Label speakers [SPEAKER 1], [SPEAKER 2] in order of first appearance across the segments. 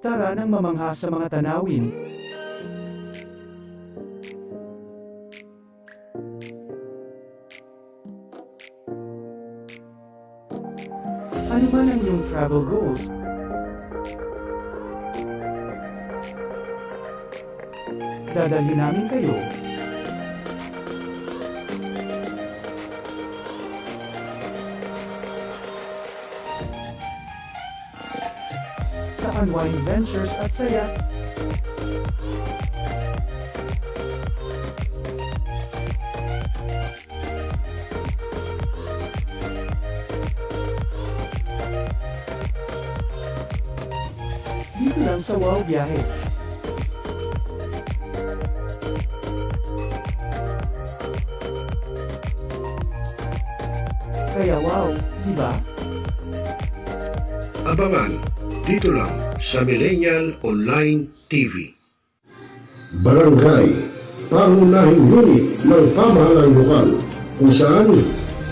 [SPEAKER 1] Tara nang mamangha sa mga tanawin. Ano man ang iyong travel goals, dadalhin namin kayo. Sa unwind ventures at saya. Dito lang sa Wow Biyahe. Kaya wow, di ba?
[SPEAKER 2] Abangan dito lang sa Millennial Online TV.
[SPEAKER 3] Barangay, pangunahing unit ng pamahalaan lokal kung saan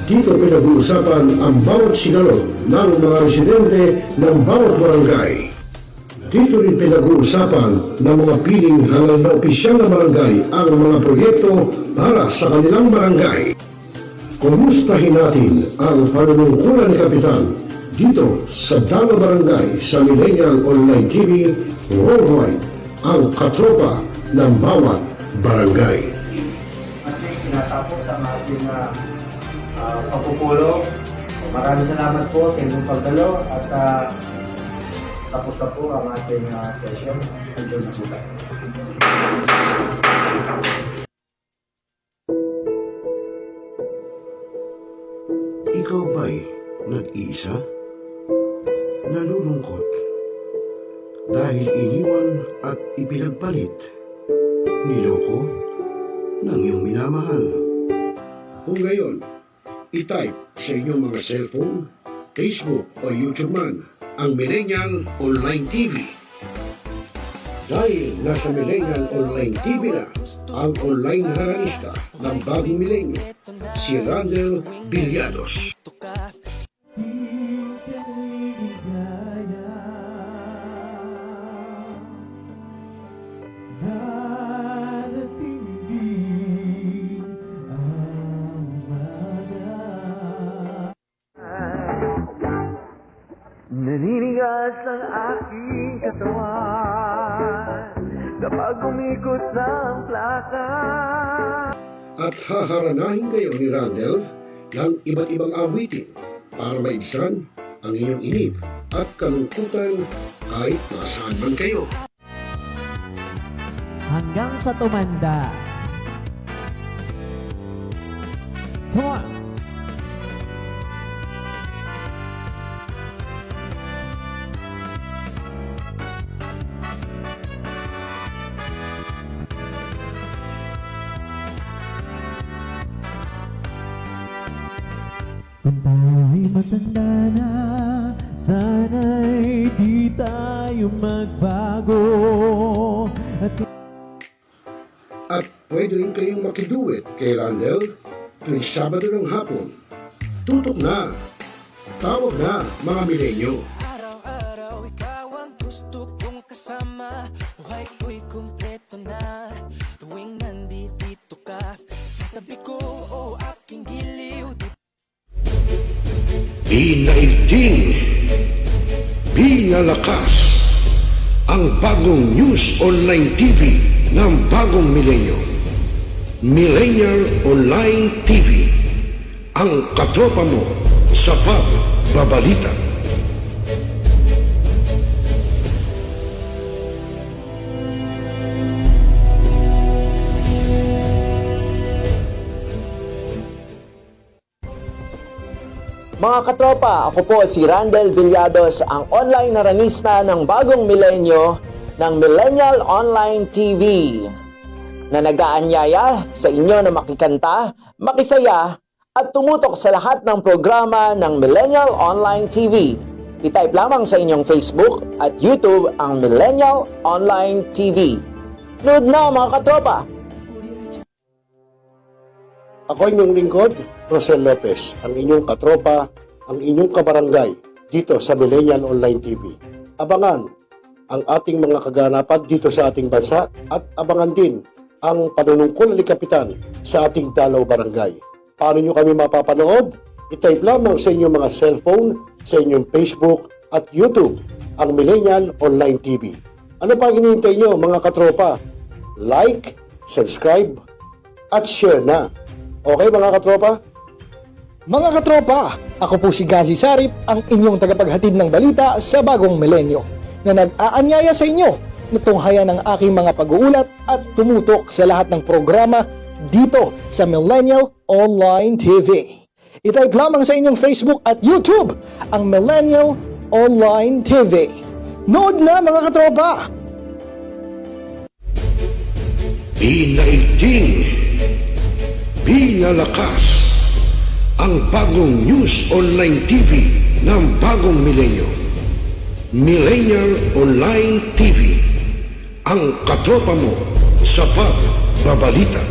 [SPEAKER 3] dito pinag-uusapan ang bawat sigalot ng mga residente ng bawat barangay. Dito rin pinag-uusapan ng mga piling hangal na opisyal na barangay ang mga proyekto para sa kanilang barangay. Kumustahin natin ang panunungkulan ni Kapitan dito sa Dalo Barangay sa Millennial Online TV worldwide, ang katropa ng bawat barangay.
[SPEAKER 4] Ating tinatapos ang ating pagpupulong. Maraming salamat po sa inyong pagdalo at tapos na po ang ating session. Enjoy na po tayo.
[SPEAKER 3] Ikaw ba'y nag-iisa? Nalulungkot? Dahil iniwan at ipinagpalit? Niloko ng iyong minamahal? Kung ngayon, i-type sa inyong mga cellphone, Facebook o YouTube man ang Millennial Online TV. Dahil nasa Millennial Online TV na ang online haralista ng bagong milenyo, si Randel Villados.
[SPEAKER 4] Naninigas ang aking katawan kapag umikot ng plaka.
[SPEAKER 3] At haharanahin kayo ni Randel ng iba't ibang awitin para maibsan ang inyong inip at kalungkutan kahit nasaan man kayo.
[SPEAKER 5] Hanggang sa tumanda. Come on! Kung tayo'y matanda na, sana'y di tayo magbago.
[SPEAKER 3] At pwede rin kayong makiduet kay Randel tuwing Sabado ng hapon. Tutok na! Tawag na mga milenyo!
[SPEAKER 6] Araw-araw ikaw ang gusto kong kasama. Buhay ko'y kumpleto na tuwing nandito ka sa tabi ko o aking giliw.
[SPEAKER 3] Inaigting, pinalakas ang bagong news online TV ng bagong milenyo. Millennial Online TV, ang katropa mo sa pagbabalita.
[SPEAKER 7] Mga katropa, ako po si Randel Villados, ang online naranista ng bagong milenyo ng Millennial Online TV na nag-aanyaya sa inyo na makikanta, makisaya at tumutok sa lahat ng programa ng Millennial Online TV. I-type lamang sa inyong Facebook at YouTube ang Millennial Online TV. Nood na mga katropa!
[SPEAKER 3] Ako inyong lingkod, Rosel Lopez, ang inyong katropa, ang inyong kabarangay, dito sa Millennial Online TV. Abangan ang ating mga kaganapan dito sa ating bansa at abangan din ang panunungkol ni Kapitan sa ating Dalaw Barangay. Paano nyo kami mapapanood? I-type lamang sa inyong mga cellphone, sa inyong Facebook at YouTube, ang Millennial Online TV. Ano pa hinihintay nyo mga katropa? Like, subscribe, at share na. Okay mga katropa?
[SPEAKER 8] Mga katropa, ako po si Gazi Sarip, ang inyong tagapaghatid ng balita sa bagong milenyo na nag-aanyaya sa inyo na tunghayan ng aking mga pag-uulat at tumutok sa lahat ng programa dito sa Millennial Online TV. I-type lamang sa inyong Facebook at YouTube ang Millennial Online TV. Nood na mga katropa!
[SPEAKER 2] Ilaigting, pinalakas ang bagong news online TV ng bagong milenyo. Millennial Online TV, ang katropa mo sa pagbabalita.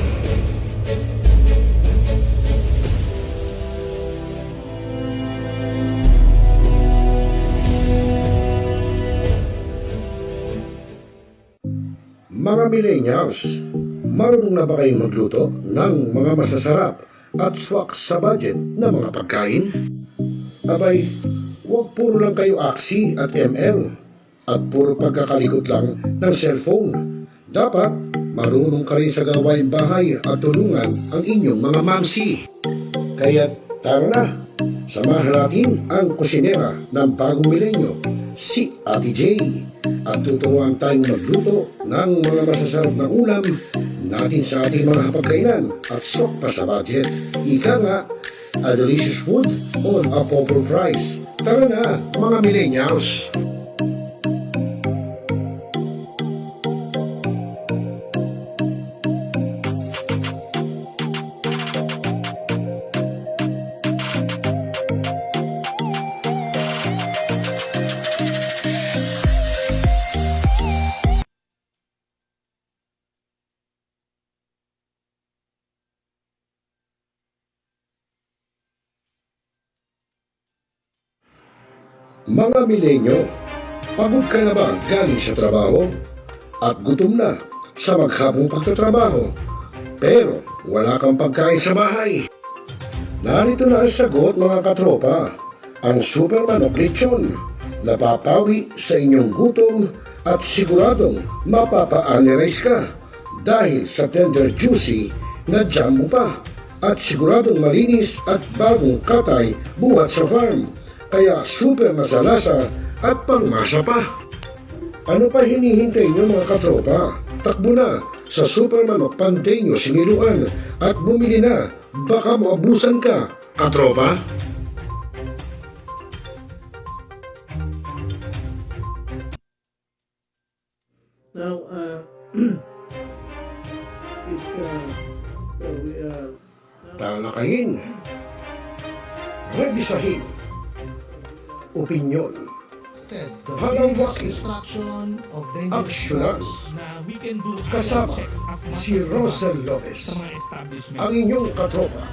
[SPEAKER 3] Mga millennials, marunong na ba kayong magluto ng mga masasarap at swak sa budget na mga pagkain? Abay, huwag puro lang kayo aksi at ML at puro pagkakalikot lang ng cellphone. Dapat marunong ka rin sa gawain bahay at tulungan ang inyong mga mamsi. Kaya tara na, samahan natin ang kusinera ng bagong milenyo, si Ate J. At tuturuan tayong magluto ng mga masasarap na ulam natin sa ating mga hapagkainan at swak pa sa budget. Ika nga, a delicious food on a proper price. Tara na, mga millennials! Mga milenyo, pagod ka na ba galing sa trabaho? At gutom na sa maghabong pagtatrabaho? Pero wala kang pagkain sa bahay? Narito na ang sagot mga katropa, ang Super Manok Lechon. Napapawi sa inyong gutom at siguradong mapapa-analyze ka dahil sa tender juicy na jam mo pa at siguradong malinis at bagong katay buhat sa farm. Kaya super masalasa at pangmasa pa. Ano pa hinihintay nyo mga katropa? Takbo na sa Super Manok Panteño Siniluan at bumili na. Baka maabusan ka, katropa.
[SPEAKER 9] Now,
[SPEAKER 3] Talakayin, rebisahin, opinyon, pangangwakin, aksyonan. Kasama si Rosel Lopez, ang inyong katropa,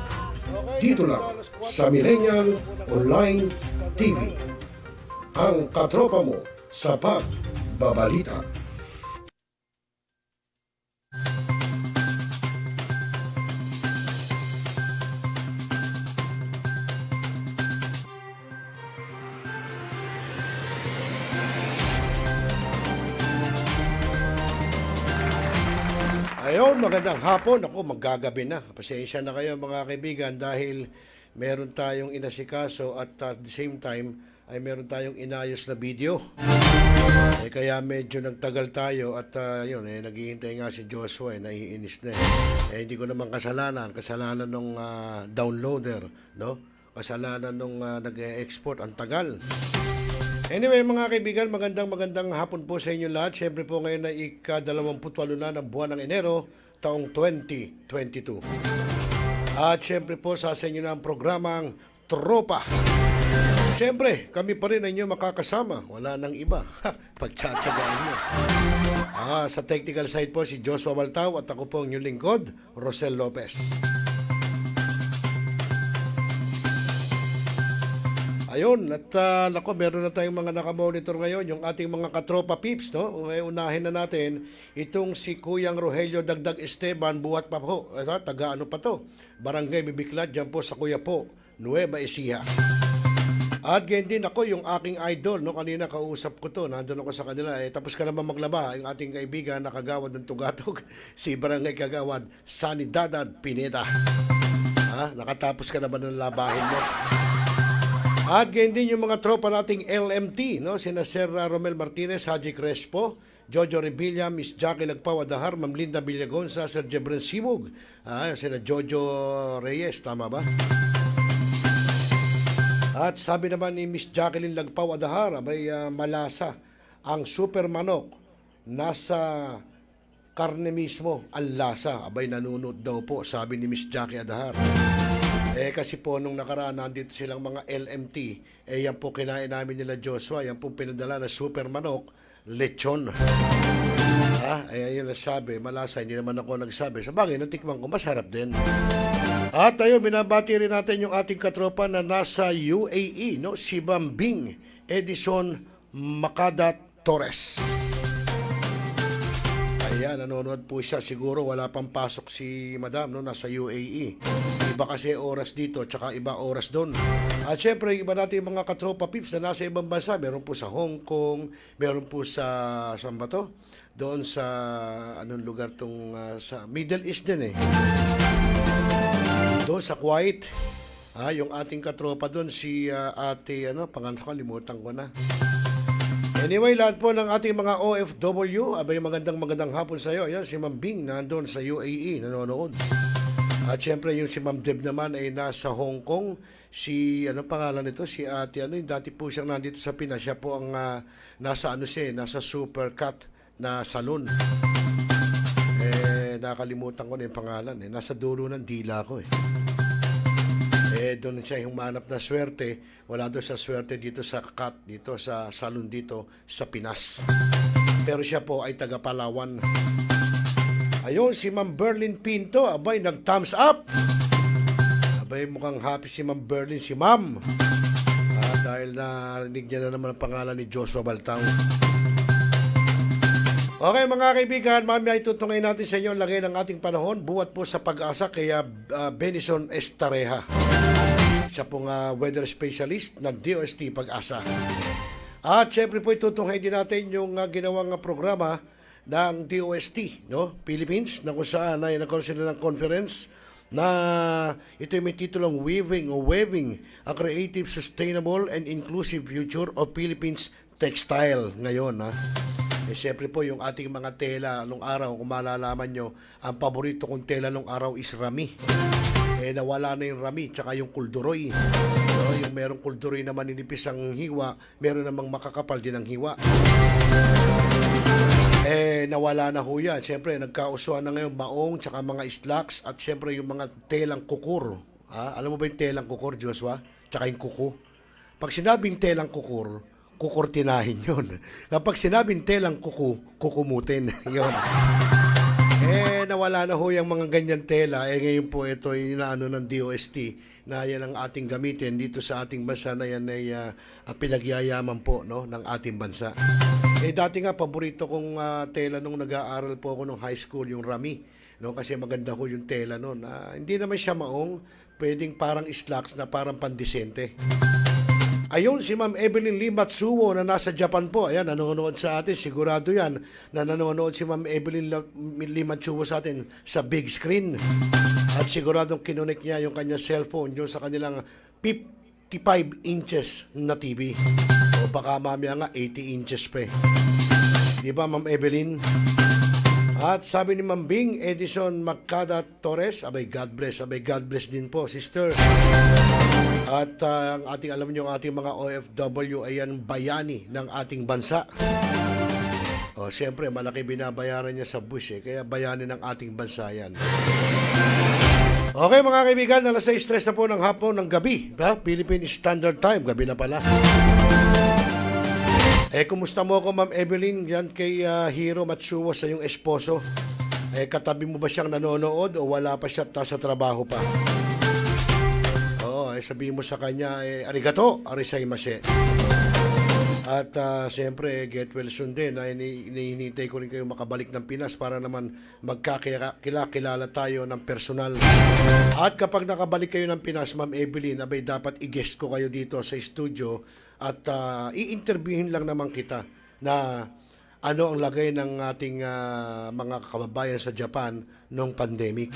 [SPEAKER 3] dito lang sa Millennial Online TV, ang katropa mo sa pagbabalita. Ayun, magandang hapon. Ako, maggagabi na. Pasensya na kayo mga kaibigan dahil meron tayong inasikaso at at the same time ay meron tayong inayos na video. Kaya medyo nagtagal tayo at yun, naghihintay nga si Joshua, naiinis na hindi ko naman kasalanan. Kasalanan nung downloader, no? Kasalanan nung nag-export. Ang tagal. Anyway mga kaibigan, magandang hapon po sa inyo lahat. Siyempre po ngayon na ika-28 na ng buwan ng Enero, taong 2022. At siyempre po sa inyo na ang programang T.R.O.P.A. Siyempre, kami pa rin ang inyo makakasama. Wala nang iba. Pagtsatsagaan nyo. Sa technical side po si Joshua Baltao at ako po ang inyong lingkod, Rosel Lopez.
[SPEAKER 2] Ayun, at nako, meron na tayong mga nakamonitor ngayon, yung ating mga katropa peeps, no? Unahin na natin itong si Kuyang Rogelio Dagdag Esteban, buhat pa po. Ito, taga ano pa to? Barangay Bibiklat, dyan po sa Kuya po, Nueva Ecija. At ganyan din ako, yung aking idol, no? Kanina kausap ko to, nandun ako sa kanila. Tapos ka naman maglaba, yung ating kaibigan na kagawad ng Tugatog, si Barangay Kagawad, Sanidad Pineda. Nakatapos ka naman ng labahin mo. At ganyan din yung mga tropa nating LMT, no? Sina Sir Romel Martinez, Haji Crespo, Jojo Revilla, Miss Jackie Lagpao Adahar, Ma'am Linda Villagonza, Sir Jebren Sibug, sina Jojo Reyes, tama ba? At sabi naman ni Miss Jacqueline Lagpao Adahar, abay malasa ang super manok, nasa karne mismo, ang lasa, abay nanunod daw po, sabi ni Miss Jackie Adahar. Kasi po nung nakaraan, nandito silang mga LMT, yan po kinain namin nila Joshua, yan po pinadala na super manok, lechon. Yun nasabi, malasa, hindi naman ako nagsabi. Sa bagay, natikman ko, masarap din. At tayo, binabati rin natin yung ating katropa na nasa UAE, no? Si Bambing Edison Macada Torres. Ayan, nanonood po siya. Siguro wala pang pasok si Madam, no? Nasa UAE. Iba kasi oras dito, tsaka iba oras doon. At syempre, iba natin mga katropa pips na nasa ibang bansa. Meron po sa Hong Kong, meron po sa, saan ba to? Doon sa, anong lugar tong, sa Middle East din doon sa Kuwait. Yung ating katropa doon, si ate, pangalan ko, limutan ko na. Anyway, lahat po ng ating mga OFW, abay magandang hapon sa iyo. Ayan, si Ma'am Bing nandoon sa UAE, nanonood. At syempre, yung si Ma'am Deb naman ay nasa Hong Kong. Si, pangalan nito? Si ate, dati po siyang nandito sa Pinas. Siya po ang nasa, nasa Supercut na salon. Nakalimutan ko na yung pangalan. Nasa dulo ng dila ko. Doon siya humanap na swerte. Wala doon sa swerte dito sa cut, dito sa salon dito sa Pinas. Pero siya po ay taga Palawan. Ayun, si Ma'am Berlin Pinto, abay, nag-thumbs up. Abay, mukhang happy si Ma'am Berlin, si Ma'am. Dahil narinig niya na naman ang pangalan ni Joshua Baltao. Okay mga kaibigan, mamaya itutungayin natin sa inyo ang lagay ng ating panahon. Buwat po sa Pag-asa kaya Benison Estareja. Siya pong weather specialist ng DOST Pag-asa. At syempre po itutunghayin din natin yung ginawang programa ng DOST, no? Philippines, na kung saan ay nagkaroon sila ng conference na ito may titulong Waving a Creative, Sustainable and Inclusive Future of Philippines Textile ngayon. Siyempre po yung ating mga tela nung araw, kung malalaman nyo, ang paborito kong tela nung araw is rami. Nawala na yung rami, tsaka yung kulduroy. Yung merong kulduroy na maninipis ang hiwa, meron namang makakapal din ang hiwa. Nawala na ho yan. Siyempre, nagkausuan na ngayon maong, tsaka mga slacks, at siyempre yung mga telang kukur. Alam mo ba yung telang kukur, Joshua? Tsaka yung kuku. Pag sinabing telang kukur, kukurtinahin yun. Kapag sinabing telang kukumutin. Yun. Nawala na ho yung mga ganyan tela. Ngayon po ito ay inaano ng DOST na yan ang ating gamitin dito sa ating bansa na yan ay pinagyayaman po, no, ng ating bansa. Dati nga, paborito kong tela nung nag-aaral po ako nung high school, yung rami. No, kasi maganda ho yung tela noon. Hindi naman siya maong, pwedeng parang slacks na parang pandesente. Ayun, si Ma'am Evelyn Lee Matsuo na nasa Japan po. Ayan, nanonood sa atin. Sigurado yan na nanonood si Ma'am Evelyn Lee Matsuo sa atin sa big screen. At siguradong kinonek niya yung kanya cellphone yun sa kanilang 55 inches na TV. O baka mamaya nga 80 inches pa. Di ba, Ma'am Evelyn? At sabi ni Ma'am Bing Edison Macada Torres, abay God bless din po, sister. At ang ating, alam niyo, ang ating mga OFW ay yan bayani ng ating bansa. Siyempre, malaki binabayaran niya sa bus kaya bayani ng ating bansa yan. Okay mga kaibigan, alas 6:03 na po ng hapon ng gabi. Philippine Standard Time, gabi na pala. Kumusta mo ako, Ma'am Evelyn, yan kay Hiro Matsuo sa iyong esposo? Katabi mo ba siyang nanonood o wala pa siya sa trabaho pa? sabihin mo sa kanya, arigato, arisaimasu. At siyempre, get well soon din. Hinihintay ko rin kayo makabalik ng Pinas para naman magkakilala tayo ng personal. At kapag nakabalik kayo ng Pinas, Ma'am Evelyn, abay dapat i-guest ko kayo dito sa studio at i-interviewin lang naman kita na ano ang lagay ng ating mga kababayan sa Japan noong pandemic.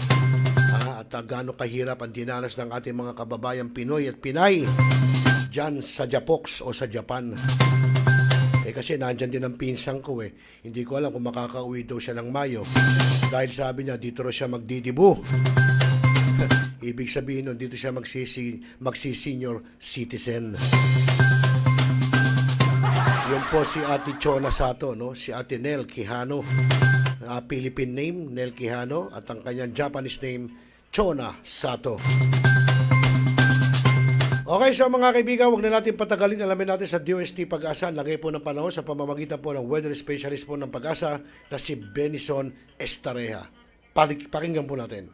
[SPEAKER 2] At gaano kahirap ang dinanas ng ating mga kababayan Pinoy at Pinay dyan sa Japox o sa Japan. Kasi nandyan din ang pinsang ko Hindi ko alam kung makakauwi daw siya ng Mayo. Dahil sabi niya, dito raw siya magdidibu. Ibig sabihin nun, dito siya magsi-senior citizen. Yun po si Ate Chona Sato, no? Si Ate Nel Quijano. Philippine name, Nel Quijano. At ang kanyang Japanese name, Chona Sato. Okay, so mga kaibigan, huwag na natin patagalin. Alamin natin sa DOST Pag-asa. Lagay po ng panahon sa pamamagitan po ng weather specialist po ng Pag-asa na si Benison Estareja. Pakinggan po natin.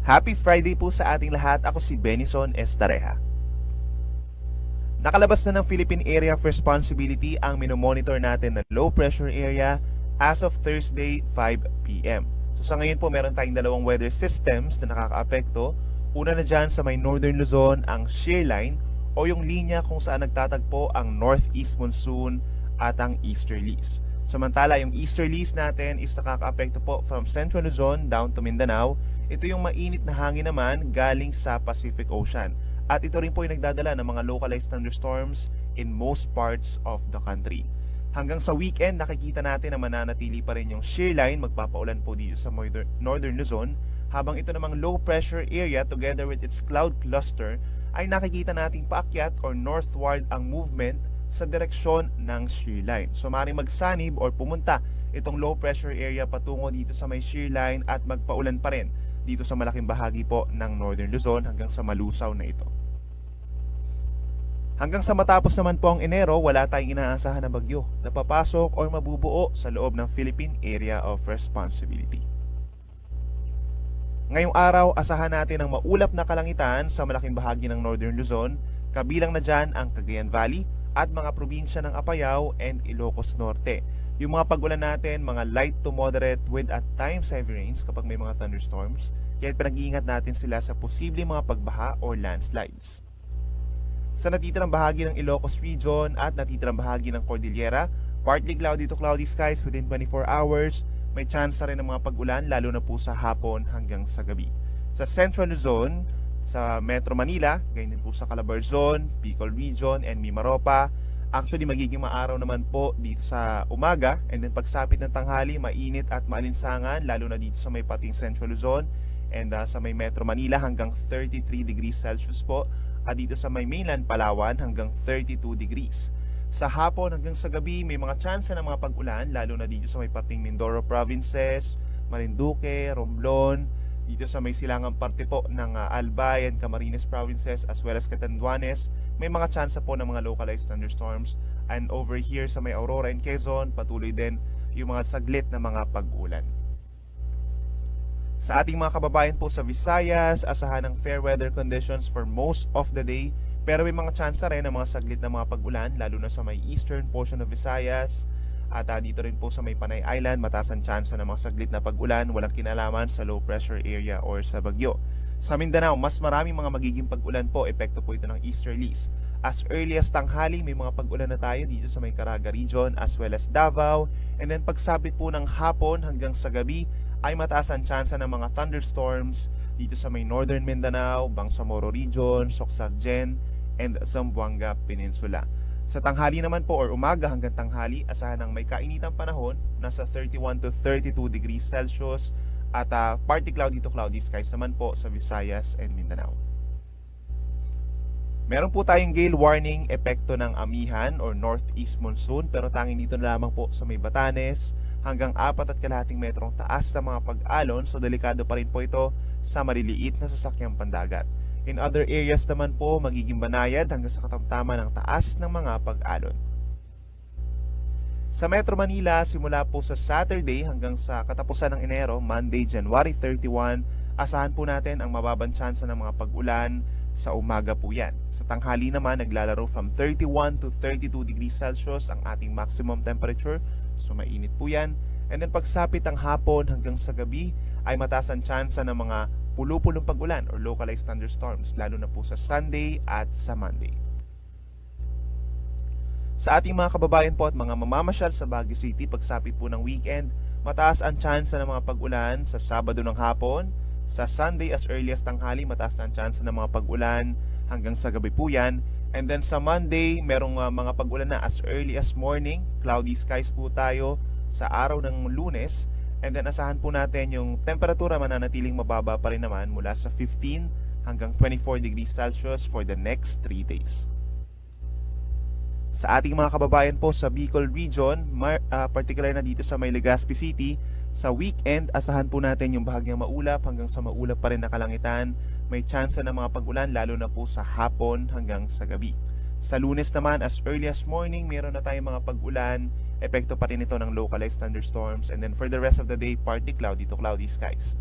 [SPEAKER 9] Happy Friday po sa ating lahat. Ako si Benison Estareja. Nakalabas na ng Philippine Area of Responsibility ang minomonitor natin na low pressure area as of Thursday 5 p.m. So sa ngayon po meron tayong dalawang weather systems na nakakaapekto. Una na dyan sa may northern Luzon ang shear line o yung linya kung saan nagtatagpo ang northeast monsoon at ang easterlies. Samantala yung easterlies natin is nakakaapekto po from central Luzon down to Mindanao. Ito yung mainit na hangin naman galing sa Pacific Ocean. At ito rin po yung nagdadala ng mga localized thunderstorms in most parts of the country. Hanggang sa weekend, nakikita natin na mananatili pa rin yung shear line, magpapaulan po dito sa northern Luzon, habang ito namang low pressure area together with its cloud cluster ay nakikita nating paakyat or northward ang movement sa direksyon ng shear line. So maaaring magsanib or pumunta itong low pressure area patungo dito sa may shear line at magpaulan pa rin dito sa malaking bahagi po ng northern Luzon hanggang sa malusaw na ito. Hanggang sa matapos naman po ang Enero, wala tayong inaasahan na bagyo na papasok o mabubuo sa loob ng Philippine Area of Responsibility. Ngayong araw, asahan natin ang maulap na kalangitan sa malaking bahagi ng northern Luzon, kabilang na dyan ang Cagayan Valley at mga probinsya ng Apayao and Ilocos Norte. Yung mga pag-ulan natin, mga light to moderate with at times heavy rains kapag may mga thunderstorms, kaya pinag-iingat natin sila sa posibleng mga pagbaha or landslides. Sa natitirang bahagi ng Ilocos region at natitirang bahagi ng Cordillera, partly cloudy to cloudy skies within 24 hours, may chance na rin ng mga pag-ulan lalo na po sa hapon hanggang sa gabi. Sa Central Luzon, sa Metro Manila, ganyan din po sa Calabarzon, Bicol region, and Mimaropa, actually magiging maaraw naman po dito sa umaga, and then pagsapit ng tanghali, mainit at maalinsangan lalo na dito sa may pating Central Luzon and sa may Metro Manila hanggang 33 degrees Celsius po, at dito sa may mainland Palawan hanggang 32 degrees. Sa hapon hanggang sa gabi, may mga chance ng mga pag-ulan lalo na dito sa may pating Mindoro provinces, Marinduque, Romblon, dito sa may silangang parte po ng Albay and Camarines provinces as well as Catanduanes, may mga chance po ng mga localized thunderstorms. And over here sa may Aurora and Quezon, patuloy din yung mga saglit na mga pag-ulan. Sa ating mga kababayan po sa Visayas, asahan ng fair weather conditions for most of the day, pero may mga chance na rin ng mga saglit na mga pag-ulan lalo na sa may eastern portion of Visayas. At dito rin po sa may Panay Island, mataas ang chance ng mga saglit na pag-ulan, walang kinalaman sa low pressure area or sa bagyo. Sa Mindanao, mas maraming mga magiging pag-ulan po, epekto po ito ng easterlies. As early as tanghali, may mga pag-ulan na tayo dito sa may Caraga region as well as Davao. And then pagsapit po ng hapon hanggang sa gabi, ay mataas ang chance ng mga thunderstorms dito sa may northern Mindanao, Bangsamoro region, Socsagen, and Zamboanga Peninsula. Sa tanghali naman po or umaga hanggang tanghali, asahan ng may kainitang panahon, nasa 31 to 32 degrees Celsius at partly cloudy to cloudy skies naman po sa Visayas and Mindanao. Meron po tayong gale warning epekto ng amihan or northeast monsoon, pero tanging dito na lamang po sa may Batanes hanggang 4.5 metrong taas sa mga pag-alon, so delikado pa rin po ito sa maliliit na sasakyang pandagat. In other areas naman po, magiging banayad hanggang sa katamtaman ng taas ng mga pag-alon. Sa Metro Manila, simula po sa Saturday hanggang sa katapusan ng Enero, Monday, January 31, asahan po natin ang mababang tsansa ng mga pag-ulan sa umaga po yan. Sa tanghali naman, naglalaro from 31 to 32 degrees Celsius ang ating maximum temperature. So mainit po yan. And then pagsapit ang hapon hanggang sa gabi, ay mataas ang tsansa ng mga pulu-pulong pag-ulan or localized thunderstorms, lalo na po sa Sunday at sa Monday. Sa ating mga kababayan po at mga mamamasyal sa Baguio City, pagsapit po ng weekend, mataas ang tsansa ng mga pag-ulan sa Sabado ng hapon. Sa Sunday as early as tanghali, mataas ang tsansa ng mga pag-ulan hanggang sa gabi po yan. And then sa Monday, merong mga pag-ulan na as early as morning. Cloudy skies po tayo sa araw ng Lunes. And then asahan po natin yung temperatura mananatiling mababa pa rin naman mula sa 15 hanggang 24 degrees Celsius for the next 3 days. Sa ating mga kababayan po sa Bicol Region, particular na dito sa May Legazpi City, sa weekend, asahan po natin yung bahagyang maulap hanggang sa maulap pa rin na kalangitan. May tsansa ng mga pag-ulan lalo na po sa hapon hanggang sa gabi. Sa Lunes naman, as early as morning, meron na tayong mga pag-ulan. Epekto pa rin ito ng localized thunderstorms. And then for the rest of the day, partly cloudy to cloudy skies.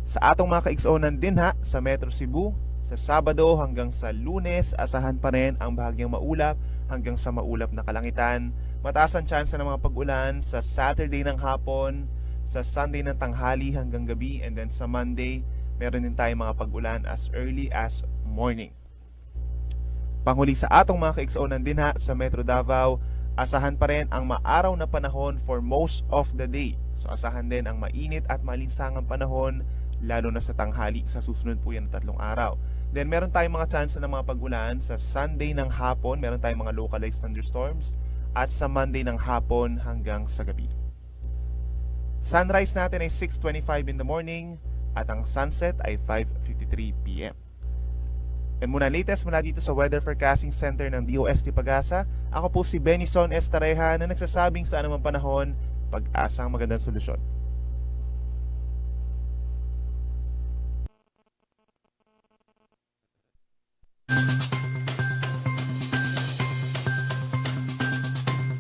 [SPEAKER 9] Sa atong mga kaigsuonan din sa Metro Cebu, sa Sabado hanggang sa Lunes, asahan pa rin ang bahagyang maulap hanggang sa maulap na kalangitan. Mataas ang tsansa ng mga pag-ulan sa Saturday ng hapon, sa Sunday ng tanghali hanggang gabi, and then sa Monday, meron din tayong mga pag-ulan as early as morning. Panghuli sa atong mga kaigsuonan din sa Metro Davao, asahan pa rin ang maaraw na panahon for most of the day. So asahan din ang mainit at malinsangang panahon, lalo na sa tanghali. Sa susunod po yan 3 araw. Then meron tayong mga chance ng mga pag-ulan sa Sunday ng hapon, meron tayong mga localized thunderstorms, at sa Monday ng hapon hanggang sa gabi. Sunrise natin ay 6:25 in the morning at ang sunset ay 5:53 p.m. And muna latest mula dito sa Weather Forecasting Center ng DOST-Pagasa, ako po si Benison S. Tareja na nagsasabing sa anumang panahon, pag-asa ang magandang solusyon.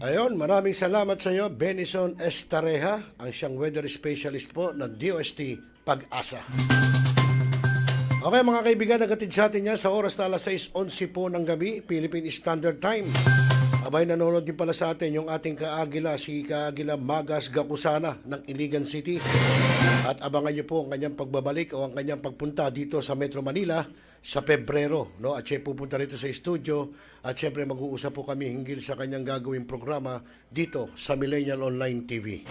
[SPEAKER 2] Ayon, maraming salamat sa iyo, Benison S. Tareja, ang siyang weather specialist po ng DOST Pag-asa. Okay mga kaibigan, nagatid sa atin niya sa oras na alas 6:11 po ng gabi, Philippine Standard Time. Abay, nanonood din pala sa atin yung ating kaagila, si Kaagila Magas Gakusana ng Iligan City. At abangan niyo po ang kanyang pagbabalik o ang kanyang pagpunta dito sa Metro Manila sa Pebrero. No? At siya pupunta rito sa studio at siyempre mag-uusap po kami hinggil sa kanyang gagawing programa dito sa Millennial Online TV.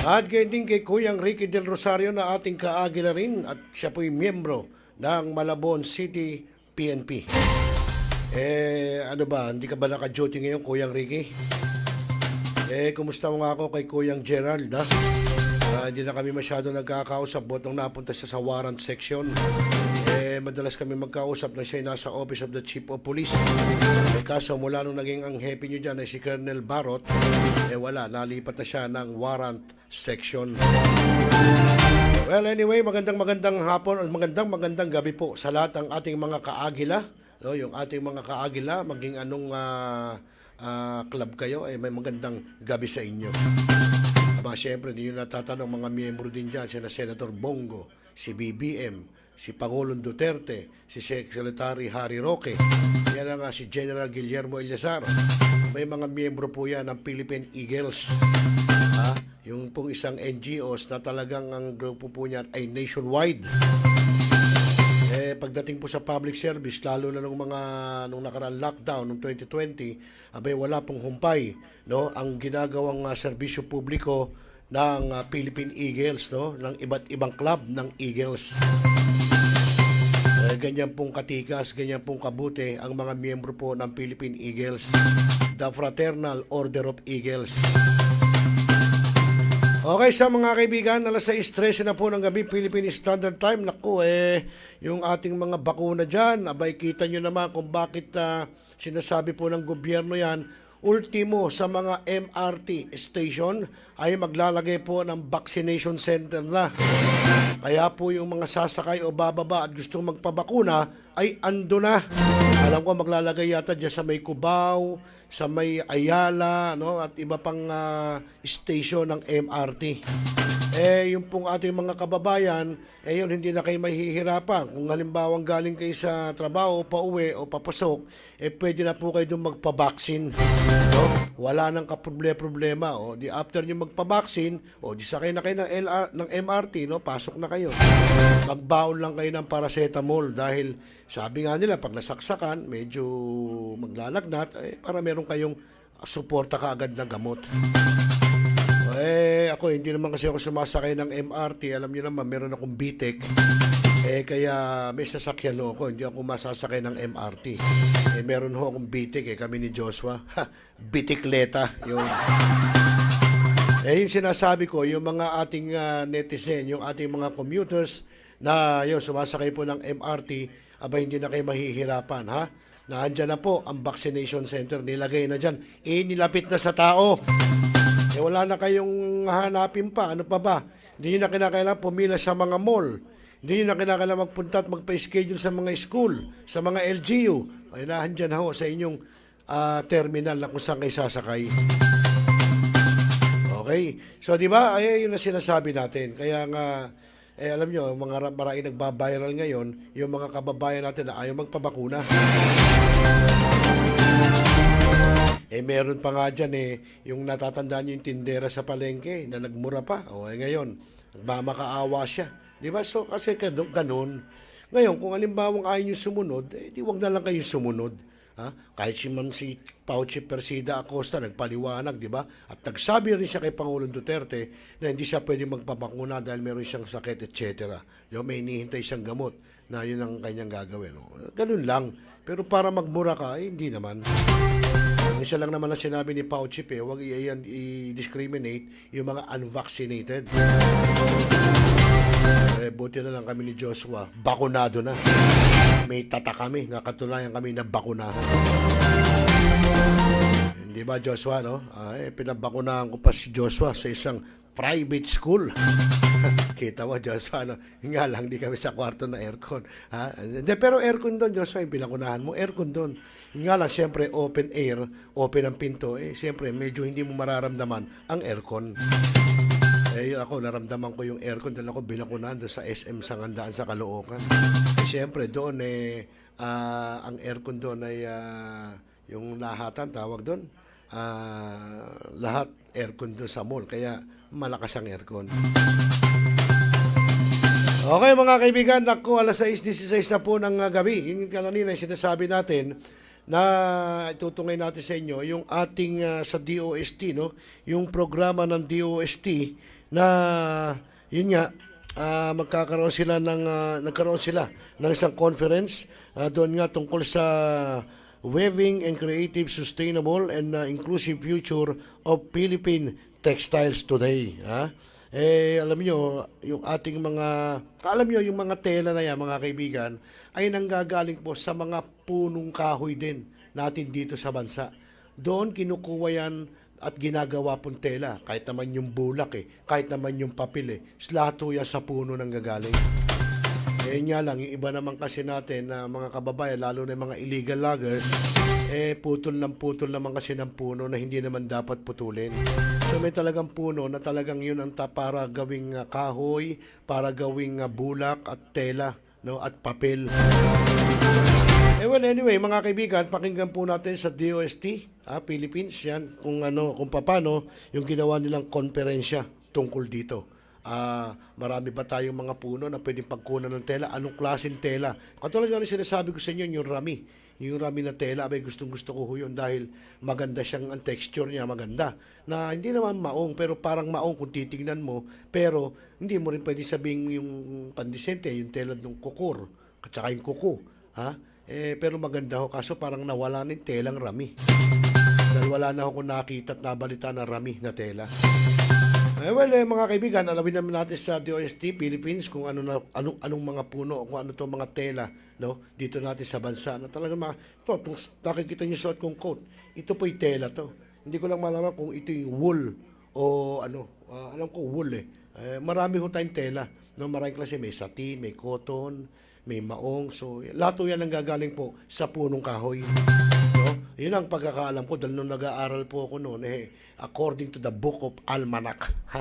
[SPEAKER 2] At gayon din kay Kuyang Ricky Del Rosario na ating kaagila rin at siya po'y miyembro ng Malabon City PNP. Ano ba, hindi ka ba naka-duty ngayon, Kuyang Ricky? Kumusta mo nga ako kay Kuyang Gerald, ha? Hindi na kami masyado nagkakausap nung napunta siya sa warrant section. Madalas kami magkausap na siya nasa Office of the Chief of Police. Kaso mula nung naging ang happy nyo dyan ay si Colonel Barot, wala, nalipat na siya ng warrant section. Well, anyway, magandang hapon at magandang gabi po sa lahat ng ating mga kaagila. No, yung ating mga kaagila, maging anong club kayo, may magandang gabi sa inyo. Aba, siyempre, hindi nyo natatanong mga miyembro din dyan, sina Senator Bongo, si BBM, si Pangulong Duterte, si Secretary Harry Roque, yan nga si General Guillermo Eliazar. May mga miyembro po yan ng Philippine Eagles. Yung pong isang NGOs na talagang ang grupo po niyan ay nationwide. Pagdating po sa public service, lalo na nung nakaraan lockdown noong 2020, abay wala pong humpay, no, ang ginagawang serbisyo publiko ng Philippine Eagles, no, ng iba't ibang club ng Eagles. Ganyan pong katikas, ganyan pong kabuti ang mga miyembro po ng Philippine Eagles, the Fraternal Order of Eagles. Okay, sa mga kaibigan, alas 6:13 na po ng gabi, Philippine Standard Time. Naku, yung ating mga bakuna dyan, abay, kita nyo naman kung bakit sinasabi po ng gobyerno yan, ultimo sa mga MRT station ay maglalagay po ng vaccination center na. Kaya po yung mga sasakay o bababa at gustong magpabakuna ay ando na. Alam ko maglalagay yata dyan sa may Cubao, sa may Ayala, no, at iba pang station ng MRT. Yung pong ating mga kababayan, yun, hindi na kayo mahihirapan. Kung halimbawang galing kayo sa trabaho, pauwi o papasok, pwede na po kayo doon magpabaksin. No? Wala nang kaproblema. O, di after nyo magpabaksin, o di sakay na kayo ng MRT, no? Pasok na kayo. Magbaon lang kayo ng paracetamol dahil sabi nga nila, pag nasaksakan, medyo maglalagnat, para meron kayong suporta kaagad na gamot. Ako, hindi naman kasi ako sumasakay ng MRT. Alam niyo naman, meron akong bitek. Kaya may sasakyan ako. Hindi ako masasakay ng MRT. Meron ho akong bitek. Kami ni Joshua. Bitikleta. Yung sinasabi ko, yung mga ating netizen, yung ating mga commuters na yung sumasakay po ng MRT, hindi na kayo mahihirapan, ha? Naandyan na po ang vaccination center. Nilagay na dyan. Nilapit na sa tao. Wala na kayong hanapin pa. Ano pa ba? Hindi nyo na kinakailangan pumila sa mga mall. Hindi nyo na kinakailangan magpunta at magpa-schedule sa mga school, sa mga LGU. Naandyan ho sa inyong terminal na kung saan kayo sasakay. Okay? So, di ba? Yun na sinasabi natin. Kaya nga, alam nyo, maraming nagbabiral ngayon, yung mga kababayan natin na ayaw magpabakuna. Meron pa nga dyan yung natatandaan nyo yung tindera sa palengke na nagmura pa. Ngayon, nagmamakaawa siya. Di ba? So, kasi ganun. Ngayon, kung alimbawang ayaw nyo sumunod, di wag na lang kayo sumunod. Ha? Kahit si Pauchi Persida Acosta nagpaliwanag, di ba? At nagsabi rin siya kay Pangulong Duterte na hindi siya pwede magpabakuna dahil meron siyang sakit, etc. May hinihintay siyang gamot na yun ang kanyang gagawin. Ganun lang. Pero para magmura ka, hindi naman. Isa lang naman ang sinabi ni Pauchi, huwag i-discriminate yung mga unvaccinated. Buti na lang kami ni Joshua, bakunado na. May tata kami, nakatulayan kami na bakunahan. Hindi ba, Joshua, no? Pinabakunahan ko pa si Joshua sa isang private school. Kita mo, Joshua, no? Nga lang, di kami sa kwarto na aircon. Pero aircon doon, Joshua, yung pinakunahan mo, aircon doon. Nga lang, siyempre, open air, open ang pinto, siyempre, medyo hindi mo mararamdaman ang aircon. Ako, naramdaman ko yung aircon dahil ako binakunahan doon sa SM Sangandaan sa Caloocan. Siyempre, doon, ang aircon doon ay, yung lahatan, tawag doon, lahat aircon doon sa mall, kaya malakas ang aircon. Okay, mga kaibigan, naku, alas 6:16 na po ng gabi. Yung kanina sinasabi natin na itutungay natin sa inyo yung ating sa DOST, no? Yung programa ng DOST na yun nga nagkaroon sila ng isang conference doon nga tungkol sa Weaving and Creative Sustainable and Inclusive Future of Philippine Textiles Today, ha? Alam nyo, yung ating yung mga tela na yan, mga kaibigan, ay nanggagaling po sa mga punong kahoy din natin dito sa bansa. Doon kinukuha yan at ginagawa pong tela. Kahit naman yung bulak, kahit naman yung papel, lahat po yan sa puno nanggagaling. Nga lang, yung iba naman kasi natin na mga kababayan, lalo na yung mga illegal loggers, putol naman kasi ng puno na hindi naman dapat putulin. So may talagang puno na talagang yun ang para gawing kahoy, para gawing bulak at tela, no, at papel. Well, anyway, mga kaibigan, pakinggan po natin sa DOST, Philippines, yan, kung paano yung ginawa nilang konferensya tungkol dito. Marami ba tayong mga puno na pwedeng pagkunan ng tela? Anong klaseng tela? Katulad nga rin sinasabi ko sa inyo, yung rami. Yung rami na tela, gustong-gusto ko yun dahil maganda siyang, ang texture niya maganda. Na hindi naman maong, pero parang maong kung titignan mo. Pero hindi mo rin pwede sabihin yung pandesente, yung tela ng kukur, at saka yung kuko. Pero maganda ho, kaso parang nawala ng telang rami. Dahil wala na ako nakita at nabalita na rami na tela. Mga kaibigan, alawin naman natin sa DOST Philippines kung anong mga puno, kung ano to mga tela, no, dito natin sa bansa na talagang kung nakikita niyo suot kong coat, ito po'y tela to. Hindi ko lang malaman kung ito yung wool o alam ko wool marami ho tayong tela, no, maraming klase, may satin, may cotton, may maong, so lahat yan ang gagaling po sa punong kahoy, no? Yun ang pagkakaalam ko dahil nung nag-aaral po ako noon, according to the Book of Almanac. Ha?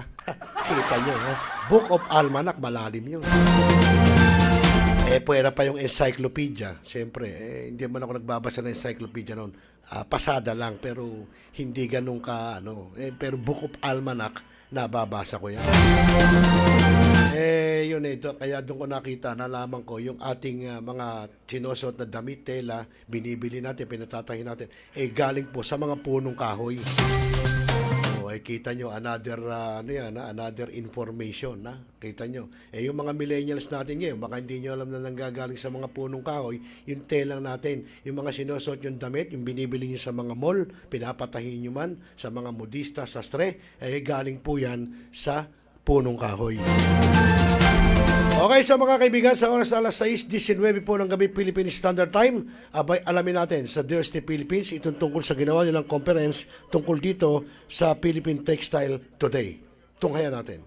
[SPEAKER 2] Kita nyo, ha? Book of Almanac, malalim yun. Pwera pa yung encyclopedia. Siyempre, hindi man ako nagbabasa ng encyclopedia noon. Pasada lang, pero hindi ganun ka, ano. Pero Book of Almanac, nababasa ko yan. Yun ito. Kaya doon ko nakita, nalaman ko, yung ating mga sinusot na damit, tela, binibili natin, pinatatahin natin, galing po sa mga punong kahoy. Kita nyo, another, another information, na kita nyo. Yung mga millennials natin ngayon, baka hindi nyo alam na nanggagaling sa mga punong kahoy, yung telang natin, yung mga sinusot yung damit, yung binibili nyo sa mga mall, pinapatahin nyo man, sa mga modista, sastre, galing po yan sa punong kahoy. Okay, sa mga kaibigan, sa oras na alas 6:19 po ng gabi Philippine Standard Time, abay alamin natin sa DOST Philippines itong tungkol sa ginawa nilang conference tungkol dito sa Philippine Textile Today. Tunghayan natin.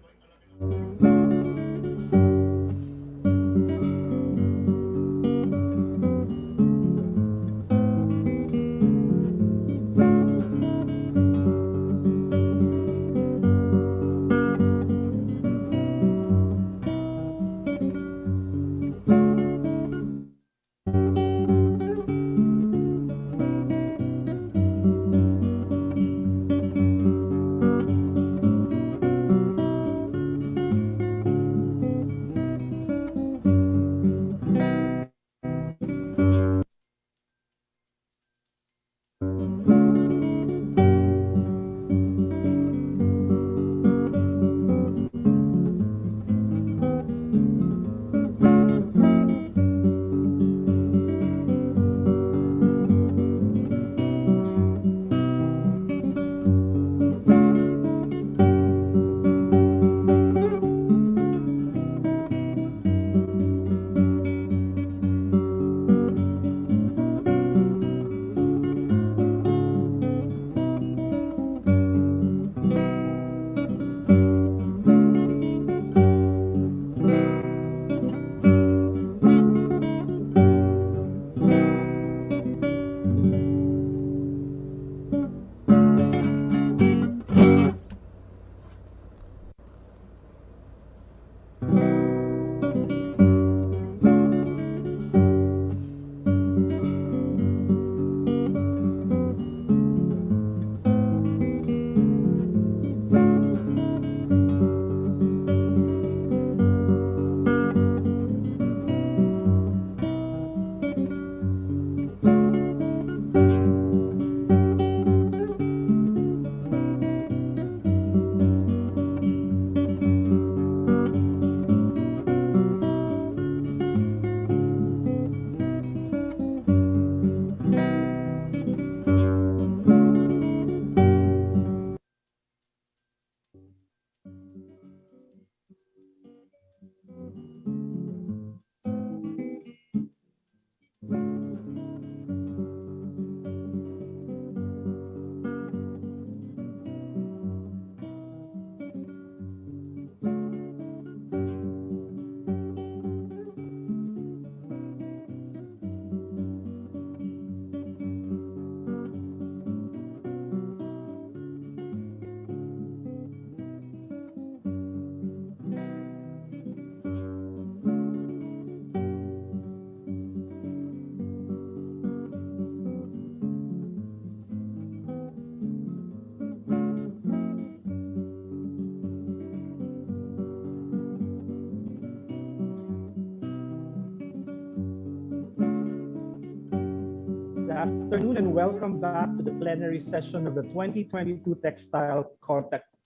[SPEAKER 10] Afternoon and welcome back to the plenary session of the 2022 Textile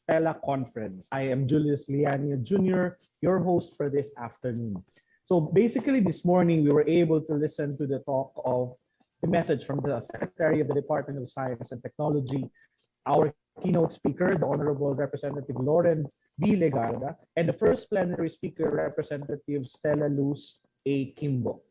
[SPEAKER 10] Teleconference. I am Julius Liania Jr., your host for this afternoon. So basically this morning we were able to listen to the talk of the message from the Secretary of the Department of Science and Technology, our keynote speaker, the Honorable Representative Lauren B. Legarda, and the first plenary speaker, Representative Stella Luz A. Kimbo.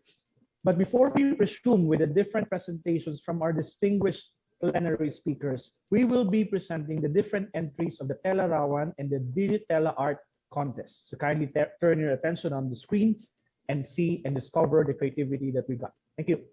[SPEAKER 10] But before we resume with the different presentations from our distinguished plenary speakers, we will be presenting the different entries of the Telarawan and the Digitela Art Contest. So kindly turn your attention on the screen and see and discover the creativity that we got. Thank you.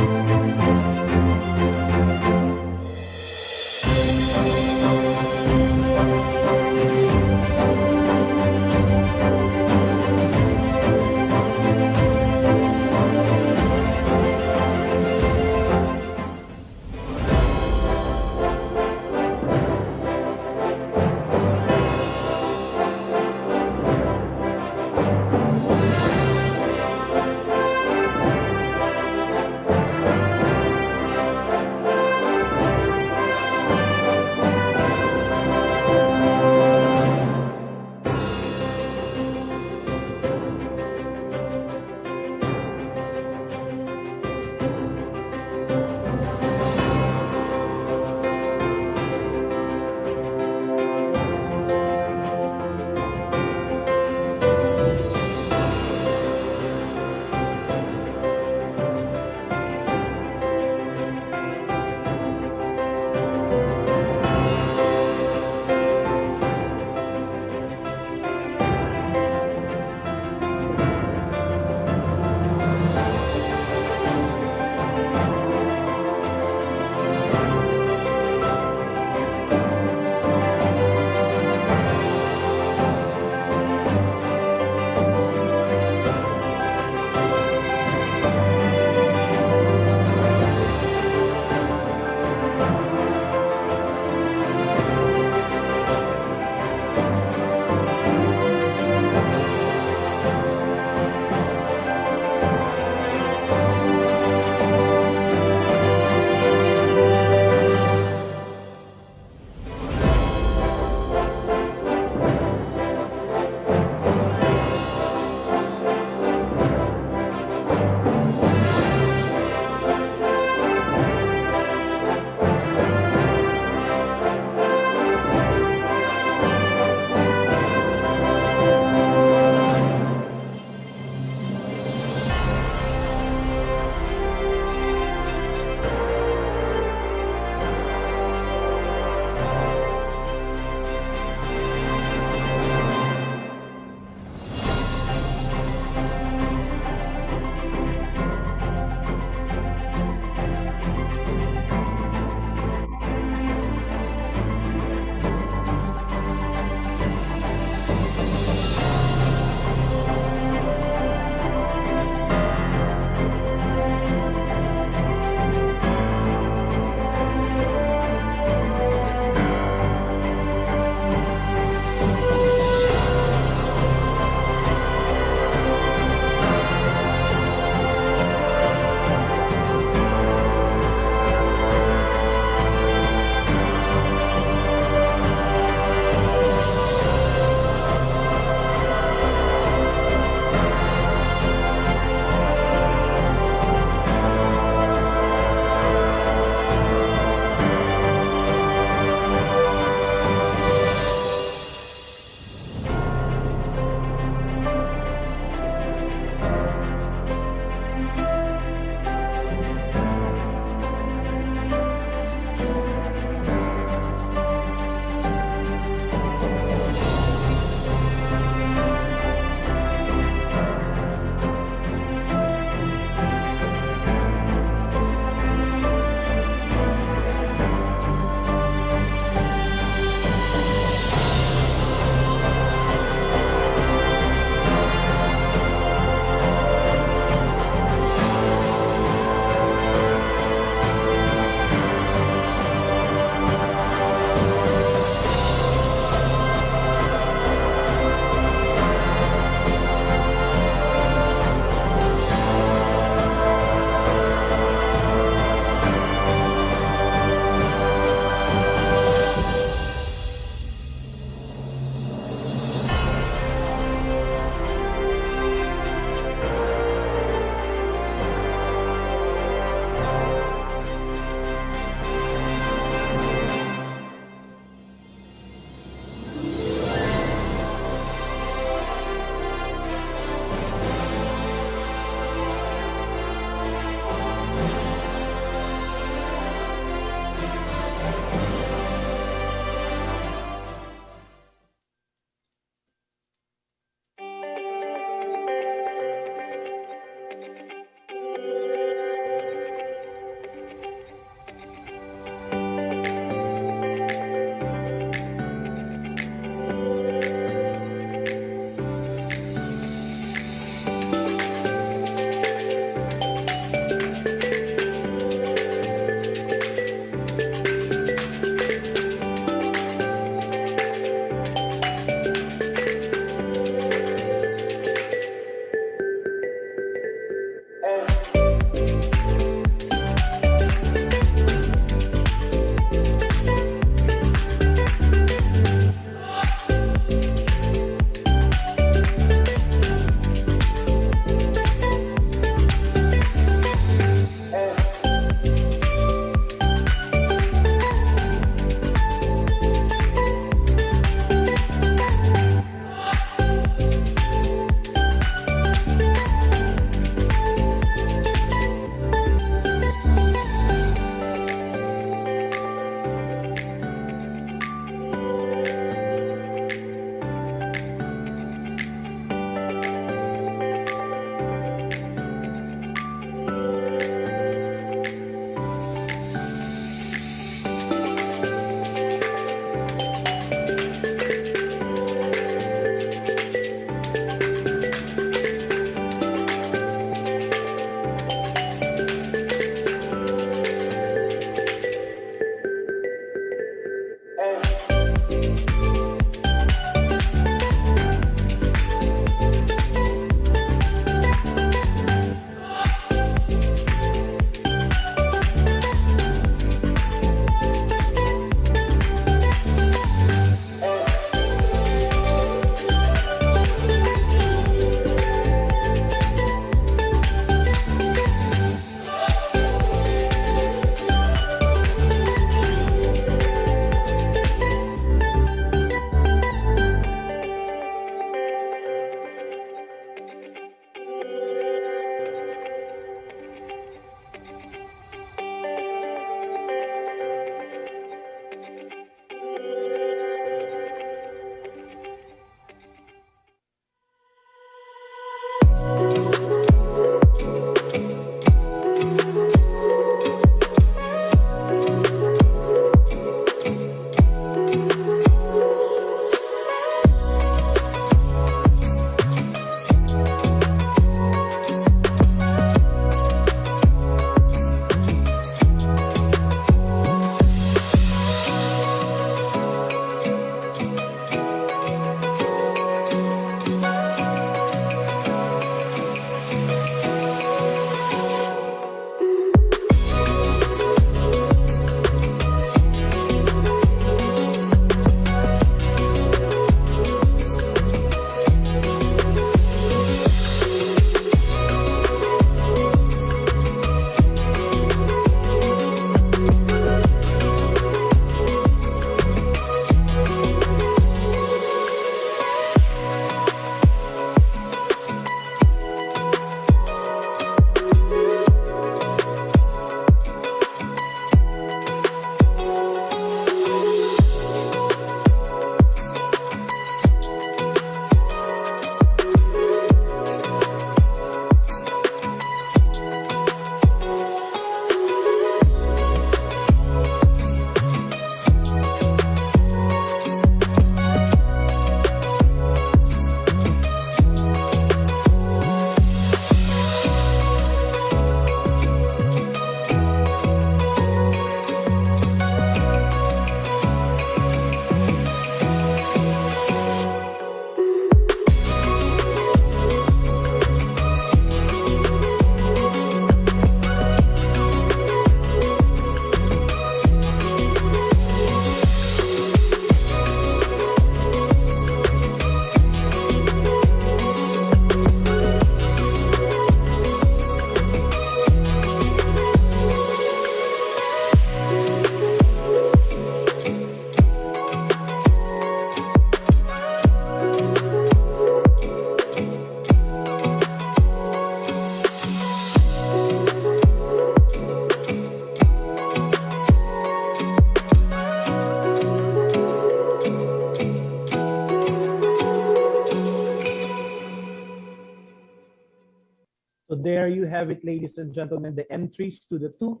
[SPEAKER 10] have it, ladies and gentlemen, the entries to the two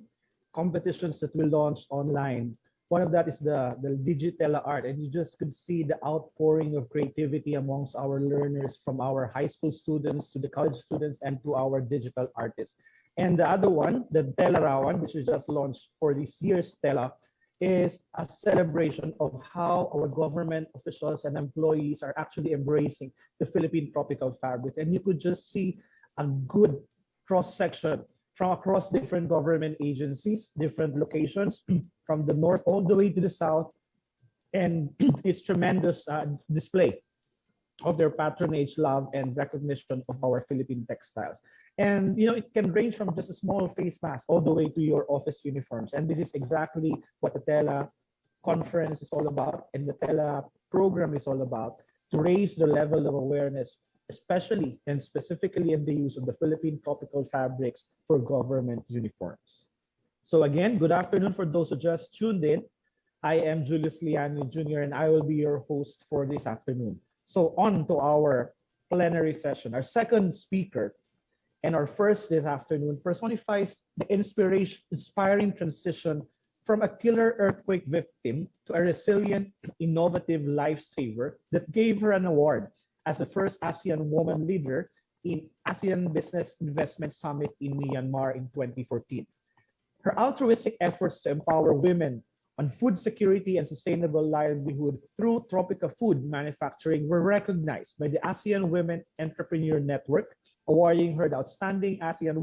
[SPEAKER 10] competitions that we launched online. One of that is the digital art, and you just could see the outpouring of creativity amongst our learners, from our high school students to the college students and to our digital artists. And the other one, the Telarawan, which we just launched for this year's Tela, is a celebration of how our government officials and employees are actually embracing the Philippine tropical fabric. And you could just see a good cross-section from across different government agencies, different locations, from the north all the way to the south, and its tremendous display of their patronage, love, and recognition of our Philippine textiles. And it can range from just a small face mask all the way to your office uniforms. And this is exactly what the Tela conference is all about, and the Tela program is all about, to raise the level of awareness, especially and specifically in the use of the Philippine tropical fabrics for government uniforms. So again, good afternoon for those who just tuned in. I am Julius Liani Jr. and I will be your host for this afternoon. So on to our plenary session. Our second speaker and our first this afternoon personifies the inspiring transition from a killer earthquake victim to a resilient, innovative lifesaver that gave her an award as the first ASEAN woman leader in ASEAN Business Investment Summit in Myanmar in 2014. Her altruistic efforts to empower women on food security and sustainable livelihood through tropical food manufacturing were recognized by the ASEAN Women Entrepreneur Network, awarding her the Outstanding ASEAN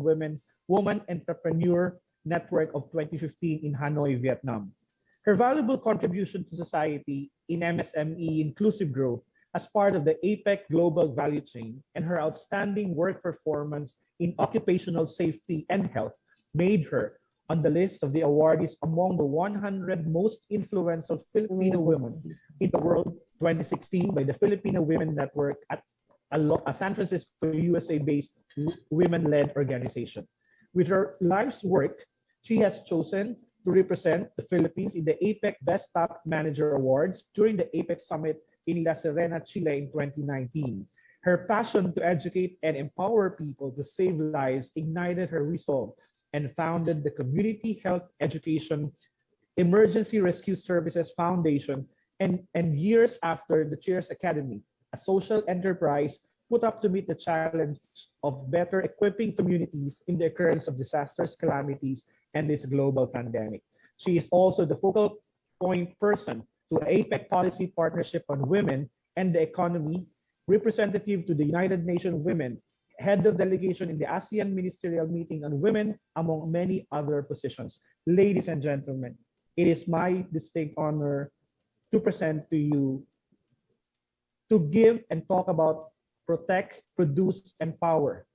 [SPEAKER 10] Woman Entrepreneur Network of 2015 in Hanoi, Vietnam. Her valuable contribution to society in MSME inclusive growth as part of the APEC global value chain, and her outstanding work performance in occupational safety and health made her on the list of the awardees among the 100 most influential Filipino women in the world 2016 by the Filipino Women Network at a San Francisco, USA-based women-led organization. With her life's work, she has chosen to represent the Philippines in the APEC Best Top Manager Awards during the APEC Summit in La Serena, Chile in 2019. Her passion to educate and empower people to save lives ignited her resolve and founded the Community Health Education Emergency Rescue Services Foundation, and years after, the Cheers Academy, a social enterprise put up to meet the challenge of better equipping communities in the occurrence of disasters, calamities, and this global pandemic. She is also the focal point person to APEC Policy Partnership on Women and the Economy, representative to the United Nations Women, head of delegation in the ASEAN Ministerial Meeting on Women, among many other positions. Ladies and gentlemen, it is my distinct honor to present to you, to give and talk about protect, produce, empower,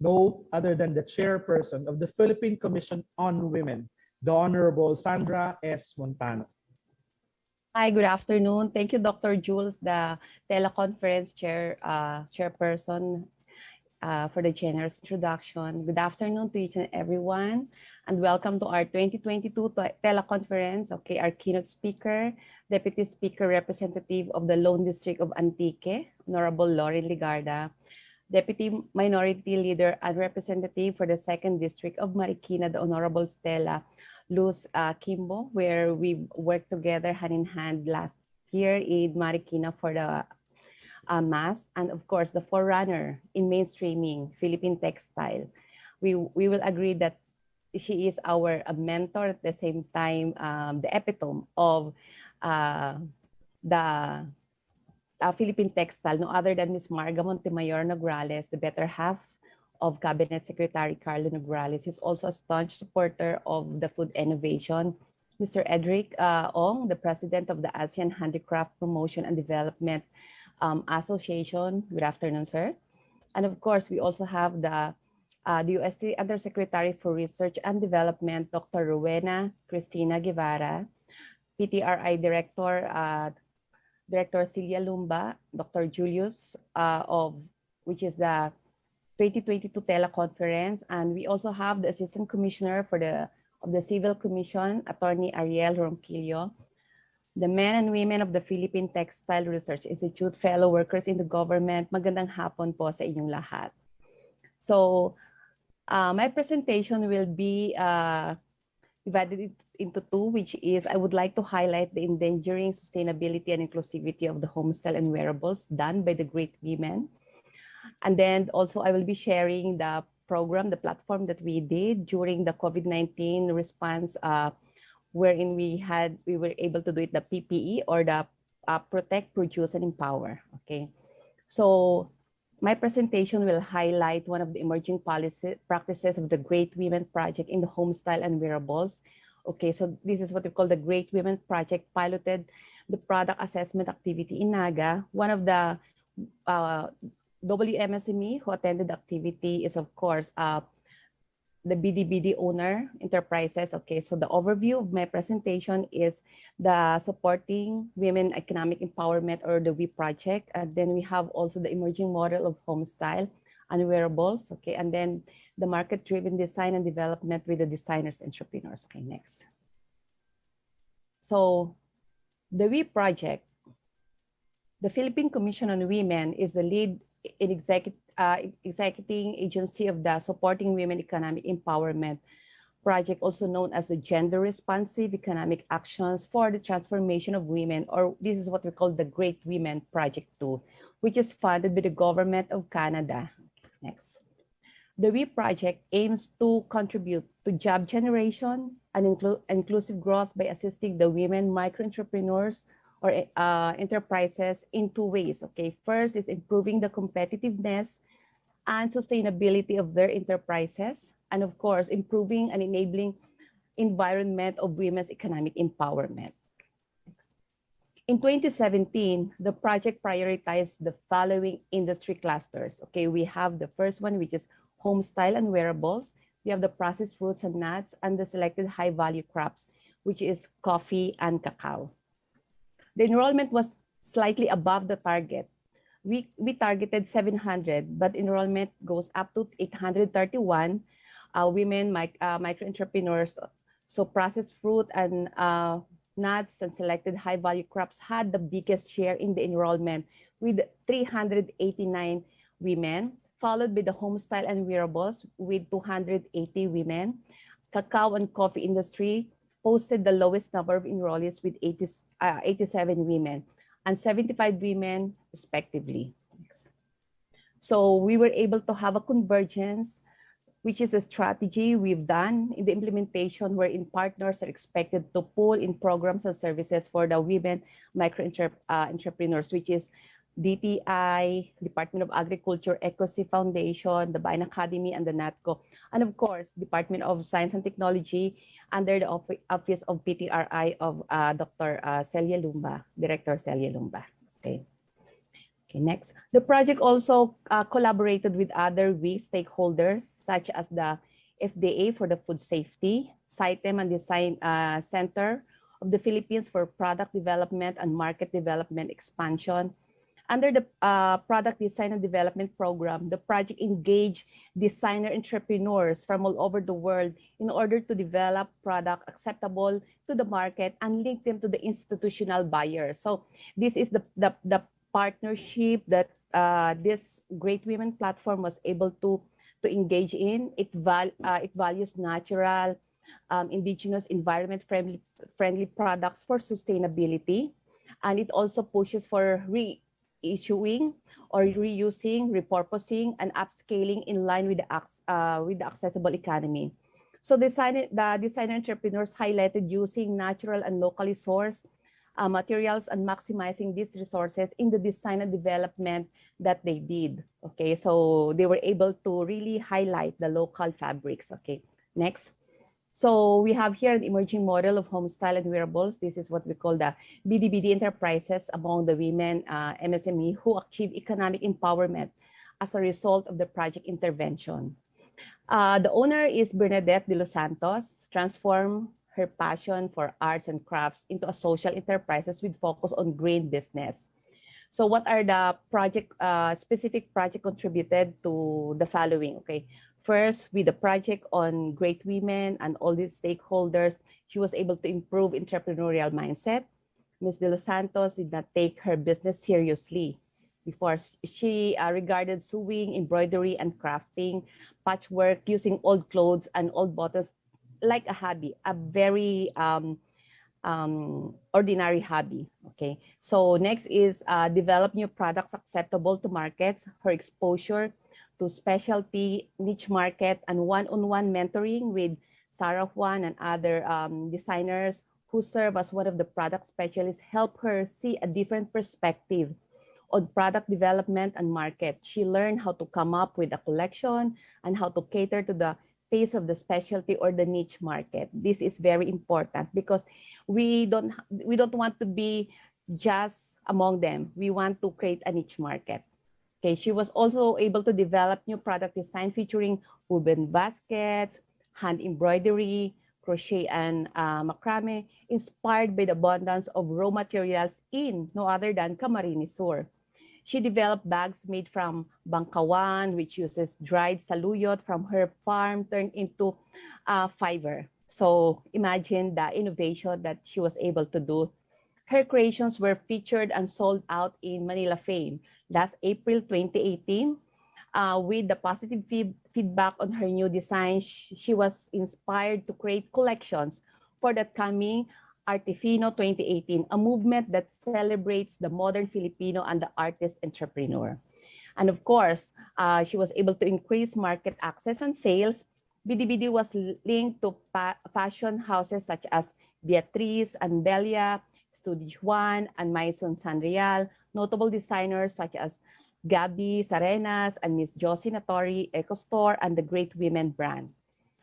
[SPEAKER 10] no other than the chairperson of the Philippine Commission on Women, the Honorable Sandra S. Montano.
[SPEAKER 11] Hi, good afternoon. Thank you, Dr. Jules, the teleconference chairperson, for the generous introduction. Good afternoon to each and everyone, and welcome to our 2022 teleconference. Okay, our keynote speaker, Deputy Speaker Representative of the Lone District of Antique, Honorable Lauren Ligarda, Deputy Minority Leader and Representative for the 2nd District of Marikina, the Honorable Stella Luz Kimbo, where we worked together hand in hand last year in Marikina for the MAS, and of course the forerunner in mainstreaming Philippine textile. We will agree that she is our mentor, at the same time the epitome of the Philippine textile, no other than Ms. Marga Montemayor Nograles, the better half of Cabinet Secretary Carlo Nograles. He's also a staunch supporter of the food innovation. Mr. Edric Ong, the president of the ASEAN Handicraft Promotion and Development Association. Good afternoon, sir. And of course, we also have the UST Undersecretary for Research and Development, Dr. Rowena Cristina Guevara, PTRI Director, Director Celia Lumba, Dr. Julius, which is the 2022 teleconference, and we also have the Assistant Commissioner of the Civil Commission, Attorney Ariel Ronquillo, the men and women of the Philippine Textile Research Institute, fellow workers in the government. Magandang hapon po sa inyong lahat. So, My presentation will be divided into two, which is I would like to highlight the endangering sustainability and inclusivity of the homestyle and wearables done by the great women. And then also I will be sharing the program, the platform that we did during the COVID-19 response, wherein we were able to do it the PPE, or the Protect, Produce, and Empower. Okay, so my presentation will highlight one of the emerging practices of the Great Women Project in the homestyle and wearables. Okay, so this is what we call the Great Women Project piloted the product assessment activity in Naga. One of the WMSME who attended the activity is, of course, the BDBD owner enterprises. Okay, so the overview of my presentation is the supporting women economic empowerment, or the WE project. And then we have also the emerging model of homestyle and wearables. Okay, and then the market-driven design and development with the designers, entrepreneurs. Okay, next. So the WE project, the Philippine Commission on Women is the lead in executing agency of the Supporting Women Economic Empowerment Project, also known as the Gender Responsive Economic Actions for the Transformation of Women, or this is what we call the Great Women Project 2, which is funded by the Government of Canada. Next. The WE project aims to contribute to job generation and inclusive growth by assisting the women micro-entrepreneurs or enterprises in two ways. Okay, first is improving the competitiveness and sustainability of their enterprises, and of course, improving and enabling environment of women's economic empowerment. In 2017, the project prioritized the following industry clusters. Okay, we have the first one, which is homestyle and wearables. We have the processed fruits and nuts, and the selected high-value crops, which is coffee and cacao. The enrollment was slightly above the target. We targeted 700, but enrollment goes up to 831 women micro-entrepreneurs. So processed fruit and nuts and selected high-value crops had the biggest share in the enrollment, with 389 women, followed by the homestyle and wearables with 280 women. Cacao and coffee industry posted the lowest number of enrollees with 87 women and 75 women respectively. So we were able to have a convergence, which is a strategy we've done in the implementation, wherein partners are expected to pull in programs and services for the women micro-entrepreneurs, which is DTI, Department of Agriculture, ECOSI Foundation, the Bayan Academy, and the NATCO, and of course, Department of Science and Technology under the Office of PTRI of Dr. Celia Lumba, Director Celia Lumba. Okay. Okay, next. The project also collaborated with other WE stakeholders, such as the FDA for the Food Safety, CITEM and Design Center of the Philippines for Product Development and Market Development Expansion. Under the Product Design and Development Program, the project engaged designer entrepreneurs from all over the world in order to develop product acceptable to the market and link them to the institutional buyers. So this is the partnership that this Great Women platform was able to engage in. It values natural, indigenous, environment-friendly products for sustainability, and it also pushes for reissuing or reusing, repurposing, and upscaling in line with the accessible economy. So the designer entrepreneurs highlighted using natural and locally sourced materials and maximizing these resources in the design and development that they did. Okay, so they were able to really highlight the local fabrics. Okay, next. So we have here an emerging model of homestyle and wearables. This is what we call the BDBD enterprises among the women MSME who achieve economic empowerment as a result of the project intervention. The owner is Bernadette de los Santos, transformed her passion for arts and crafts into a social enterprises with focus on grain business. So what are the specific project contributed to the following? Okay, first, with the project on Great Women and all these stakeholders, she was able to improve entrepreneurial mindset. Ms. De Los Santos did not take her business seriously. before. She regarded sewing, embroidery, and crafting, patchwork, using old clothes and old bottles like a hobby, a very ordinary hobby. Okay, so next is develop new products acceptable to markets. Her exposure to specialty niche market and one-on-one mentoring with Sarah Juan and other designers who serve as one of the product specialists help her see a different perspective on product development and market. She learned how to come up with a collection and how to cater to the taste of the specialty or the niche market. This is very important because we don't want to be just among them. We want to create a niche market. Okay, she was also able to develop new product design featuring woven baskets, hand embroidery, crochet, and macrame, inspired by the abundance of raw materials in no other than Camarines Sur. She developed bags made from bangkawan, which uses dried saluyot from her farm turned into fiber. So imagine the innovation that she was able to do. Her creations were featured and sold out in Manila Fame last April 2018. With the positive feedback on her new design, she was inspired to create collections for the coming Artifino 2018, a movement that celebrates the modern Filipino and the artist entrepreneur. And of course, she was able to increase market access and sales. BDBD was linked to fashion houses such as Beatriz and Belia, Studio Juan, and Maison Sanreal, notable designers such as Gabi Sarenas and Miss Josie Natori, Eco Store, and the Great Women brand.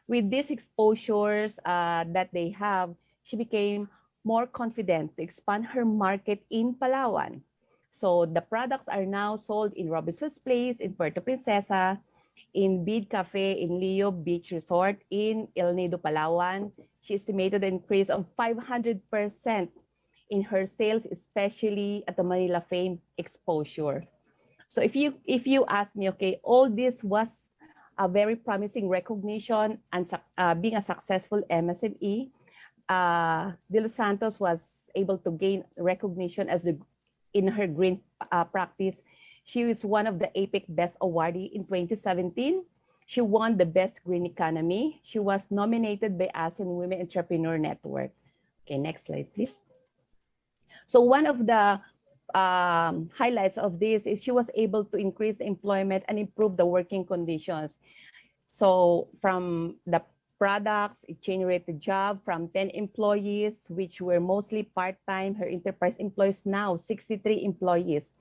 [SPEAKER 11] With these exposures that they have, she became more confident to expand her market in Palawan. So the products are now sold in Robinson's Place, in Puerto Princesa, in Bid Cafe, in Leo Beach Resort, in El Nido, Palawan. She estimated an increase of 500% in her sales, especially at the Manila Fame exposure. So if you ask me, okay, all this was a very promising recognition and being a successful MSME, De Los Santos was able to gain recognition as in her green practice. She was one of the APEC Best Awardee in 2017. She won the Best Green Economy. She was nominated by ASEAN Women Entrepreneur Network. Okay, next slide, please. So one of the highlights of this is she was able to increase employment and improve the working conditions. So from the products, it generated job from 10 employees, which were mostly part-time. Her enterprise employs now 63 employees,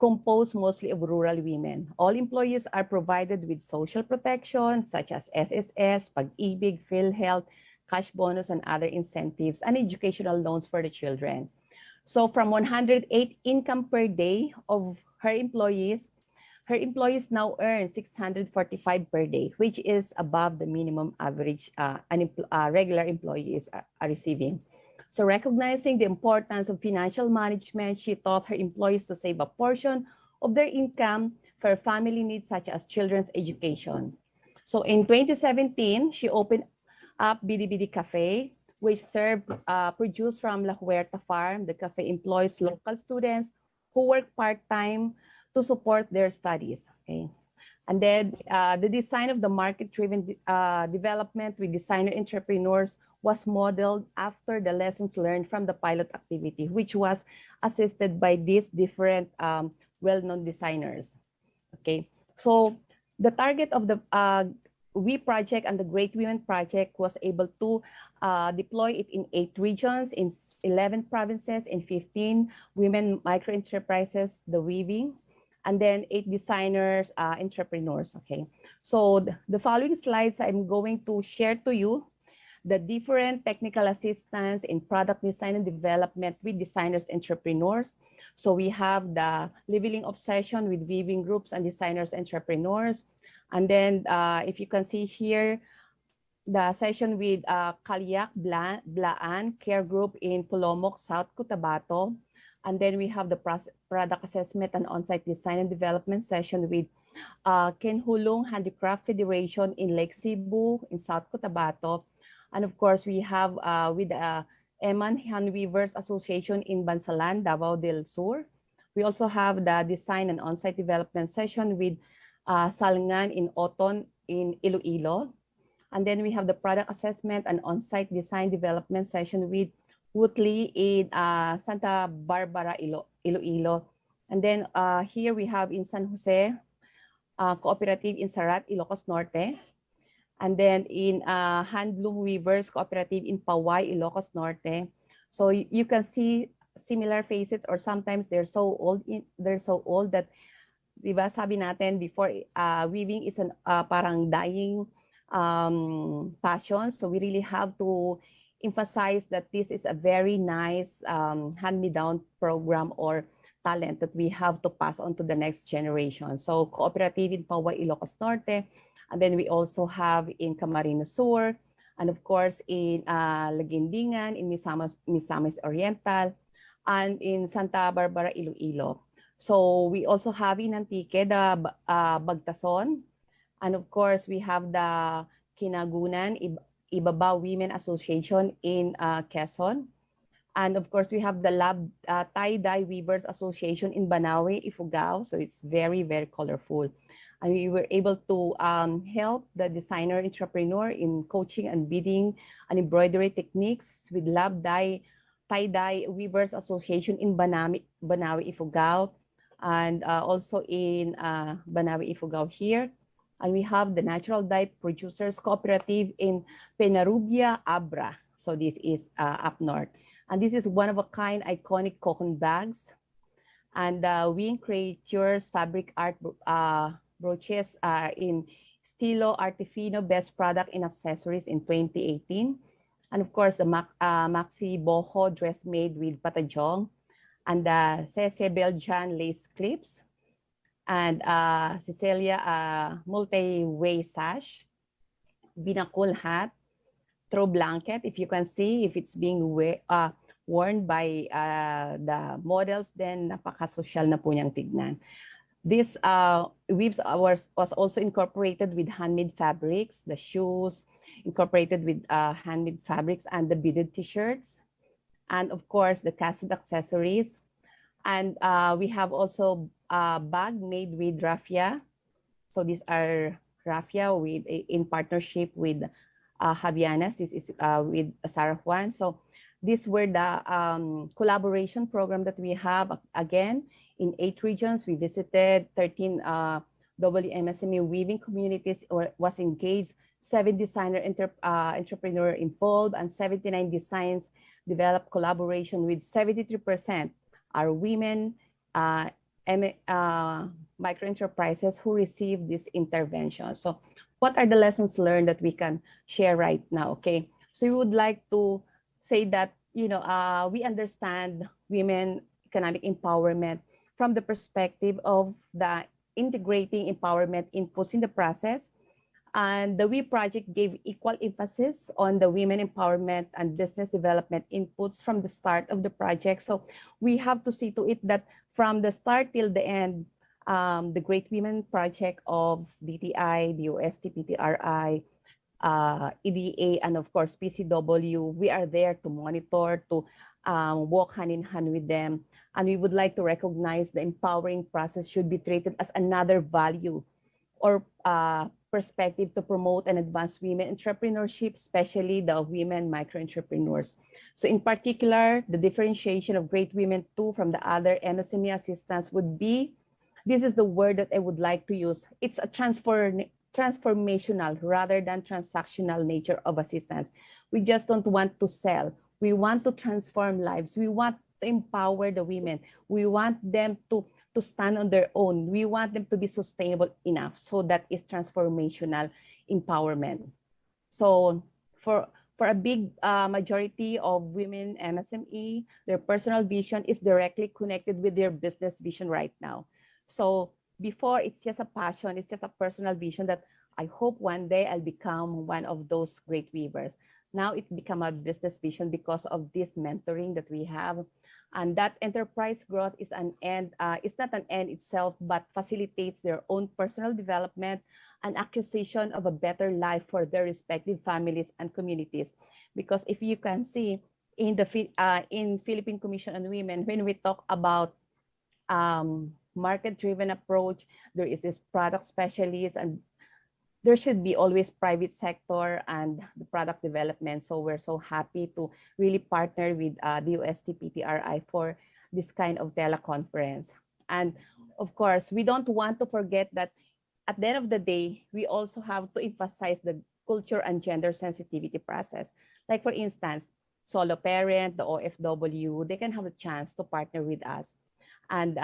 [SPEAKER 11] composed mostly of rural women. All employees are provided with social protection such as SSS, Pag-ibig, PhilHealth, cash bonus, and other incentives, and educational loans for the children. So from 108 income per day of her employees now earn 645 per day, which is above the minimum average regular employees are receiving. So recognizing the importance of financial management, she taught her employees to save a portion of their income for family needs such as children's education. So in 2017, she opened up BDBD Cafe, which served produce from La Huerta Farm. The cafe employs local students who work part-time to support their studies. Okay, and then the design of the market-driven development with designer entrepreneurs was modeled after the lessons learned from the pilot activity, which was assisted by these different well-known designers. Okay, so the target of the We Project and the Great Women Project was able to deploy it in 8 regions, in 11 provinces, in 15 women micro-enterprises, the weaving, and then 8 designers, entrepreneurs. Okay, so the following slides I'm going to share to you the different technical assistance in product design and development with designers, entrepreneurs. So we have the leveling of session with weaving groups and designers, entrepreneurs. And then if you can see here, the session with Kalyak Blaan Care Group in Pulomok, South Cotabato. And then we have the product assessment and on-site design and development session with Kenhulung Handicraft Federation in Lake Cebu in South Cotabato. And of course, we have with the Eman Handweavers Association in Bansalan, Davao del Sur. We also have the design and on-site development session with Salngan in Oton in Iloilo. And then we have the product assessment and on-site design development session with Woodley in Santa Barbara, Iloilo. And then here we have in San Jose, Cooperative in Sarat, Ilocos Norte. And then in Handloom Weavers Cooperative in Paway, Ilocos Norte. So you can see similar faces, or sometimes they're so old that, diba, sabi natin before, weaving is an parang dying passion. So we really have to emphasize that this is a very nice hand-me-down program or talent that we have to pass on to the next generation. So Cooperative in Paway, Ilocos Norte, and then we also have in Camarines Sur, and of course in Laguindingan, in Misamis Oriental, and in Santa Barbara, Iloilo. So we also have in Antique the Bagtason, and of course we have the Kinagunan Ibaba Women Association in Quezon. And of course, we have the Tie-Dye Weavers Association in Banawe, Ifugao. So it's very, very colorful. And we were able to help the designer entrepreneur in coaching and beading and embroidery techniques with Tie-Dye Weavers Association in Banawe, Ifugao, and also in Banawe, Ifugao here. And we have the Natural Dye Producers Cooperative in Penarubia, Abra. So this is up north. And this is one-of-a-kind iconic cocoon bags. And Wing Creatures Fabric Art brooches in Stilo Artifino Best Product in Accessories in 2018. And of course, the Maxi Boho dress made with Patajong. And the Cece Belgian lace clips. And Cecilia multi-way sash. Binakul hat. Throw blanket, if you can see, if it's being worn by the models, then napaka-social na po niyang tignan. This weaves was also incorporated with handmade fabrics, the shoes incorporated with handmade fabrics, and the beaded t-shirts, and of course the casted accessories. And we have also a bag made with raffia. So these are raffia in partnership with Javianas. This is with Sarah Juan. So these were the collaboration program that we have. Again, in 8 regions, we visited 13 WMSME weaving communities, or was engaged, 7 designer entrepreneur involved, and 79 designs developed collaboration with 73% are women micro enterprises who received this intervention. So what are the lessons learned that we can share right now? Okay, so we would like to say that, you know, we understand women economic empowerment from the perspective of the integrating empowerment inputs in the process. And the WE project gave equal emphasis on the women empowerment and business development inputs from the start of the project. So we have to see to it that from the start till the end, the Great Women Project of DTI, DOST, PTRI, EDA, and of course PCW, we are there to monitor, to walk hand in hand with them. And we would like to recognize the empowering process should be treated as another value or perspective to promote and advance women entrepreneurship, especially the women micro-entrepreneurs. So in particular, the differentiation of Great Women 2 from the other MSME assistance would be, this is the word that I would like to use, it's a transformational rather than transactional nature of assistance. We just don't want to sell. We want to transform lives. We want to empower the women. We want them to stand on their own. We want them to be sustainable enough. So that is transformational empowerment. So for a big majority of women MSME, their personal vision is directly connected with their business vision right now. So before, it's just a passion, it's just a personal vision that I hope one day I'll become one of those great weavers. Now it become a business vision because of this mentoring that we have. And that enterprise growth is an end, it's not an end itself, but facilitates their own personal development and acquisition of a better life for their respective families and communities. Because if you can see in the in Philippine Commission on Women, when we talk about market-driven approach. There is this product specialist, and there should be always private sector and the product development. So we're so happy to really partner with DOST-PTRI for this kind of teleconference. And of course, we don't want to forget that at the end of the day, we also have to emphasize the culture and gender sensitivity process. Like for instance, solo parent, the OFW, they can have a chance to partner with us. And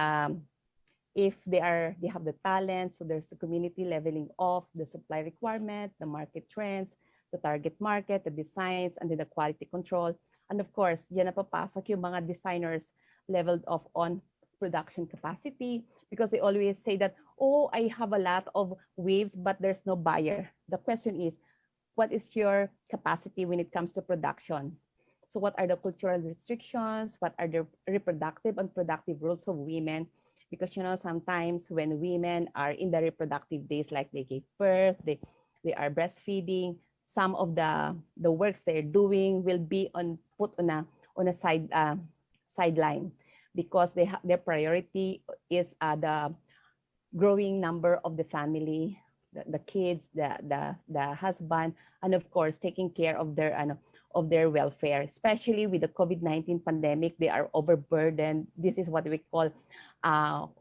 [SPEAKER 11] if they have the talent, so there's the community leveling off, the supply requirement, the market trends, the target market, the designs, and then the quality control. And of course, yan na papasok yung mga designers leveled off on production capacity, because they always say that, oh, I have a lot of waves, but there's no buyer. The question is, what is your capacity when it comes to production? So what are the cultural restrictions? What are the reproductive and productive roles of women? Because, you know, sometimes when women are in the reproductive days, like they gave birth, they are breastfeeding, some of the works they're doing will be put on a sideline, because their priority is the growing number of the family, the kids, the husband, and of course taking care of their welfare. Especially with the COVID-19 pandemic, they are overburdened. This is what we call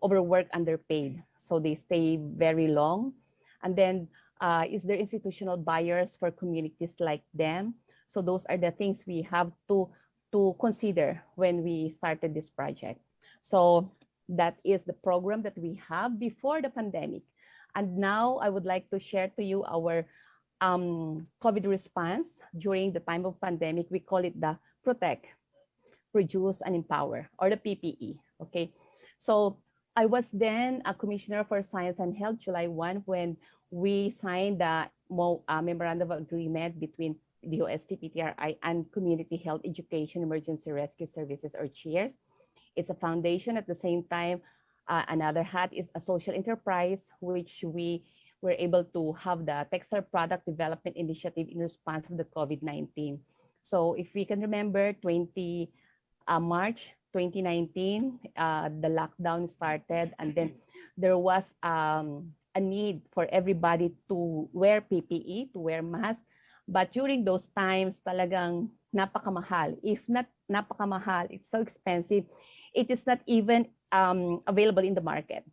[SPEAKER 11] overworked, underpaid. So they stay very long. And then is there institutional buyers for communities like them? So those are the things we have to consider when we started this project. So that is the program that we have before the pandemic. And now I would like to share to you our COVID response during the time of pandemic. We call it the Protect, Produce, and Empower, or the PPE. Okay, so I was then a Commissioner for Science and Health, July 1, when we signed the memorandum of agreement between the DOST-PTRI and Community Health Education Emergency Rescue Services, or CHEERS. It's a foundation. At the same time, another hat is a social enterprise, which we were able to have the Textile Product Development Initiative in response to the COVID-19. So if we can remember, March 2019, the lockdown started, and then there was a need for everybody to wear PPE, to wear masks. But during those times, talagang napakamahal. If not napakamahal, it's so expensive. It is not even available in the market.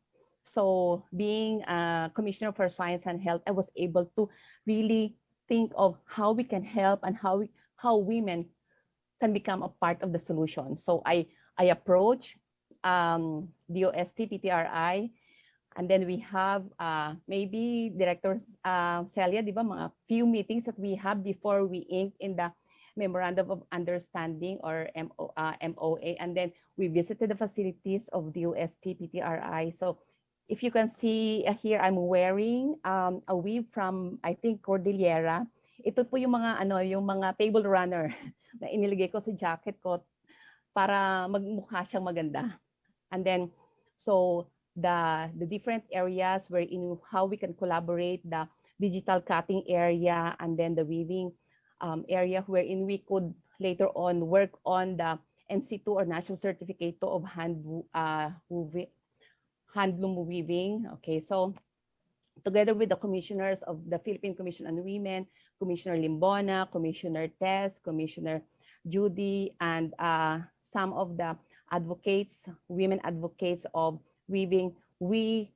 [SPEAKER 11] So being a Commissioner for Science and Health, I was able to really think of how we can help and how women can become a part of the solution. So I approach DOST-PTRI, and then we have maybe Director Celia, di ba, mga few meetings that we have before we ink in the Memorandum of Understanding, or MOA, and then we visited the facilities of DOST-PTRI. So if you can see here, I'm wearing a weave from, I think, Cordillera. Ito po yung mga table runner na inilagay ko sa jacket ko para magmukha siyang maganda. And then, so the different areas wherein how we can collaborate, the digital cutting area, and then the weaving area wherein we could later on work on the NC2, or National Certificate of Handloom Weaving. Okay, so together with the commissioners of the Philippine Commission on Women, Commissioner Limbona, Commissioner Tess, Commissioner Judy, and some of the advocates, women advocates of weaving, we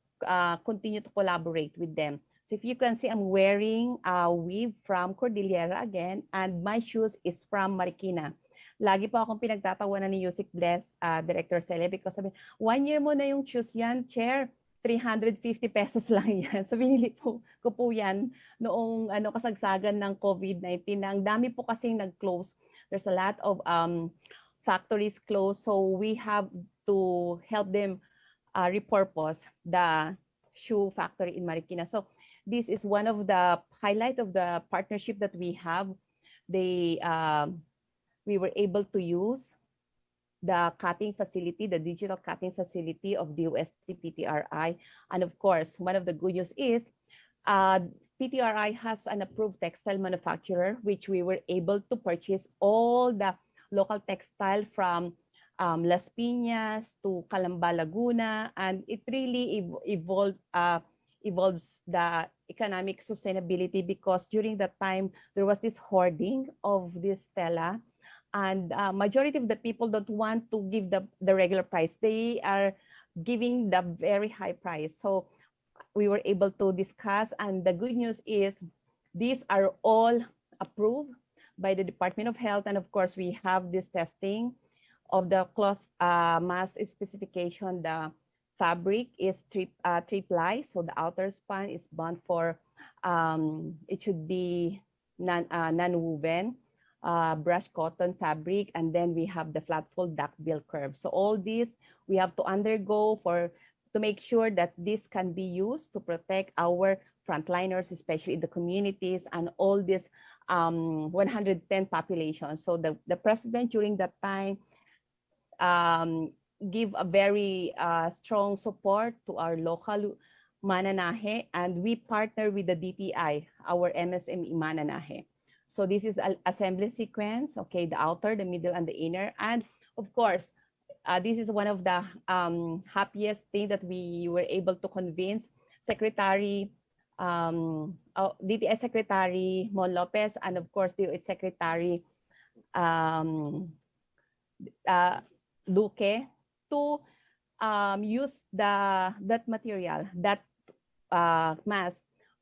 [SPEAKER 11] continue to collaborate with them. So if you can see, I'm wearing a weave from Cordillera again, and my shoes is from Marikina. Lagi pa akong pinagtatawanan ni Yusik Bless, Director Celia, because sabi, 1 year mo na yung shoes yan, Chair, 350 pesos lang yan. So binili ko po yan noong kasagsagan ng COVID-19. Ang dami po kasing nag-close. There's a lot of factories closed, so we have to help them repurpose the shoe factory in Marikina. So this is one of the highlight of the partnership that we have. We were able to use the cutting facility, the digital cutting facility of DOST-PTRI. And of course, one of the good news is PTRI has an approved textile manufacturer, which we were able to purchase all the local textile from Las Piñas to Calamba, Laguna, and it really evolves the economic sustainability, because during that time there was this hoarding of this tela, and majority of the people don't want to give the regular price. They are giving the very high price. So we were able to discuss, and the good news is these are all approved by the Department of Health, and of course we have this testing of the cloth mass specification. The fabric is three-ply, so the outer span is bound for, it should be non-woven, brushed cotton fabric, and then we have the flat fold duckbill curve. So all these we have to undergo to make sure that this can be used to protect our frontliners, especially in the communities, and all this 110 populations. So the president during that time give a very strong support to our local mananahe, and we partner with the DTI, our MSME mananahe. So this is an assembly sequence, okay, the outer, the middle, and the inner. And of course, this is one of the happiest thing that we were able to convince Secretary, DTI Secretary Mon Lopez, and of course, the Secretary Duque to use that material, that mask,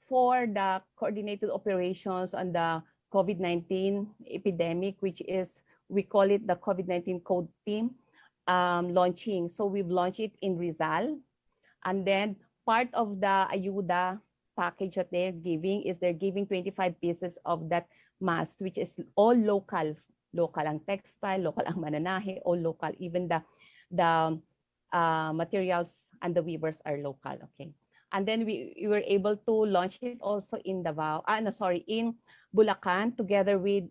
[SPEAKER 11] for the coordinated operations on the COVID-19 epidemic, which is, we call it the COVID-19 Code Team launching. So we've launched it in Rizal. And then part of the Ayuda package that they're giving is they're giving 25 pieces of that mask, which is all local. Local ang textile, local ang mananahe, all local. Even the materials and the weavers are local, okay? And then we were able to launch it also in Davao, in Bulacan, together with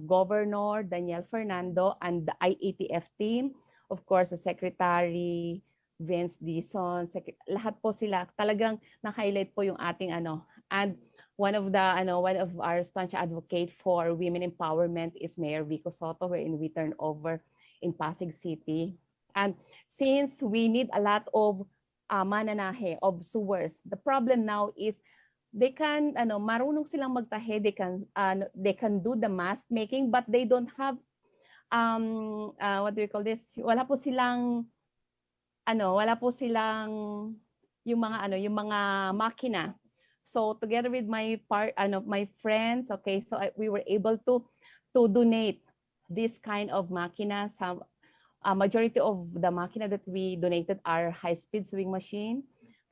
[SPEAKER 11] Governor Daniel Fernando and the IATF team. Of course, the Secretary Vince Dizon, lahat po sila. Talagang na-highlight po yung ating and one of our staunch advocate for women empowerment is Mayor Vico Soto, wherein we turn over in Pasig City. And since we need a lot of mananahe, of sewers, the problem now is they can marunong silang magtahe, they can do the mask making, but they don't have what do we call this? Wala po silang yung mga makina. So together with my friends, okay, so we were able to donate this kind of makina. Some majority of the makina that we donated are high-speed sewing machine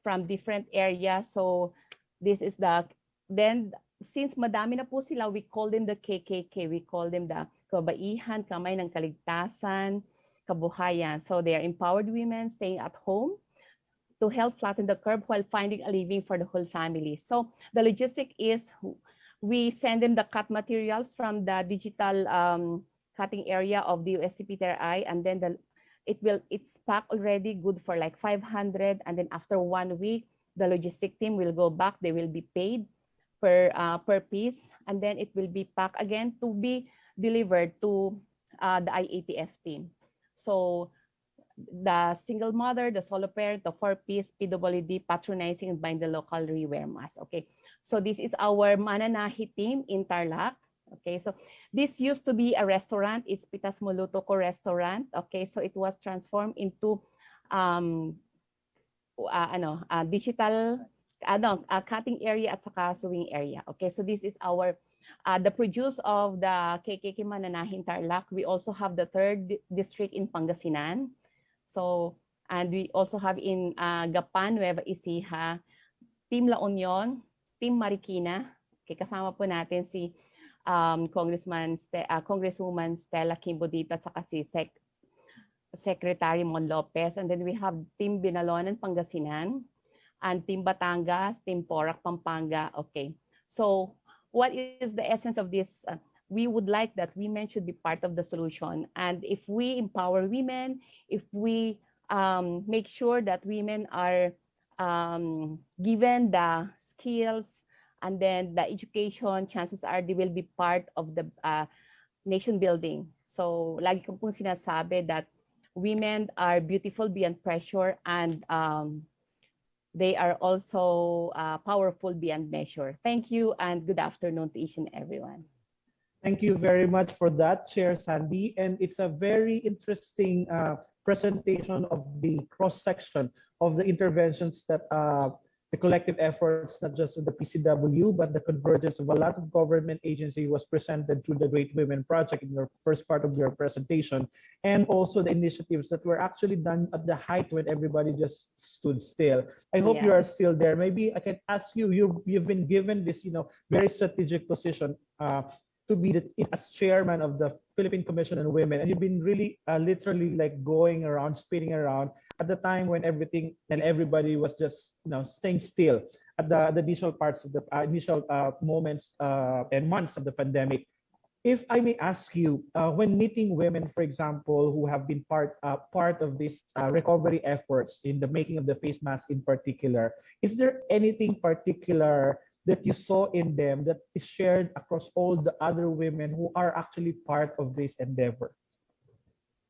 [SPEAKER 11] from different areas. So this is then since madami na po sila, we call them the KKK. We call them the Kabaihan, Kamay ng Kaligtasan, Kabuhayan. So they are empowered women staying at home to help flatten the curve while finding a living for the whole family. So the logistic is we send them the cut materials from the digital cutting area of the USTP-TR-I, and then it's packed already, good for like 500, and then after 1 week, the logistic team will go back. They will be paid per piece, and then it will be packed again to be delivered to the IATF team. So the single mother, the solo parent, the 4-piece PWD patronizing and buying the local rewear mask. Okay, so this is our mananahi team in Tarlac. Okay, so this used to be a restaurant. It's Pitas Muluto Ko restaurant. Okay, so it was transformed into digital cutting area at saka sewing area. Okay, so this is our the produce of the KKK Mananahi in Tarlac. We also have the 3rd district in Pangasinan. So, and we also have in Gapan, Nueva Ecija, Team La Union, Team Marikina. Okay, kasama po natin si Congresswoman Stella Kimbo dito at saka si Secretary Mon Lopez. And then we have Team Binalonan, Pangasinan, and Team Batangas, Team Porac, Pampanga. Okay, so what is the essence of this? We would like that women should be part of the solution. And if we empower women, if we make sure that women are given the skills and then the education, chances are they will be part of the nation building. So lagi ko pong sinasabi that women are beautiful beyond pressure, and they are also powerful beyond measure. Thank you, and good afternoon to each and everyone.
[SPEAKER 10] Thank you very much for that, Chair Sandy. And it's a very interesting presentation of the cross-section of the interventions that the collective efforts, not just of the PCW, but the convergence of a lot of government agency was presented through the Great Women Project in your first part of your presentation, and also the initiatives that were actually done at the height when everybody just stood still. I hope you
[SPEAKER 11] Yeah.
[SPEAKER 10] are still there. Maybe I can ask you, you've been given this, very strategic position to be as chairman of the Philippine Commission on Women, and you've been really literally like going around, spinning around at the time when everything and everybody was just staying still at the initial parts of the initial moments and months of the pandemic. If I may ask you, when meeting women, for example, who have been part of this recovery efforts in the making of the face mask in particular, is there anything particular that you saw in them that is shared across all the other women who are actually part of this endeavor?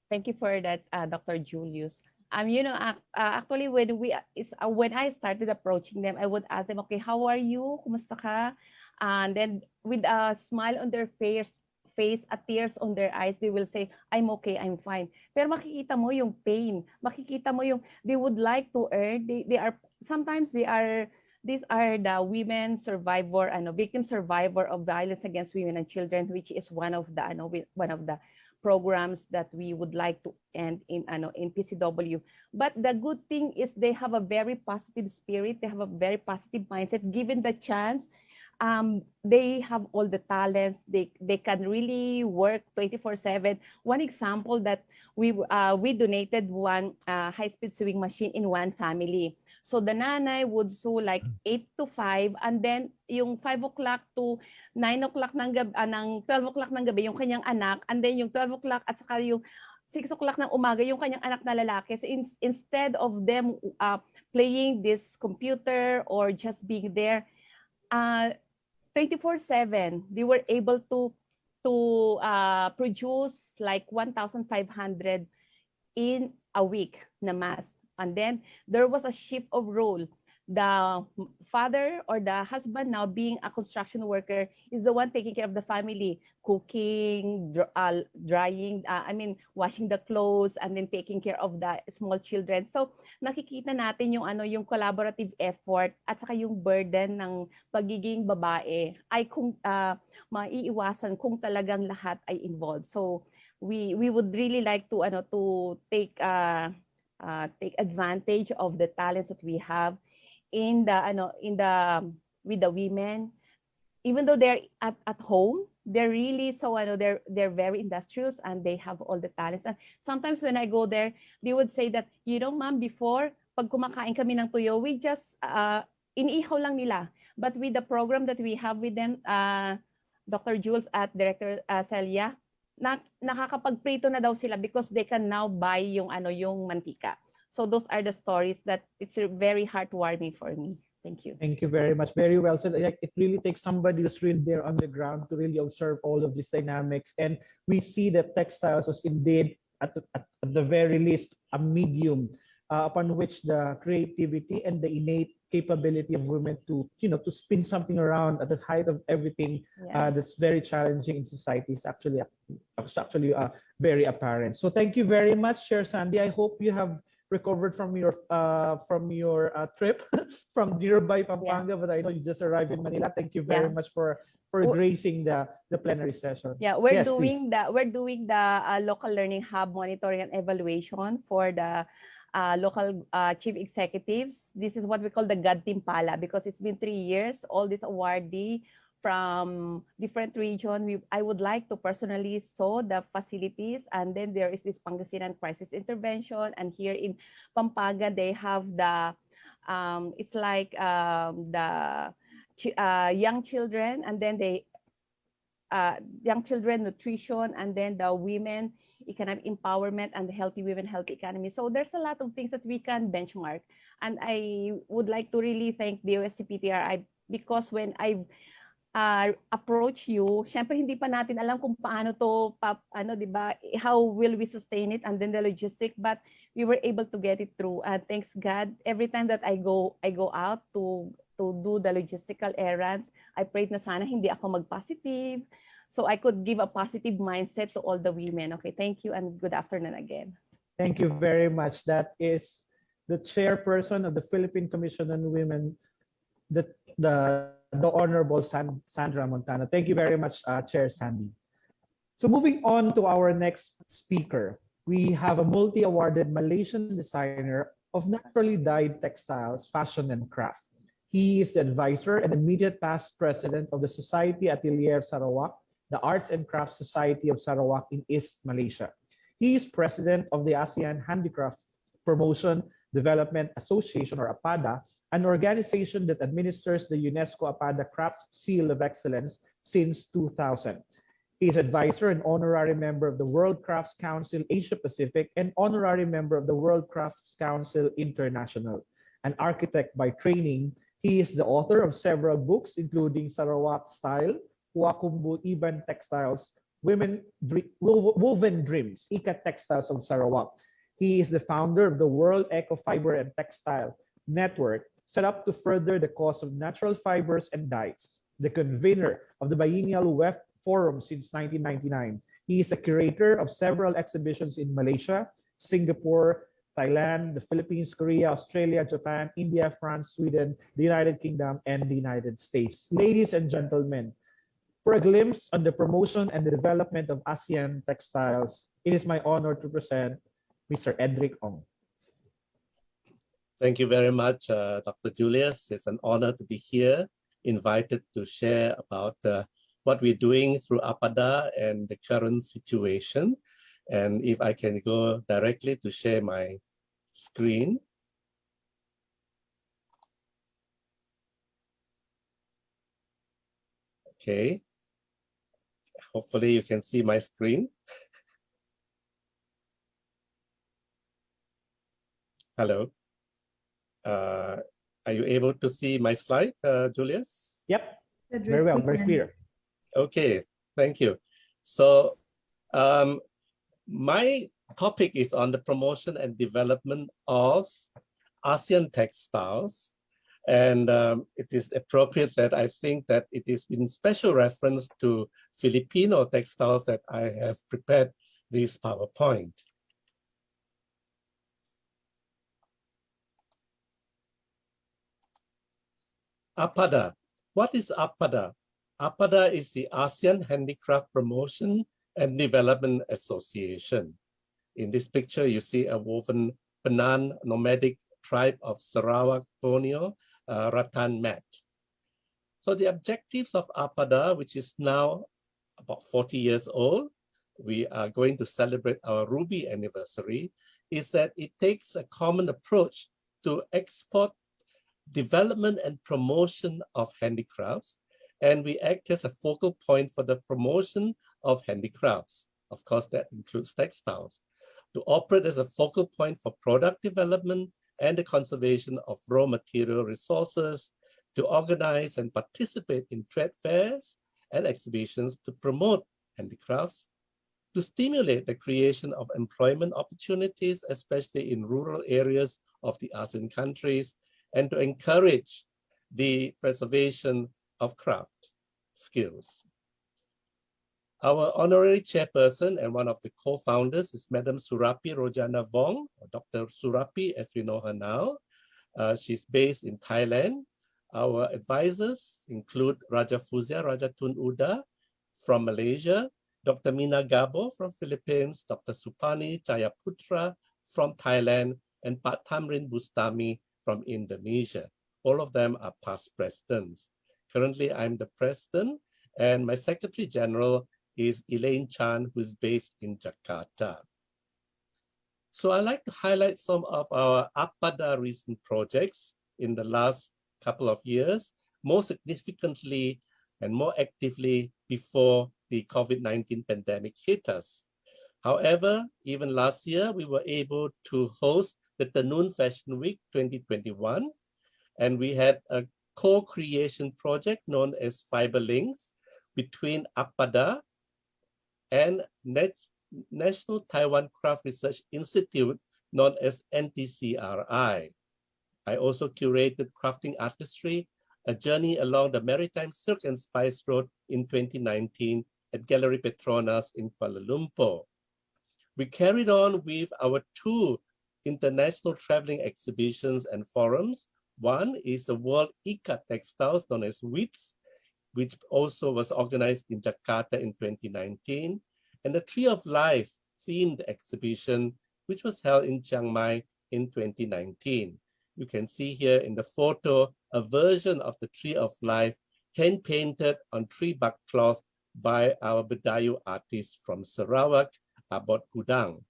[SPEAKER 11] Thank you for that, Dr. Julius. Actually, when I started approaching them, I would ask them, okay, how are you? Kumusta ka? And then with a smile on their face, a tears on their eyes, they will say, I'm okay, I'm fine. Pero makikita mo yung pain. Makikita mo yung they would like to earn. These are the women survivor, victim survivor of violence against women and children, which is one of the programs that we would like to end in PCW. But the good thing is they have a very positive spirit. They have a very positive mindset. Given the chance, they have all the talents. They can really work 24/7. One example that we donated one high-speed sewing machine in one family. So the nanay would sew like 8 to 5, and then yung 5 o'clock to 9 o'clock ng gabi, ng 12 o'clock ng gabi yung kanyang anak, and then yung 12 o'clock at saka yung 6 o'clock ng umaga yung kanyang anak na lalaki. So instead of them playing this computer or just being there, 24/7 they were able to produce like 1,500 in a week na mask. And then there was a shift of role. The father or the husband, now being a construction worker, is the one taking care of the family, cooking, drying, washing the clothes, and then taking care of the small children. So nakikita natin yung collaborative effort at saka yung burden ng pagiging babae ay kung maiiwasan kung talagang lahat ay involved. So we would really like to take advantage of the talents that we have with the women. Even though they're at home, they're really they're very industrious and they have all the talents. And sometimes when I go there, they would say that, ma'am, before pag kumakain kami ng tuyo, we just iniihaw lang nila. But with the program that we have with them, Dr. Jules at Director Celia, nakakapagprito na daw sila because they can now buy yung mantika. So those are the stories that it's very heartwarming for me. Thank you.
[SPEAKER 10] Thank you very much. Very well said. It really takes somebody who's really there on the ground to really observe all of these dynamics. And we see that textiles was indeed, at the very least, a medium upon which the creativity and the innate capability of women to spin something around at the height of everything that's very challenging in society is actually very apparent. So thank you very much, Chair Sandy. I hope you have recovered from your trip from nearby Pampanga, but I know you just arrived in Manila. Thank you very much for gracing the plenary session.
[SPEAKER 11] Yeah, we're doing the local learning hub monitoring and evaluation for the local chief executives. This is what we call the Gantimpala, because it's been 3 years. All these awardee from different regions. I would like to personally saw the facilities, and then there is this Pangasinan crisis intervention, and here in Pampanga they have the it's like the young children, and then young children nutrition, and then the women economic empowerment and the healthy women healthy economy. So there's a lot of things that we can benchmark, and I would like to really thank DOST-PTRI, because when approach you, syempre hindi pa natin alam kung paano to, di ba, how will we sustain it and then the logistic, but we were able to get it through. And thanks God, every time that I go out to do the logistical errands, I prayed na sana hindi ako mag-positive, so I could give a positive mindset to all the women. Okay, thank you and good afternoon again.
[SPEAKER 10] Thank you very much. That is the chairperson of the Philippine Commission on Women, the Honorable Sandra Montano. Thank you very much, Chair Sandy. So moving on to our next speaker, we have a multi-awarded Malaysian designer of naturally dyed textiles, fashion, and craft. He is the advisor and immediate past president of the Society Atelier Sarawak, the Arts and Crafts Society of Sarawak in East Malaysia. He is president of the ASEAN Handicraft Promotion Development Association, or APADA, an organization that administers the UNESCO APADA Craft Seal of Excellence since 2000. He is advisor and honorary member of the World Crafts Council Asia Pacific and honorary member of the World Crafts Council International. An architect by training, he is the author of several books, including Sarawak Style, Huakumbu Iban Textiles, Woven Dreams, Ikat Textiles of Sarawak. He is the founder of the World Eco Fiber and Textile Network, set up to further the cause of natural fibers and dyes. The convener of the Biennial WEF Forum since 1999. He is a curator of several exhibitions in Malaysia, Singapore, Thailand, the Philippines, Korea, Australia, Japan, India, France, Sweden, the United Kingdom, and the United States. Ladies and gentlemen, for a glimpse on the promotion and the development of ASEAN textiles, it is my honor to present Mr. Edric Ong.
[SPEAKER 12] Thank you very much, Dr. Julius. It's an honor to be here, invited to share about what we're doing through APADA and the current situation. And if I can go directly to share my screen. Okay. Hopefully you can see my screen. Hello. Are you able to see my slide, Julius?
[SPEAKER 10] Yep, very well, very clear.
[SPEAKER 12] Okay, thank you. So my topic is on the promotion and development of ASEAN textiles. And it is appropriate that I think that it is in special reference to Filipino textiles that I have prepared this PowerPoint. APADA. What is APADA? APADA is the ASEAN Handicraft Promotion and Development Association. In this picture, you see a woven Penan nomadic tribe of Sarawak, Borneo, rattan mat. So the objectives of APADA, which is now about 40 years old, we are going to celebrate our Ruby anniversary, is that it takes a common approach to export, development, and promotion of handicrafts, and we act as a focal point for the promotion of handicrafts. Of course, that includes textiles. To operate as a focal point for product development and the conservation of raw material resources, to organize and participate in trade fairs and exhibitions to promote handicrafts, to stimulate the creation of employment opportunities, especially in rural areas of the ASEAN countries, and to encourage the preservation of craft skills. Our honorary chairperson and one of the co-founders is Madam Surapi Rojana Vong, or Dr. Surapi as we know her now. She's based in Thailand. Our advisors include Raja Fuzia Rajatun Uda from Malaysia, Dr. Mina Gabo from Philippines, Dr. Supani Chayaputra from Thailand, and Pak Tamrin Bustami from Indonesia. All of them are past presidents. Currently, I'm the president, and my secretary general is Elaine Chan, who is based in Jakarta. So I'd like to highlight some of our APADA recent projects in the last couple of years, more significantly and more actively before the COVID-19 pandemic hit us. However, even last year, we were able to host the Tenun Fashion Week 2021, and we had a co-creation project known as Fiber Links between APADA and National Taiwan Craft Research Institute known as NTCRI. I also curated Crafting Artistry, a journey along the Maritime Silk and Spice Road in 2019 at Gallery Petronas in Kuala Lumpur. We carried on with our 2 international traveling exhibitions and forums. One is the World Ikat Textiles, known as WITS, which also was organized in Jakarta in 2019, and the Tree of Life themed exhibition, which was held in Chiang Mai in 2019. You can see here in the photo a version of the Tree of Life hand-painted on tree bark cloth by our Badayu artist from Sarawak, Abot Gudang.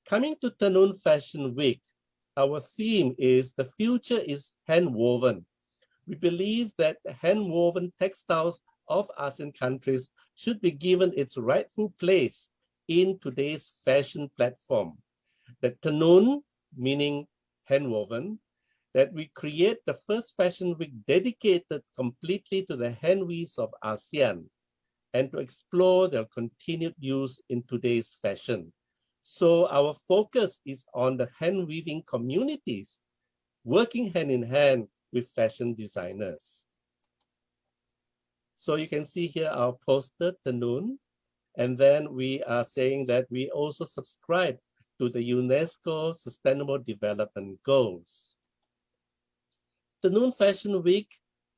[SPEAKER 12] Coming to Tenun Fashion Week, our theme is the future is hand-woven. We believe that hand-woven textiles of ASEAN countries should be given its rightful place in today's fashion platform. The Tenun, meaning hand-woven, that we create the first fashion week dedicated completely to the hand weaves of ASEAN and to explore their continued use in today's fashion. So our focus is on the hand weaving communities working hand in hand with fashion designers. So you can see here our poster, Tenun, and then we are saying that we also subscribe to the UNESCO Sustainable Development Goals. Tenun Fashion Week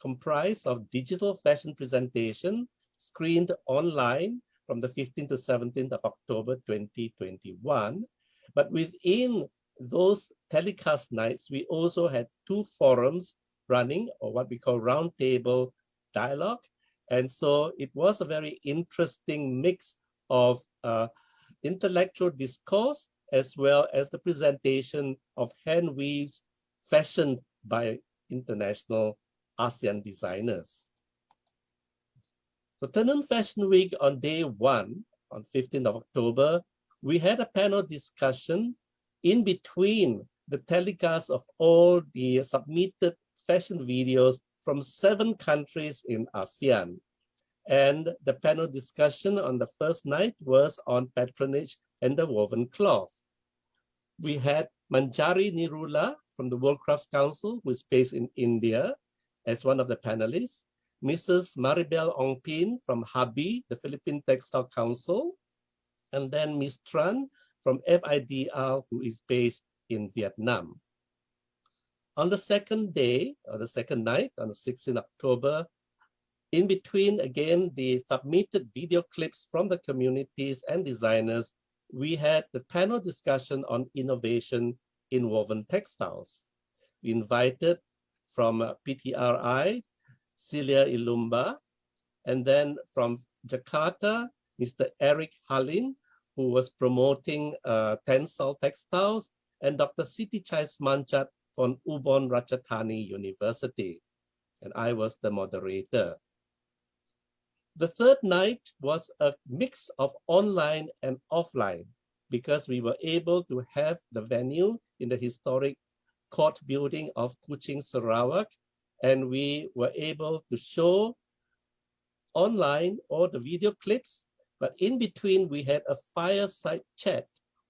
[SPEAKER 12] comprised of digital fashion presentation screened online from the 15th to 17th of October 2021. But within those telecast nights, we also had 2 forums running, or what we call roundtable dialogue. And so it was a very interesting mix of intellectual discourse as well as the presentation of hand weaves fashioned by international ASEAN designers. So Tenun Fashion Week on day 1, on 15th of October, we had a panel discussion in between the telecast of all the submitted fashion videos from 7 countries in ASEAN. And the panel discussion on the first night was on patronage and the woven cloth. We had Manjari Nirula from the World Crafts Council, who is based in India, as one of the panelists, Mrs. Maribel Ongpin from HABI, the Philippine Textile Council, and then Ms. Tran from FIDR, who is based in Vietnam. On the second day, or the second night, on the 16th October, in between, again, the submitted video clips from the communities and designers, we had the panel discussion on innovation in woven textiles. We invited from PTRI, Celia Ilumba, and then from Jakarta, Mr. Eric Halin, who was promoting Tensile Textiles, and Dr. Siti Chais Manchat from Ubon Ratchathani University. And I was the moderator. The third night was a mix of online and offline because we were able to have the venue in the historic court building of Kuching, Sarawak, and we were able to show online all the video clips, but in between we had a fireside chat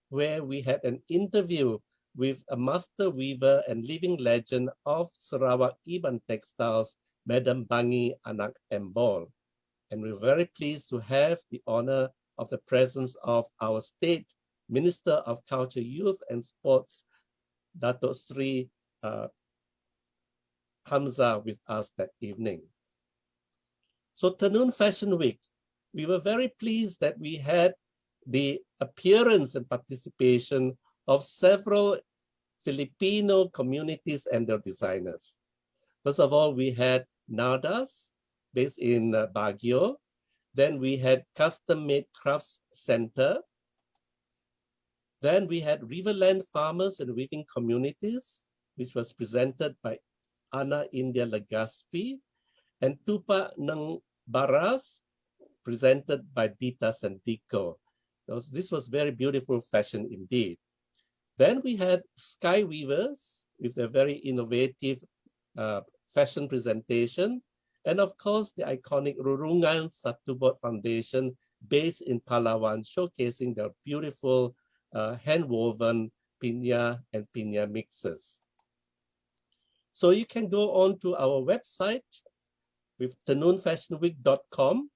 [SPEAKER 12] where we had an interview with a master weaver and living legend of Sarawak Iban Textiles, Madam Bangi Anak Embol. And we're very pleased to have the honor of the presence of our State Minister of Culture, Youth and Sports, Dato' Sri Hamza, with us that evening. So Tenun Fashion Week, we were very pleased that we had the appearance and participation of several Filipino communities and their designers. First of all, we had Nardas, based in Baguio. Then we had Custom Made Crafts Center. Then we had Riverland Farmers and Weaving Communities, which was presented by Ana India Legaspi, and Tupa ng Baras, presented by Dita Sandico. This was very beautiful fashion indeed. Then we had Sky Weavers with their very innovative fashion presentation, and of course the iconic Rurungan Satubot Foundation based in Palawan, showcasing their beautiful hand-woven piña and piña mixes. So you can go on to our website with tenoonfashionweek.com.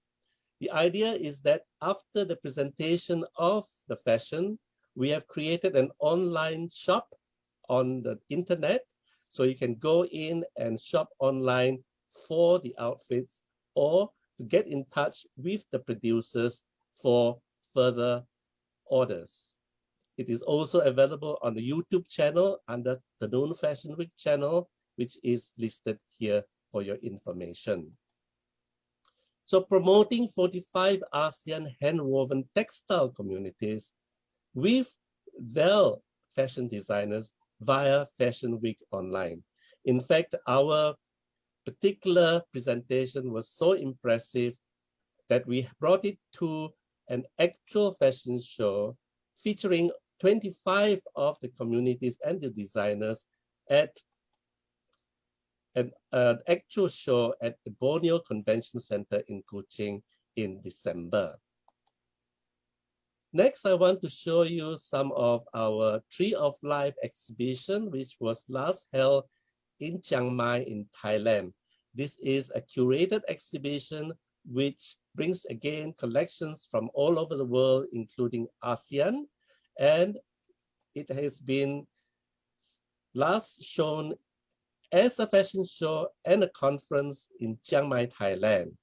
[SPEAKER 12] The idea is that after the presentation of the fashion, we have created an online shop on the internet, so you can go in and shop online for the outfits or to get in touch with the producers for further orders. It is also available on the YouTube channel under the Noon Fashion Week channel, which is listed here for your information. So promoting 45 ASEAN hand-woven textile communities with their fashion designers via Fashion Week Online. In fact, our particular presentation was so impressive that we brought it to an actual fashion show featuring 25 of the communities and the designers at an actual show at the Borneo Convention Center in Kuching in December. Next, I want to show you some of our Tree of Life exhibition, which was last held in Chiang Mai in Thailand. This is a curated exhibition which brings again collections from all over the world, including ASEAN, and it has been last shown as a fashion show and a conference in Chiang Mai, Thailand.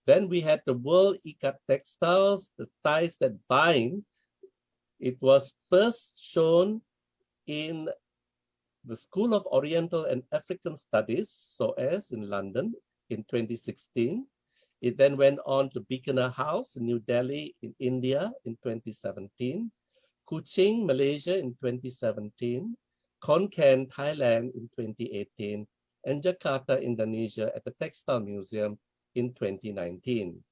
[SPEAKER 12] Then we had the World Ikat Textiles, the ties that bind. It was first shown in the School of Oriental and African Studies, SOAS, in London in 2016. It then went on to Beaconer House in New Delhi in India in 2017, Kuching, Malaysia in 2017, Khon Kaen, Thailand in 2018, and Jakarta, Indonesia at the Textile Museum in 2019.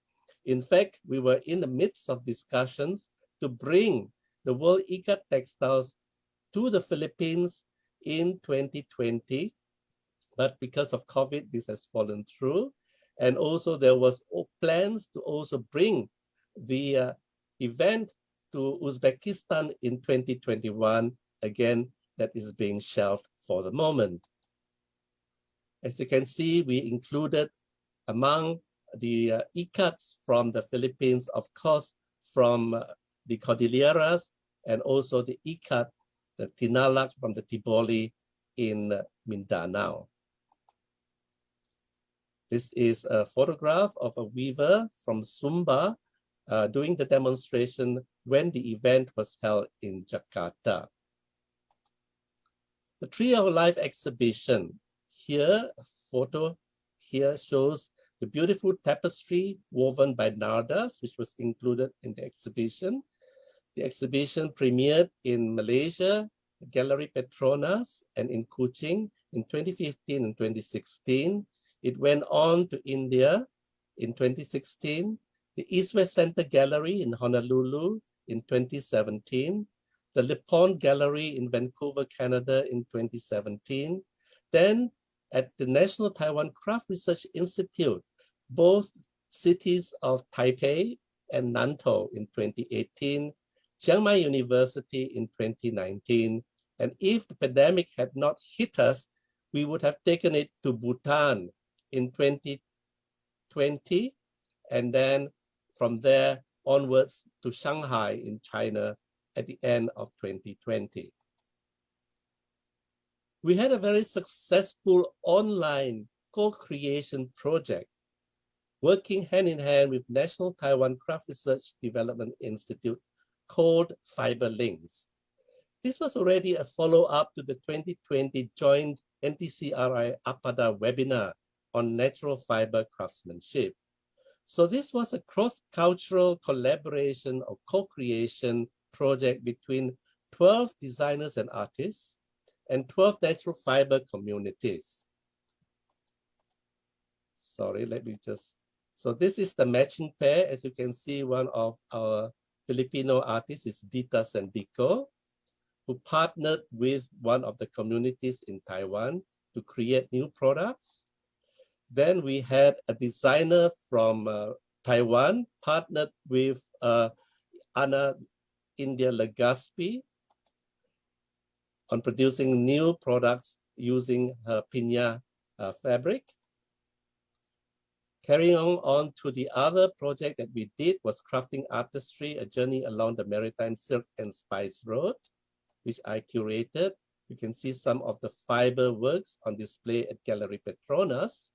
[SPEAKER 12] In fact, we were in the midst of discussions to bring the World Ikat Textiles to the Philippines in 2020, but because of COVID, this has fallen through. And also there was plans to also bring the event to Uzbekistan in 2021. Again, that is being shelved for the moment. As you can see, we included among the ikats from the Philippines, of course, from the Cordilleras, and also the ikat, the tinalak from the Tiboli in Mindanao. This is a photograph of a weaver from Sumba doing the demonstration when the event was held in Jakarta. The Tree of Life exhibition. Here, a photo here shows the beautiful tapestry woven by Nardas, which was included in the exhibition. The exhibition premiered in Malaysia, Gallery Petronas, and in Kuching in 2015 and 2016. It went on to India in 2016, the East West Center Gallery in Honolulu in 2017, the Le Pont Gallery in Vancouver, Canada in 2017, then at the National Taiwan Craft Research Institute, both cities of Taipei and Nantou in 2018, Chiang Mai University in 2019, and if the pandemic had not hit us, we would have taken it to Bhutan in 2020, and then from there onwards to Shanghai in China at the end of 2020. We had a very successful online co-creation project working hand in hand with National Taiwan Craft Research Development Institute called Fiber Links. This was already a follow-up to the 2020 joint NTCRI-APADA webinar on natural fiber craftsmanship. So this was a cross-cultural collaboration or co-creation project between 12 designers and artists and 12 natural fiber communities. Sorry, let me just, so this is the matching pair. As you can see, one of our Filipino artists is Dita Sandico, who partnered with one of the communities in Taiwan, to create new products. Then we had a designer from Taiwan partnered with Anna India Legaspi on producing new products using her piña fabric. Carrying on to the other project that we did was Crafting Artistry, a journey along the Maritime Silk and Spice Road, which I curated. You can see some of the fiber works on display at Gallery Petronas.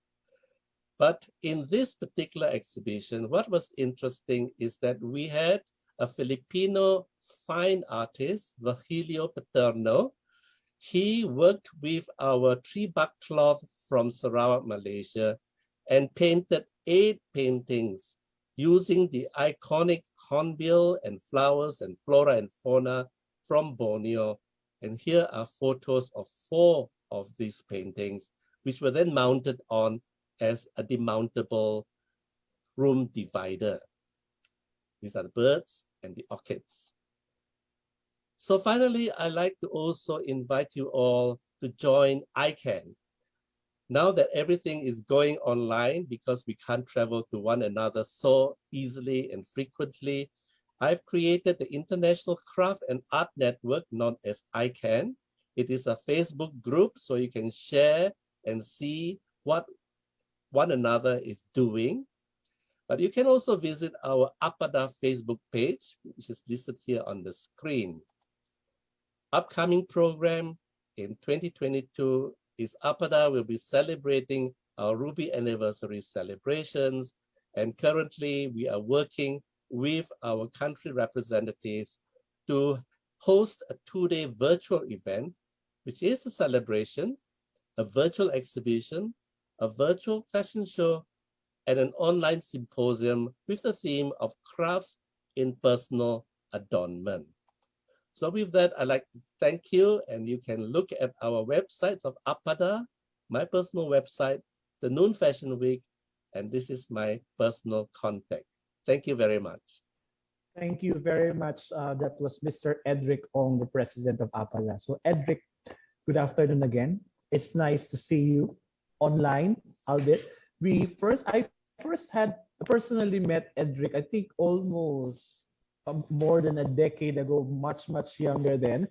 [SPEAKER 12] But in this particular exhibition, what was interesting is that we had a Filipino fine artist, Virgilio Paterno. He worked with our tree bark cloth from Sarawak, Malaysia, and painted 8 paintings using the iconic hornbill and flowers and flora and fauna from Borneo. And here are photos of 4 of these paintings, which were then mounted on as a demountable room divider. These are the birds and the orchids. So finally, I'd like to also invite you all to join ICANN. Now that everything is going online because we can't travel to one another so easily and frequently, I've created the International Craft and Art Network known as ICANN. It is a Facebook group so you can share and see what one another is doing. But you can also visit our APADA Facebook page, which is listed here on the screen. Upcoming program in 2022 is APADA will be celebrating our Ruby anniversary celebrations. And currently we are working with our country representatives to host a 2-day virtual event, which is a celebration, a virtual exhibition, a virtual fashion show, and an online symposium with the theme of crafts in personal adornment. So with that, I'd like to thank you, and you can look at our websites of APADA, my personal website, the Noon Fashion Week, and this is my personal contact. Thank you very much.
[SPEAKER 10] Thank you very much. That was Mr. Edric Ong, the president of APADA. So Edric, good afternoon again. It's nice to see you online, albeit. I first had personally met Edric, I think almost more than a decade ago, much younger then,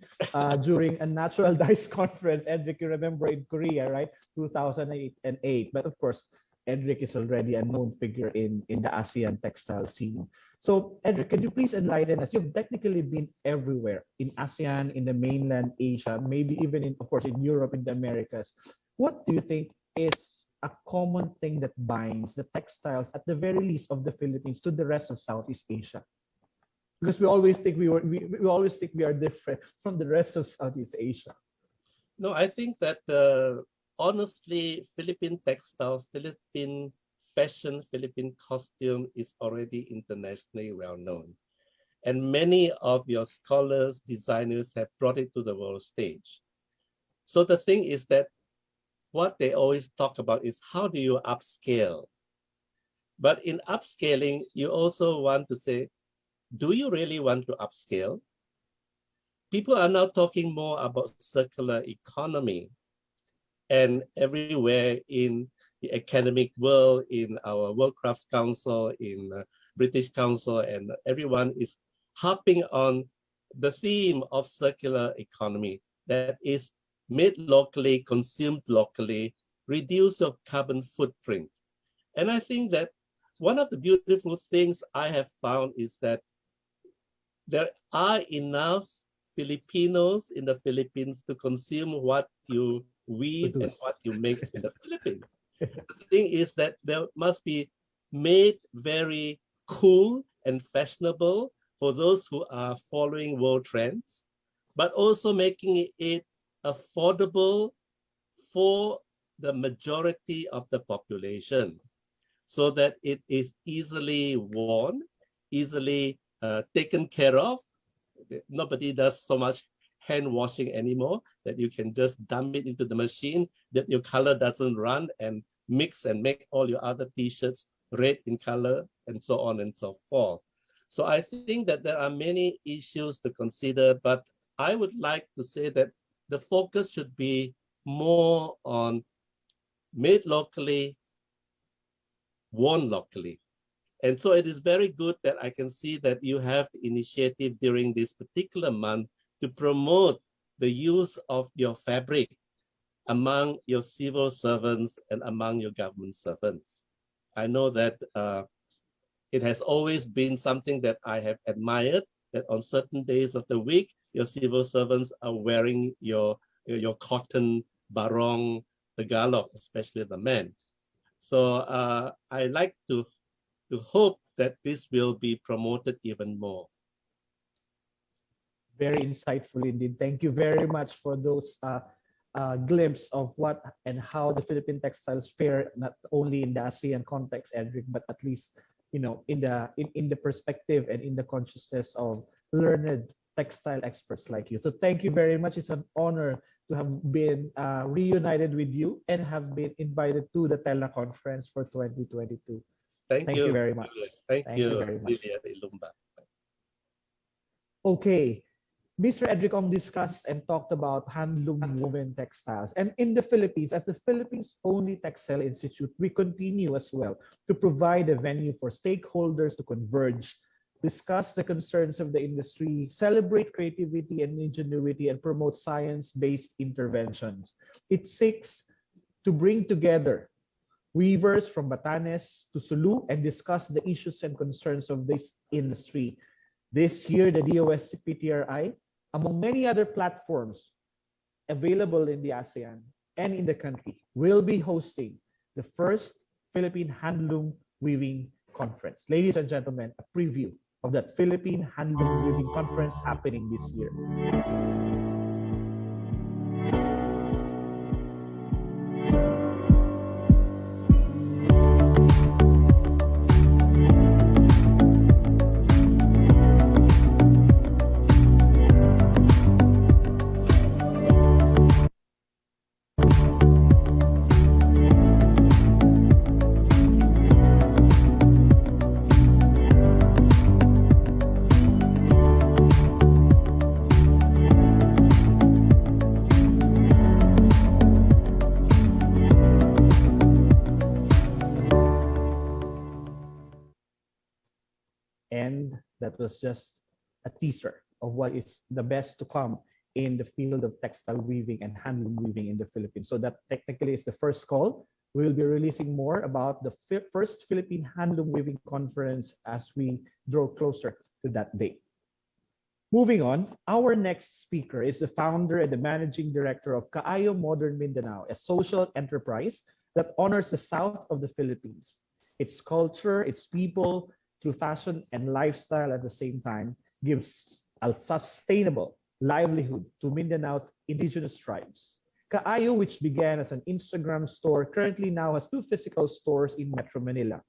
[SPEAKER 10] during a natural dyes conference. Edric, you remember, in Korea, right? 2008. But of course, Edric is already a known figure in the ASEAN textile scene. So Edric, can you please enlighten us? You've technically been everywhere in ASEAN, in the mainland Asia, maybe even in, of course, in Europe, in the Americas. What do you think is a common thing that binds the textiles, at the very least, of the Philippines to the rest of Southeast Asia? Because we always think we are different from the rest of Southeast Asia.
[SPEAKER 12] No, I think that honestly, Philippine textile, Philippine fashion, Philippine costume is already internationally well known. And many of your scholars, designers have brought it to the world stage. So the thing is that what they always talk about is how do you upscale? But in upscaling, you also want to say, do you really want to upscale? People are now talking more about circular economy. And everywhere in the academic world, in our World Crafts Council, in British Council, and everyone is harping on the theme of circular economy, that is made locally, consumed locally, reduce your carbon footprint. And I think that one of the beautiful things I have found is that there are enough Filipinos in the Philippines to consume what you weave and what you make in the Philippines. The thing is that there must be made very cool and fashionable for those who are following world trends, but also making it affordable for the majority of the population so that it is easily worn, easily taken care of. Nobody does so much hand washing anymore that you can just dump it into the machine, that your color doesn't run and mix and make all your other t-shirts red in color and so on and so forth. So I think that there are many issues to consider, but I would like to say that the focus should be more on made locally, worn locally. And so it is very good that I can see that you have the initiative during this particular month to promote the use of your fabric among your civil servants and among your government servants. I know that it has always been something that I have admired, that on certain days of the week, your civil servants are wearing your cotton barong Tagalog, especially the men. So I like to hope that this will be promoted even more.
[SPEAKER 10] Very insightful indeed. Thank you very much for those glimpse of what and how the Philippine textiles fare, not only in the ASEAN context, Edric, but at least in the perspective and in the consciousness of learned textile experts like you. So thank you very much. It's an honor to have been reunited with you and have been invited to the Teleconference for 2022.
[SPEAKER 12] Thank you
[SPEAKER 10] very much.
[SPEAKER 12] Thank you
[SPEAKER 10] very much.
[SPEAKER 12] Lilian Ilumba.
[SPEAKER 10] Okay. Mr. Edric Ong discussed and talked about handloom woven textiles. And in the Philippines, as the Philippines' only textile institute, we continue as well to provide a venue for stakeholders to converge, discuss the concerns of the industry, celebrate creativity and ingenuity, and promote science-based interventions. It seeks to bring together weavers from Batanes to Sulu and discuss the issues and concerns of this industry. This year, the DOST-P.A, among many other platforms available in the ASEAN and in the country, will be hosting the first Philippine Handloom Weaving Conference. Ladies and gentlemen, a preview of that Philippine Handloom Weaving Conference happening this year. And that was just a teaser of what is the best to come in the field of textile weaving and handloom weaving in the Philippines. So that technically is the first call. We will be releasing more about the first Philippine Handloom Weaving Conference as we draw closer to that date. Moving on, our next speaker is the founder and the managing director of Kaayo Modern Mindanao, a social enterprise that honors the south of the Philippines, its culture, its people, through fashion and lifestyle at the same time, gives a sustainable livelihood to Mindanao indigenous tribes. Kaayo, which began as an Instagram store, currently now has 2 physical stores in Metro Manila.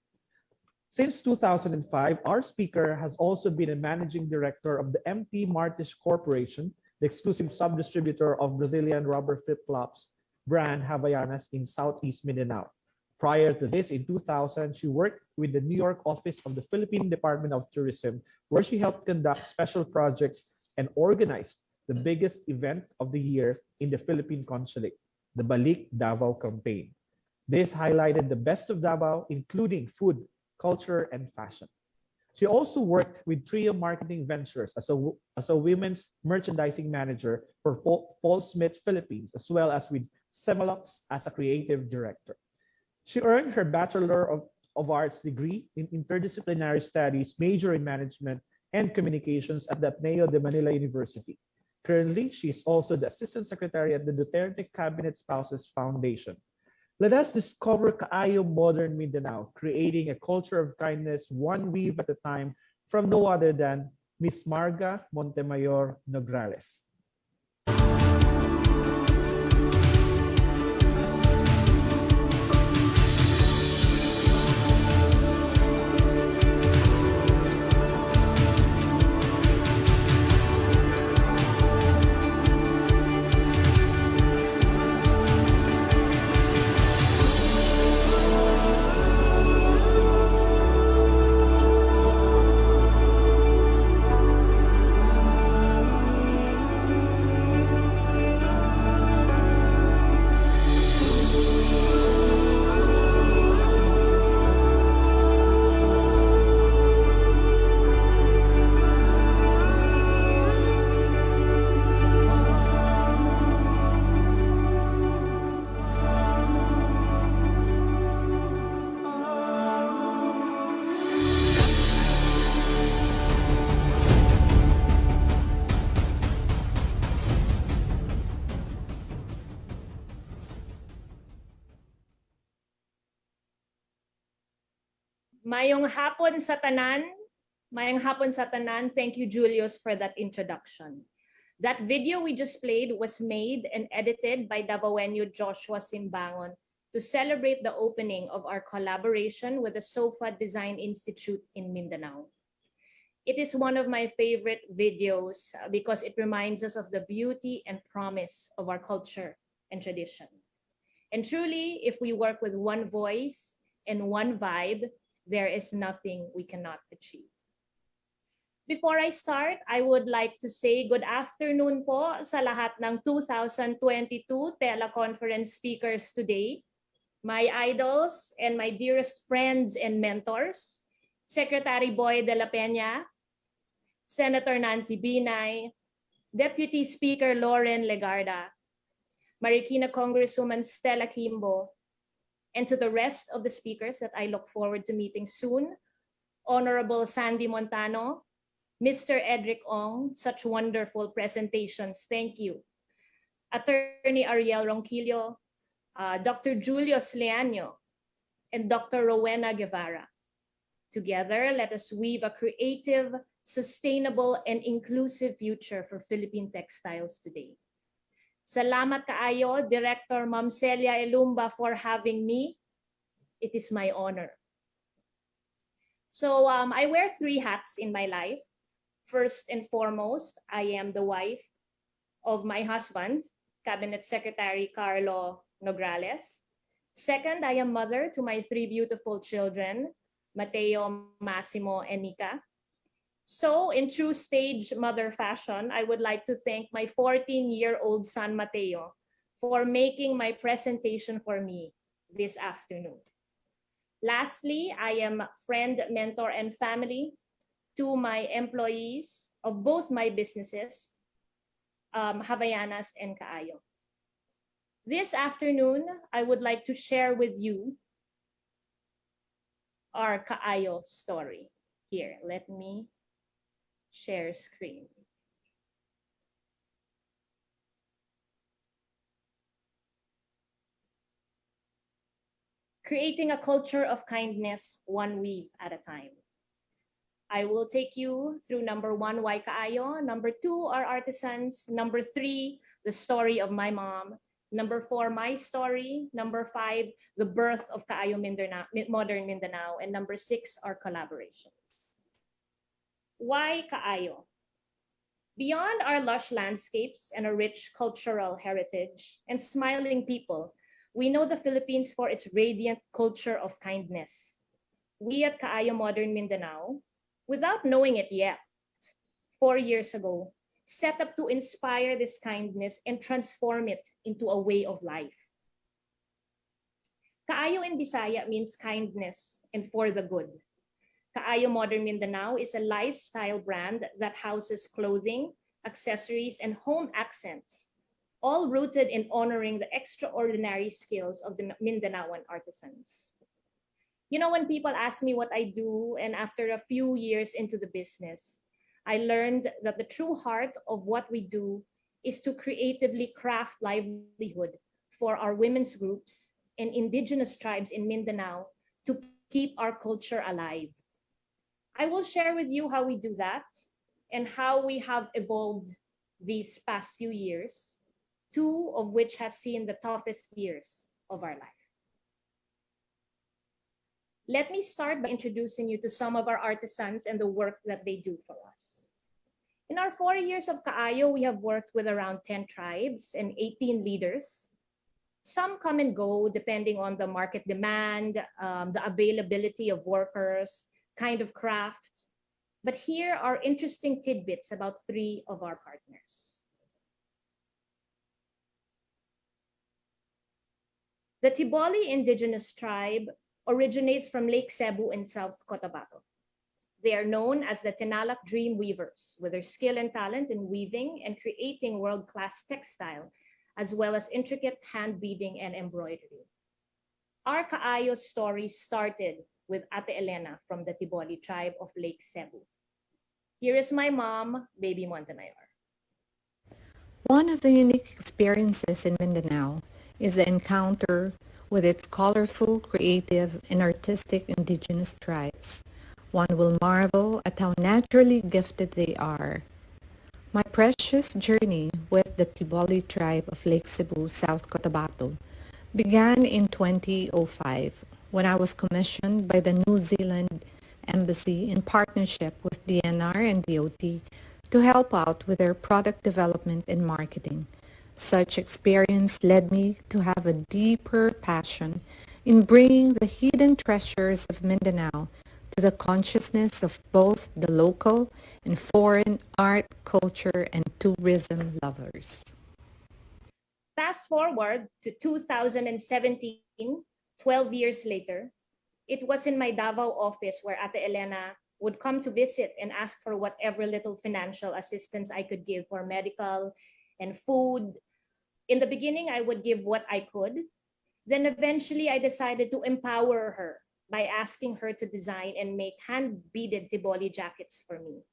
[SPEAKER 10] Since 2005, our speaker has also been a managing director of the MT Martish Corporation, the exclusive sub-distributor of Brazilian rubber flip-flops brand Havaianas in Southeast Mindanao. Prior to this, in 2000, she worked with the New York office of the Philippine Department of Tourism, where she helped conduct special projects and organized the biggest event of the year in the Philippine Consulate, the Balik Davao campaign. This highlighted the best of Davao, including food, culture, and fashion. She also worked with Trio Marketing Ventures as a women's merchandising manager for Paul Smith Philippines, as well as with Semalux as a creative director. She earned her Bachelor of Arts degree in Interdisciplinary Studies, major in Management and Communications at the Ateneo de Manila University. Currently, she is also the Assistant Secretary at the Duterte Cabinet Spouses Foundation. Let us discover Kaayo Modern Mindanao, creating a culture of kindness, one weave at a time, from no other than Miss Marga Montemayor Nograles.
[SPEAKER 13] Mayong hapon sa tanan. Mayong hapon sa tanan. Thank you, Julius, for that introduction. That video we just played was made and edited by Davaoenyo Joshua Simbangon to celebrate the opening of our collaboration with the SOFA Design Institute in Mindanao. It is one of my favorite videos because it reminds us of the beauty and promise of our culture and tradition. And truly, if we work with one voice and one vibe, there is nothing we cannot achieve. Before I start, I would like to say good afternoon po sa lahat ng 2022 teleconference speakers today, my idols and my dearest friends and mentors, Secretary Boy de la Peña, Senator Nancy Binay, Deputy Speaker Lauren Legarda, Marikina Congresswoman Stella Kimbo, and to the rest of the speakers that I look forward to meeting soon, Honorable Sandy Montano, Mr. Edric Ong, such wonderful presentations. Thank you. Attorney Ariel Ronquillo, Dr. Julius Leaño, and Dr. Rowena Guevara. Together, let us weave a creative, sustainable, and inclusive future for Philippine textiles today. Salamat kaayo, Director Ma'am Celia Elumba, for having me. It is my honor. So I wear 3 hats in my life. First and foremost, I am the wife of my husband, Cabinet Secretary Carlo Nograles. Second, I am mother to my 3 beautiful children, Mateo, Massimo, and Nika. So, in true stage mother fashion, I would like to thank my 14-year-old son, Mateo, for making my presentation for me this afternoon. Lastly, I am friend, mentor, and family to my employees of both my businesses, Havayanas and Kaayo. This afternoon, I would like to share with you our Kaayo story. Here, let me share screen. Creating a culture of kindness, one weave at a time. I will take you through number 1, why Kaayo. Number 2, our artisans. Number 3, the story of my mom. Number 4, my story. Number 5, the birth of Kaayo Modern Mindanao. And number 6, our collaborations. Why Kaayo? Beyond our lush landscapes and a rich cultural heritage and smiling people, we know the Philippines for its radiant culture of kindness. We at Kaayo Modern Mindanao, without knowing it yet, 4 years ago, set up to inspire this kindness and transform it into a way of life. Kaayo in Bisaya means kindness and for the good. Kaayo Modern Mindanao is a lifestyle brand that houses clothing, accessories, and home accents, all rooted in honoring the extraordinary skills of the Mindanaoan artisans. You know, when people ask me what I do, and after a few years into the business, I learned that the true heart of what we do is to creatively craft livelihood for our women's groups and indigenous tribes in Mindanao to keep our culture alive. I will share with you how we do that and how we have evolved these past few years, 2 of which has seen the toughest years of our life. Let me start by introducing you to some of our artisans and the work that they do for us. In our 4 years of Kaayo, we have worked with around 10 tribes and 18 leaders. Some come and go depending on the market demand, the availability of workers, kind of craft. But here are interesting tidbits about 3 of our partners. The Tiboli indigenous tribe originates from Lake Cebu in South Cotabato. They are known as the Tinalak Dream Weavers, with their skill and talent in weaving and creating world-class textile, as well as intricate hand beading and embroidery. Our Kaayo story started with Ate Elena from the Tiboli tribe of Lake Cebu. Here is my mom, Baby Montemayor.
[SPEAKER 14] One of the unique experiences in Mindanao is the encounter with its colorful, creative, and artistic indigenous tribes. One will marvel at how naturally gifted they are. My precious journey with the Tiboli tribe of Lake Cebu, South Cotabato, began in 2005 when I was commissioned by the New Zealand Embassy in partnership with DNR and DOT to help out with their product development and marketing. Such experience led me to have a deeper passion in bringing the hidden treasures of Mindanao to the consciousness of both the local and foreign art, culture, and tourism lovers.
[SPEAKER 13] Fast forward to 2017, 12 years later, it was in my Davao office where Ate Elena would come to visit and ask for whatever little financial assistance I could give for medical and food. In the beginning, I would give what I could. Then eventually, I decided to empower her by asking her to design and make hand-beaded Tiboli jackets for me.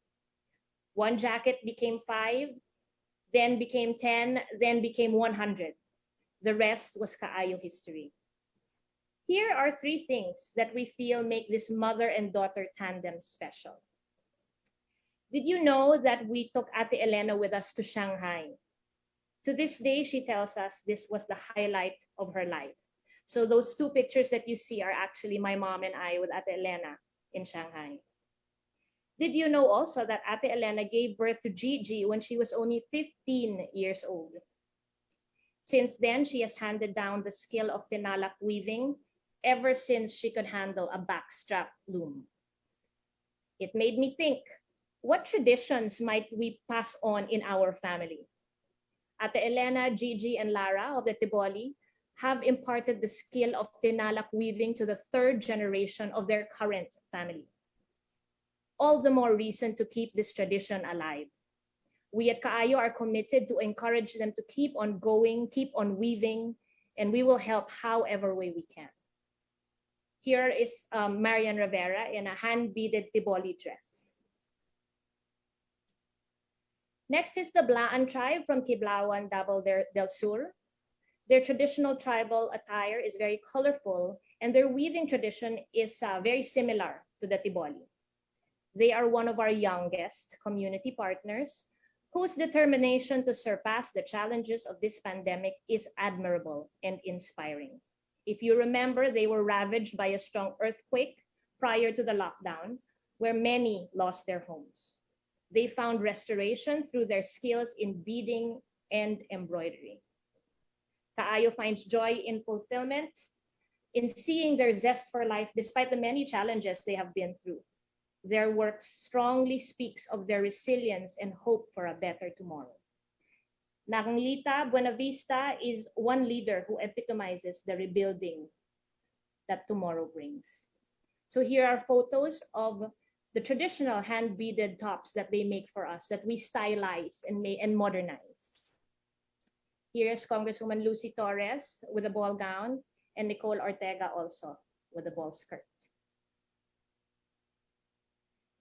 [SPEAKER 13] One jacket became 5, then became 10, then became 100. The rest was kaayo history. Here are 3 things that we feel make this mother and daughter tandem special. Did you know that we took Ate Elena with us to Shanghai? To this day, she tells us this was the highlight of her life. So those 2 pictures that you see are actually my mom and I with Ate Elena in Shanghai. Did you know also that Ate Elena gave birth to Gigi when she was only 15 years old? Since then, she has handed down the skill of tinalak weaving ever since she could handle a backstrap loom. It made me think, what traditions might we pass on in our family? Ate Elena, Gigi, and Lara of the Tiboli have imparted the skill of tinalak weaving to the 3rd generation of their current family. All the more reason to keep this tradition alive. We at Kaayo are committed to encourage them to keep on going, keep on weaving, and we will help however way we can. Here is Marian Rivera in a hand-beaded Tiboli dress. Next is the Blaan tribe from Kiblawan, Davao del Sur. Their traditional tribal attire is very colorful, and their weaving tradition is very similar to the Tiboli. They are one of our youngest community partners whose determination to surpass the challenges of this pandemic is admirable and inspiring. If you remember, they were ravaged by a strong earthquake prior to the lockdown, where many lost their homes. They found restoration through their skills in beading and embroidery. Kaayo finds joy in fulfillment, in seeing their zest for life despite the many challenges they have been through. Their work strongly speaks of their resilience and hope for a better tomorrow. Nanglita Buenavista is one leader who epitomizes the rebuilding that tomorrow brings. So here are photos of the traditional hand-beaded tops that they make for us, that we stylize and modernize. Here is Congresswoman Lucy Torres with a ball gown, and Nicole Ortega also with a ball skirt.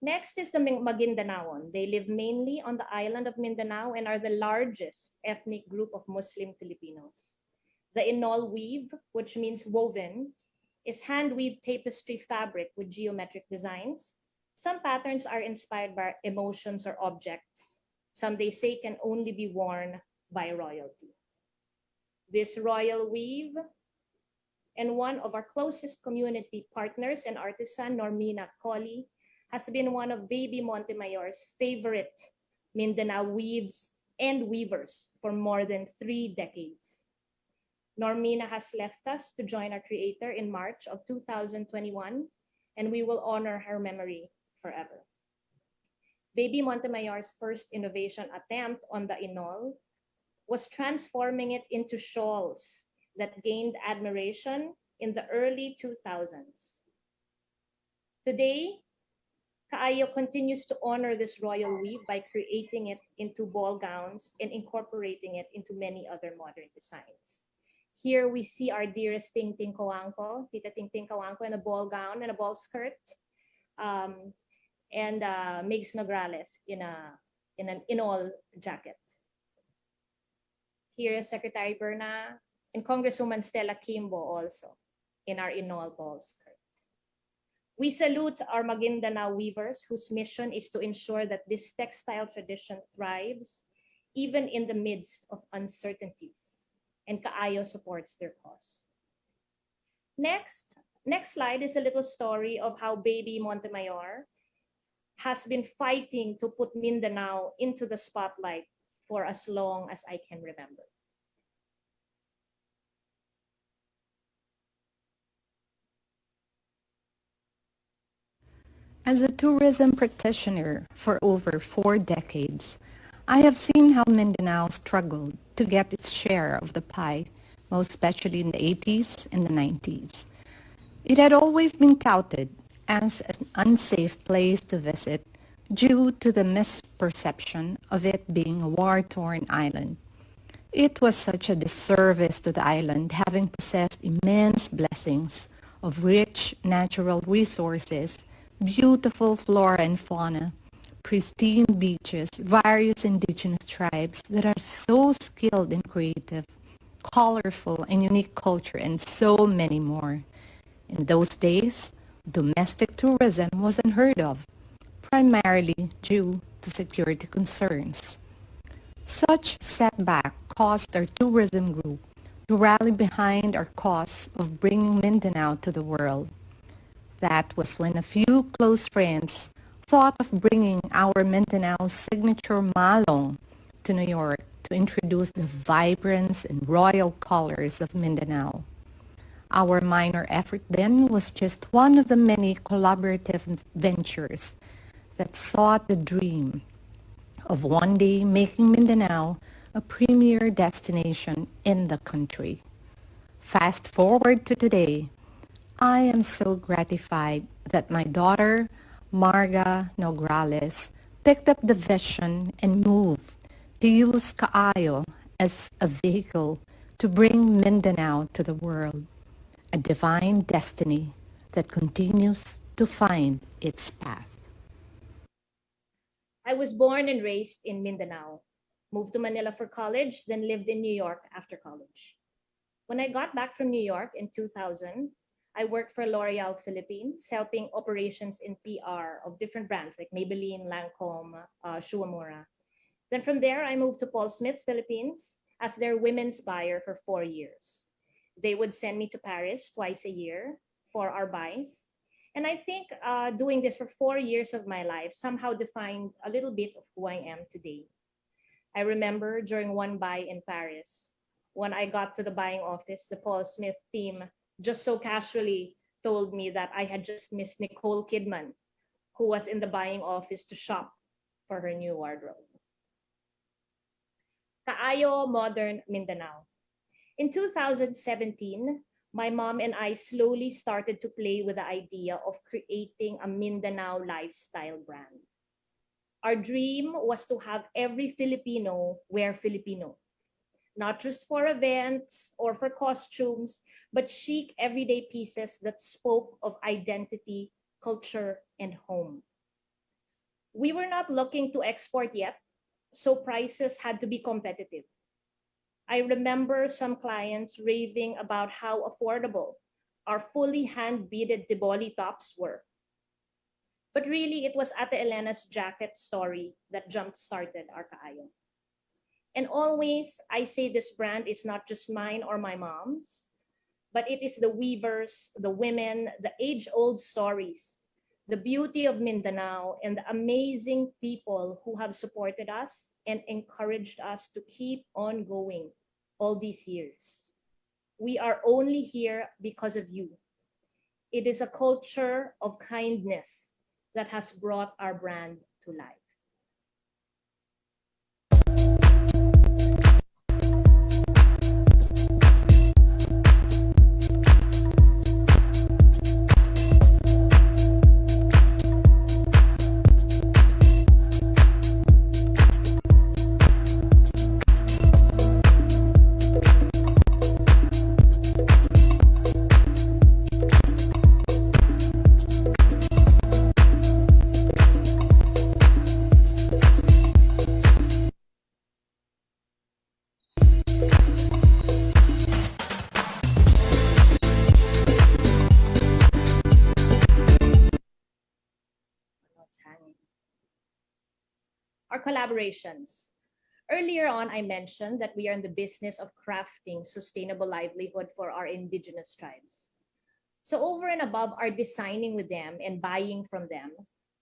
[SPEAKER 13] Next is the Magindanaon. They live mainly on the island of Mindanao and are the largest ethnic group of Muslim Filipinos. The Inol weave, which means woven, is hand-weaved tapestry fabric with geometric designs. Some patterns are inspired by emotions or objects. Some, they say, can only be worn by royalty. This royal weave, and one of our closest community partners and artisan, Normina Colli, has been one of Baby Montemayor's favorite Mindanao weaves and weavers for more than 3 decades. Normina has left us to join our creator in March of 2021, and we will honor her memory forever. Baby Montemayor's first innovation attempt on the Inol was transforming it into shawls that gained admiration in the early 2000s. Today, Kaayo continues to honor this royal weave by creating it into ball gowns and incorporating it into many other modern designs. Here we see our dearest Ting Ting Coangco, Tita Ting Ting Coangco, in a ball gown and a ball skirt, and Migs Nograles in an Inol jacket. Here is Secretary Berna and Congresswoman Stella Kimbo also in our inaugural skirt. We salute our Maguindanao weavers whose mission is to ensure that this textile tradition thrives even in the midst of uncertainties, and Kaayo supports their cause. Next slide is a little story of how Baby Montemayor has been fighting to put Mindanao into the spotlight for as long as I can remember.
[SPEAKER 14] As a tourism practitioner for over 4 decades, I have seen how Mindanao struggled to get its share of the pie, most especially in the 80s and the 90s. It had always been touted as an unsafe place to visit due to the misperception of it being a war-torn island. It was such a disservice to the island, having possessed immense blessings of rich natural resources, beautiful flora and fauna, pristine beaches, various indigenous tribes that are so skilled and creative, colorful and unique culture, and so many more. In those days, domestic tourism was unheard of, primarily due to security concerns. Such setback caused our tourism group to rally behind our cause of bringing Mindanao to the world. That was when a few close friends thought of bringing our Mindanao signature malong to New York to introduce the vibrance and royal colors of Mindanao. Our minor effort then was just one of the many collaborative ventures that sought the dream of one day making Mindanao a premier destination in the country. Fast forward to today, I am so gratified that my daughter, Marga Nograles, picked up the vision and moved to use Kaayo as a vehicle to bring Mindanao to the world, a divine destiny that continues to find its path.
[SPEAKER 13] I was born and raised in Mindanao, moved to Manila for college, then lived in New York after college. When I got back from New York in 2000, I worked for L'Oreal Philippines, helping operations in PR of different brands like Maybelline, Lancome, Shuamura. Then from there, I moved to Paul Smith Philippines as their women's buyer for 4 years. They would send me to Paris twice a year for our buys. And I think doing this for 4 years of my life somehow defined a little bit of who I am today. I remember during one buy in Paris, when I got to the buying office, the Paul Smith team just so casually told me that I had just missed Nicole Kidman, who was in the buying office to shop for her new wardrobe. Kaayo Modern Mindanao. In 2017, my mom and I slowly started to play with the idea of creating a Mindanao lifestyle brand. Our dream was to have every Filipino wear Filipino, not just for events or for costumes, but chic everyday pieces that spoke of identity, culture, and home. We were not looking to export yet, so prices had to be competitive. I remember some clients raving about how affordable our fully hand-beaded Diboli tops were. But really, it was Ate Elena's jacket story that jump-started our Kaayo. And always, I say this brand is not just mine or my mom's, but it is the weavers, the women, the age-old stories, the beauty of Mindanao, and the amazing people who have supported us and encouraged us to keep on going all these years. We are only here because of you. It is a culture of kindness that has brought our brand to life. collaborations. Earlier on, I mentioned that we are in the business of crafting sustainable livelihood for our indigenous tribes. So over and above our designing with them and buying from them,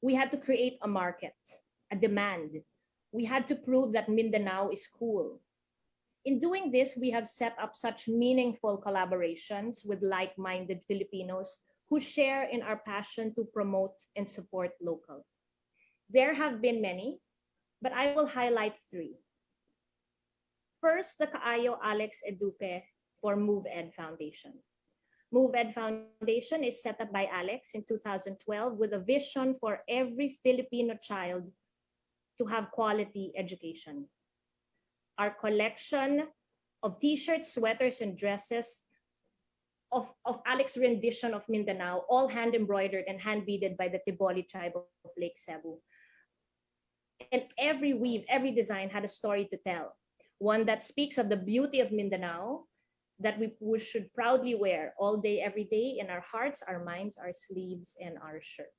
[SPEAKER 13] we had to create a market, a demand. We had to prove that Mindanao is cool. In doing this, we have set up such meaningful collaborations with like-minded Filipinos who share in our passion to promote and support local. There have been many, but I will highlight three. First, the Kaayo Alex Eduque for MoveEd Foundation. MoveEd Foundation is set up by Alex in 2012 with a vision for every Filipino child to have quality education. Our collection of t-shirts, sweaters, and dresses of Alex's rendition of Mindanao, all hand embroidered and hand beaded by the Tiboli tribe of Lake Cebu. And every weave, every design had a story to tell. One that speaks of the beauty of Mindanao that we should proudly wear all day, every day in our hearts, our minds, our sleeves, and our shirts.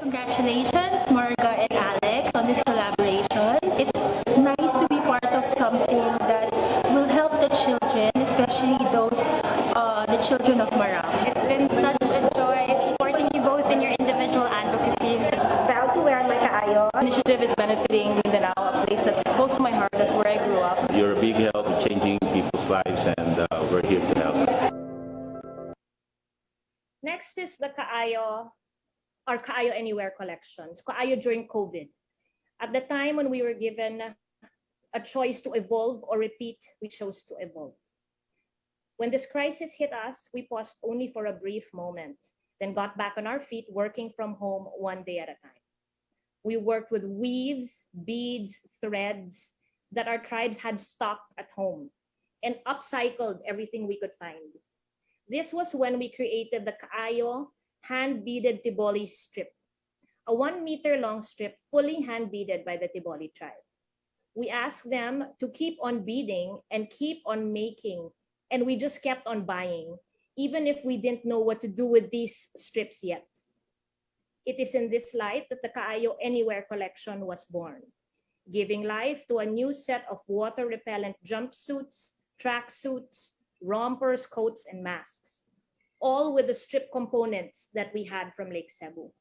[SPEAKER 15] Congratulations, Marga and Alex, on this collaboration. It's nice to be part of something that will help the children, especially the children of Marang.
[SPEAKER 16] It's been such a joy supporting you both in your individual advocacies. Proud to wear my kaayo.
[SPEAKER 15] Initiative is benefiting Mindanao, a place that's close to my heart. That's where I grew up.
[SPEAKER 17] You're a big help in changing people's lives, and we're here to help.
[SPEAKER 13] Next is the Kaayo, our Kaayo Anywhere collections, Kaayo during COVID. At the time when we were given a choice to evolve or repeat, we chose to evolve. When this crisis hit us, we paused only for a brief moment, then got back on our feet working from home one day at a time. We worked with weaves, beads, threads that our tribes had stocked at home and upcycled everything we could find. This was when we created the Kaayo hand-beaded Tiboli strip, a 1 meter long strip fully hand-beaded by the Tiboli tribe. We asked them to keep on beading and keep on making, and we just kept on buying, even if we didn't know what to do with these strips yet. It is in this light that the Kaayo Anywhere collection was born, giving life to a new set of water-repellent jumpsuits, tracksuits, rompers, coats, and masks, all with the strip components that we had from Lake Cebu.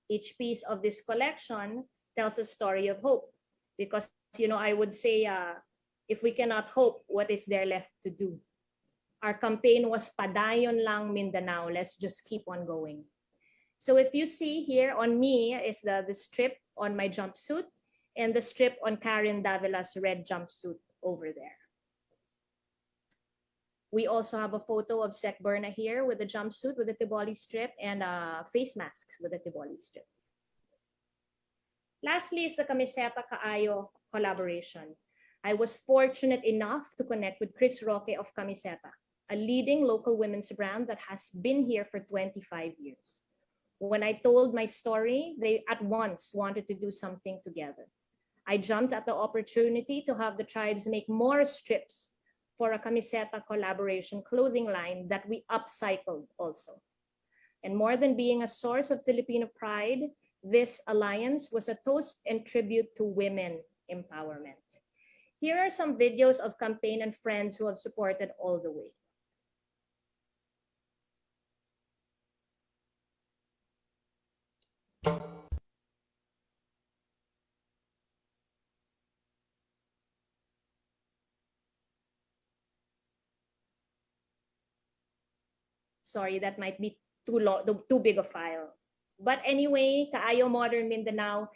[SPEAKER 13] Each piece of this collection tells a story of hope because, I would say, if we cannot hope, what is there left to do? Our campaign was Padayon lang Mindanao, let's just keep on going. So if you see here on me is the strip on my jumpsuit and the strip on Karen Davila's red jumpsuit over there. We also have a photo of Sec Berna here with a jumpsuit with a Tiboli strip and face masks with a Tiboli strip. Lastly is the Camiseta Kaayo collaboration. I was fortunate enough to connect with Chris Roque of Camiseta, a leading local women's brand that has been here for 25 years. When I told my story, they at once wanted to do something together. I jumped at the opportunity to have the tribes make more strips for a Camiseta collaboration clothing line that we upcycled also. And more than being a source of Filipino pride, this alliance was a toast and tribute to women empowerment. Here are some videos of campaign and friends who have supported all the way. Sorry, that might be too long, too big a file. But anyway, Kaayo Modern Mindanao,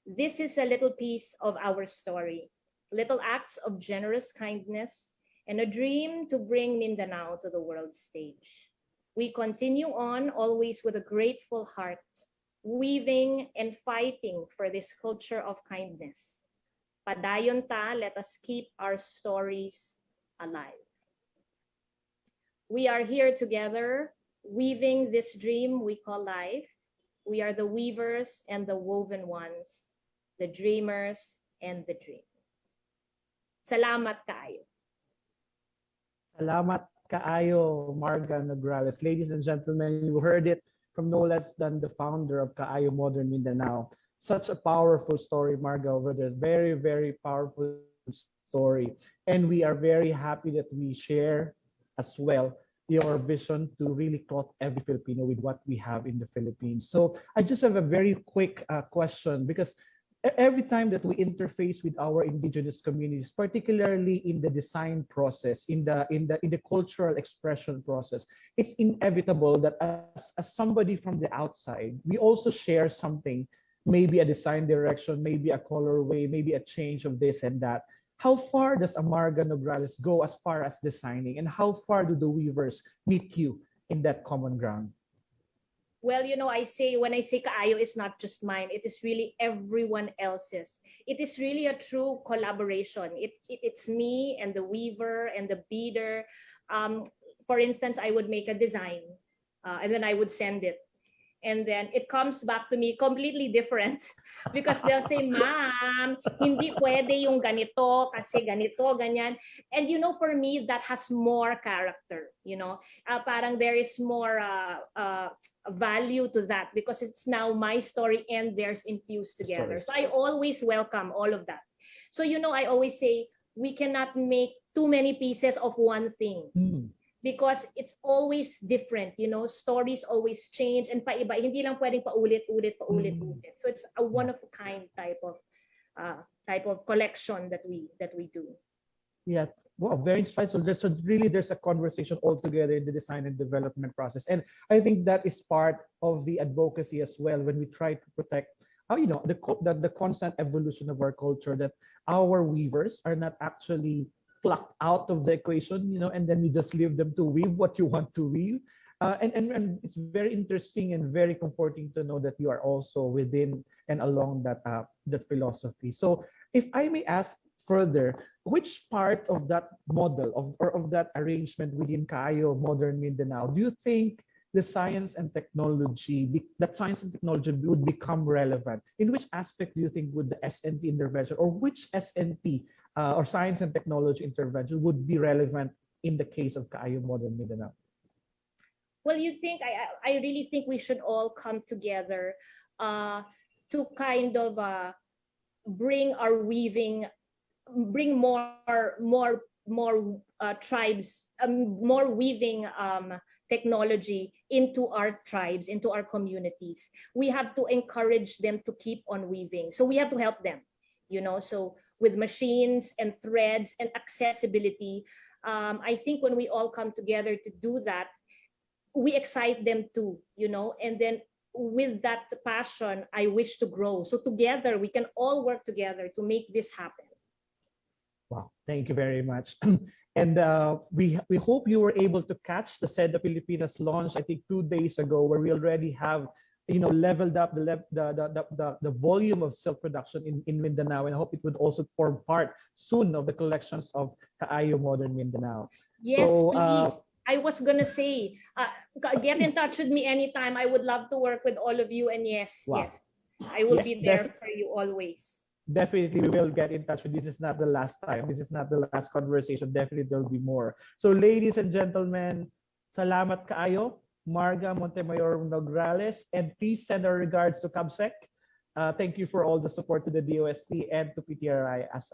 [SPEAKER 13] this is a little piece of our story. Little acts of generous kindness and a dream to bring Mindanao to the world stage. We continue on always with a grateful heart weaving and fighting for this culture of kindness. Padayon ta, let us keep our stories alive. We are here together, weaving this dream we call life. We are the weavers and the woven ones, the dreamers and the dream. Salamat kaayo.
[SPEAKER 10] Salamat kaayo, Marga Nograles. Ladies and gentlemen, you heard it from no less than the founder of Kaayo Modern Mindanao. Such a powerful story, Marga, over there. Very, very powerful story. And we are very happy that we share as well your vision to really clothe every Filipino with what we have in the Philippines. So I just have a very quick question, because every time that we interface with our indigenous communities, particularly in the design process, in the cultural expression process, it's inevitable that as somebody from the outside, we also share something, maybe a design direction, maybe a colorway, maybe a change of this and that. How far does Amarga Nograles go as far as designing, and how far do the weavers meet you in that common ground?
[SPEAKER 13] Well, when I say kaayo, it's not just mine. It is really everyone else's. It is really a true collaboration. It's me and the weaver and the beader. For instance, I would make a design and then I would send it. And then it comes back to me completely different because they'll say, "Ma'am, hindi pwede yung ganito kasi ganito, ganyan." And for me, that has more character, parang there is more value to that because it's now my story and theirs infused together. So I always welcome all of that. So, I always say, we cannot make too many pieces of one thing. Because it's always different, stories always change and paiba, hindi lang pwedeng paulit-ulit. So it's a one of a kind type of collection that we do.
[SPEAKER 10] Yeah, wow, very insightful. There's a conversation altogether in the design and development process, and I think that is part of the advocacy as well when we try to protect, the constant evolution of our culture, that our weavers are not actually plucked out of the equation, and then you just leave them to weave what you want to weave. And it's very interesting and very comforting to know that you are also within and along that philosophy. So if I may ask further, which part of that model of that arrangement within Kaayo Modern Mindanao do you think the science and technology would become relevant? In which aspect do you think would the SNT intervention, or which SNT or science and technology intervention would be relevant in the case of Kaayo Modern Mindanao?
[SPEAKER 13] Well, I really think we should all come together to kind of bring our weaving, bring more tribes, more weaving technology into our tribes, into our communities. We have to encourage them to keep on weaving. So we have to help them, so with machines and threads and accessibility. I think when we all come together to do that, we excite them too, and then with that passion, I wish to grow. So together, we can all work together to make this happen.
[SPEAKER 10] Wow, thank you very much. And we hope you were able to catch the Seda Pilipinas launch, I think 2 days ago, where we already have leveled up the volume of silk production in Mindanao, and I hope it would also form part soon of the collections of Kaayo Modern Mindanao.
[SPEAKER 13] Yes,
[SPEAKER 10] so,
[SPEAKER 13] please. I was gonna say, get in touch with me anytime. I would love to work with all of you, and yes, I will be there for you always.
[SPEAKER 10] Definitely, we will get in touch with. This is not the last time. This is not the last conversation. Definitely, there will be more. So, ladies and gentlemen, salamat kaayo, Marga Montemayor Nograles, and please send our regards to CABSEC. Thank you for all the support to the DOST and to PTRI as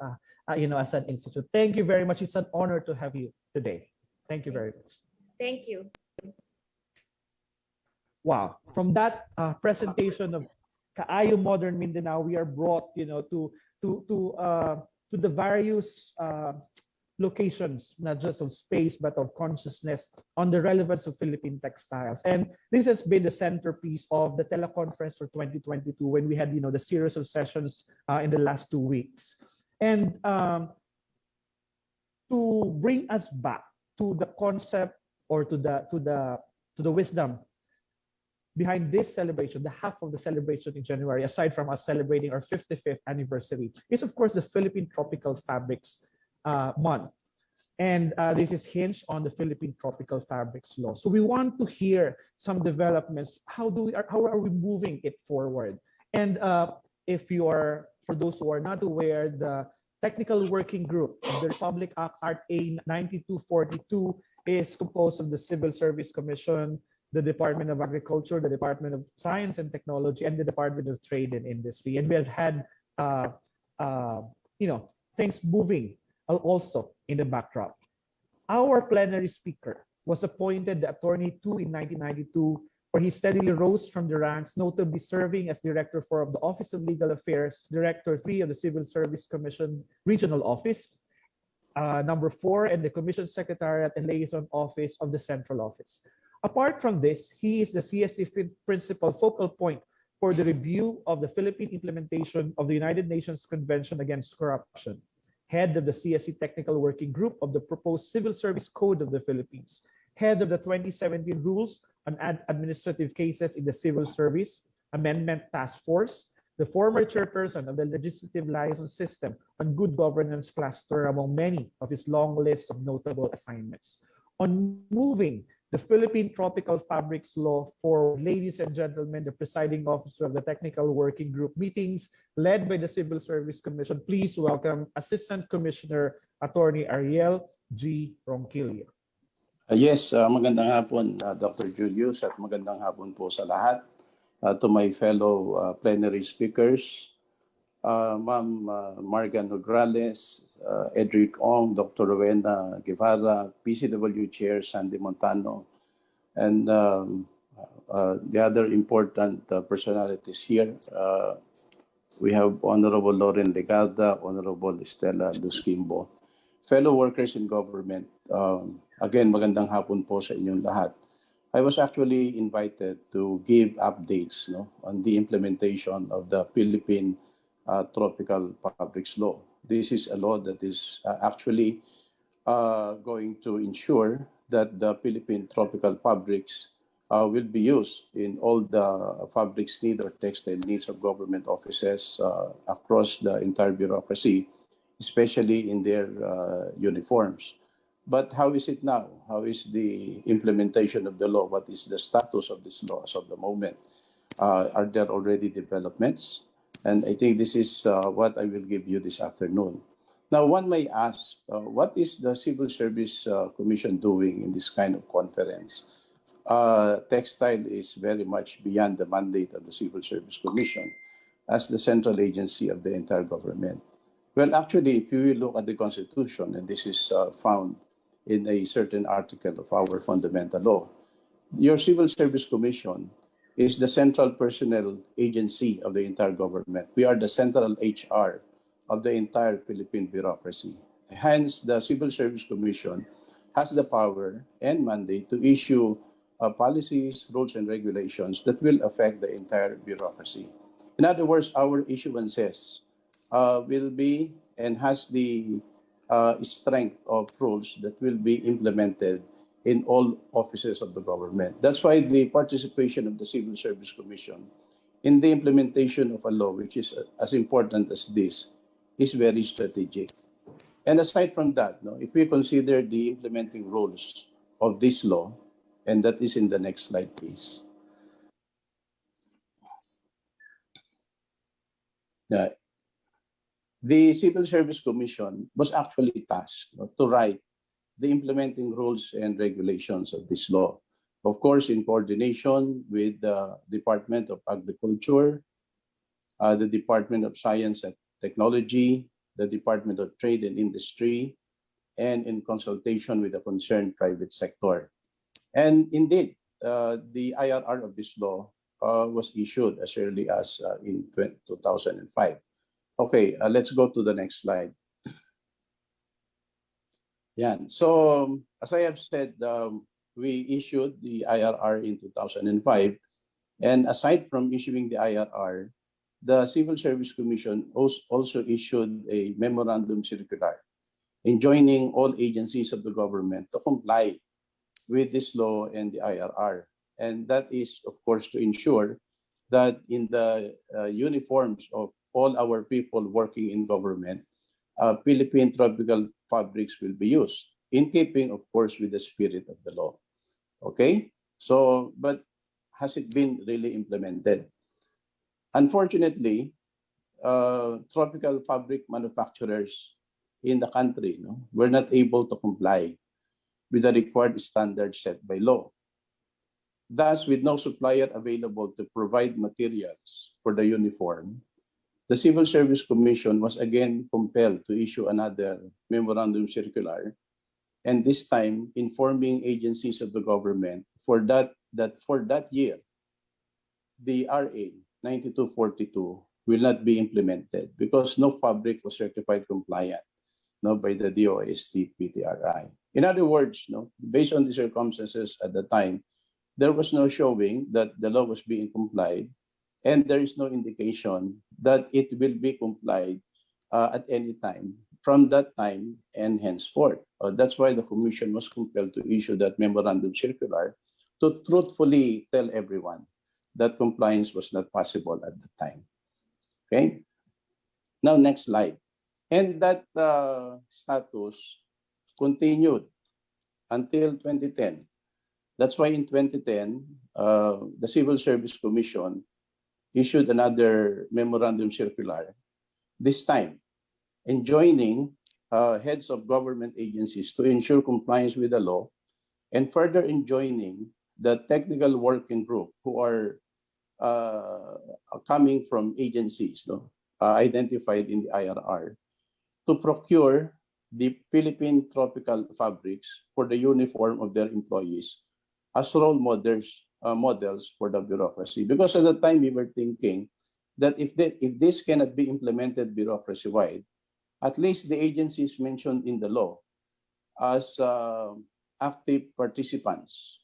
[SPEAKER 10] an institute. Thank you very much. It's an honor to have you today. Thank you very much.
[SPEAKER 13] Thank you.
[SPEAKER 10] Wow! From that presentation of Kaayo Modern Mindanao, we are brought, to the various locations, not just of space but of consciousness on the relevance of Philippine textiles. And this has been the centerpiece of the teleconference for 2022, when we had, the series of sessions in the last 2 weeks. And to bring us back to the concept, or to the wisdom behind this celebration, the half of the celebration in January, aside from us celebrating our 55th anniversary, is of course the Philippine Tropical Fabrics Month. And this is hinged on the Philippine Tropical Fabrics Law. So we want to hear some developments. How are we moving it forward? And for those who are not aware, the Technical Working Group of the Republic Act Art-A 9242 is composed of the Civil Service Commission, the Department of Agriculture, the Department of Science and Technology, and the Department of Trade and Industry. And we have had things moving also in the backdrop. Our plenary speaker was appointed the Attorney 2 in 1992, where he steadily rose from the ranks, notably serving as Director 4 of the Office of Legal Affairs, Director 3 of the Civil Service Commission Regional Office, number 4, and the Commission Secretariat and Liaison Office of the Central Office. Apart from this, he is the CSC principal focal point for the review of the Philippine implementation of the United Nations Convention Against Corruption, head of the CSC Technical Working Group of the proposed Civil Service Code of the Philippines, head of the 2017 Rules on Administrative Cases in the Civil Service Amendment Task Force, the former chairperson of the Legislative Liaison System on Good Governance Cluster, among many of his long list of notable assignments. On moving the Philippine Tropical Fabrics Law forward, ladies and gentlemen, the presiding officer of the Technical Working Group meetings led by the Civil Service Commission, please welcome Assistant Commissioner Attorney Ariel G. Ronquillo.
[SPEAKER 18] Yes, magandang hapon, Dr. Julius, at magandang hapon po sa lahat. To my fellow plenary speakers, Ma'am Marga Nograles, Edric Ong, Dr. Rowena Guevara, PCW Chair Sandy Montano, and the other important personalities here. We have Honorable Lauren Legarda, Honorable Estela Luskimbo. Fellow workers in government, again, magandang hapon po sa inyong lahat. I was actually invited to give updates on the implementation of the Philippine Tropical Fabrics Law. This is a law that is actually going to ensure that the Philippine tropical fabrics will be used in all the fabrics need or textile needs of government offices across the entire bureaucracy, especially in their uniforms. But how is it now? How is the implementation of the law? What is the status of this law as of the moment? Are there already developments? And I think this is what I will give you this afternoon. Now, one may ask, what is the Civil Service Commission doing in this kind of conference? Textile is very much beyond the mandate of the Civil Service Commission as the central agency of the entire government. Well, actually, if you look at the Constitution, and this is found in a certain article of our fundamental law, your Civil Service Commission is the central personnel agency of the entire government. We are the central HR of the entire Philippine bureaucracy. Hence, the Civil Service Commission has the power and mandate to issue policies, rules, and regulations that will affect the entire bureaucracy. In other words, our issuances will be and has the strength of rules that will be implemented in all offices of the government. That's why the participation of the Civil Service Commission in the implementation of a law, which is as important as this, is very strategic. And aside from that, if we consider the implementing rules of this law, and that is in the next slide, please. Yeah. The Civil Service Commission was actually tasked to write the implementing rules and regulations of this law. Of course, in coordination with the Department of Agriculture, the Department of Science and Technology, the Department of Trade and Industry, and in consultation with the concerned private sector. And indeed, the IRR of this law was issued as early as in 2005. Okay, let's go to the next slide. Yeah, so as I have said, we issued the IRR in 2005. And aside from issuing the IRR, the Civil Service Commission also issued a memorandum circular enjoining all agencies of the government to comply with this law and the IRR. and that is, of course, to ensure that in the uniforms of all our people working in government, Philippine tropical fabrics will be used, in keeping, of course, with the spirit of the law. Okay? So, but has it been really implemented? Unfortunately, tropical fabric manufacturers in the country were not able to comply with the required standards set by law. Thus, with no supplier available to provide materials for the uniform, the Civil Service Commission was again compelled to issue another memorandum circular, and this time informing agencies of the government that for that year, the RA 9242 will not be implemented because no fabric was certified compliant by the DOST-PTRI. In other words, based on the circumstances at the time, there was no showing that the law was being complied, and there is no indication that it will be complied at any time from that time and henceforth. That's why the Commission was compelled to issue that memorandum circular to truthfully tell everyone that compliance was not possible at the time. Okay? Now, next slide. And that status continued until 2010. That's why in 2010, the Civil Service Commission issued another memorandum circular, this time enjoining heads of government agencies to ensure compliance with the law, and further enjoining the technical working group who are coming from agencies identified in the IRR to procure the Philippine tropical fabrics for the uniform of their employees as role models for the bureaucracy. Because at the time we were thinking that if this cannot be implemented bureaucracy-wide, at least the agencies mentioned in the law as active participants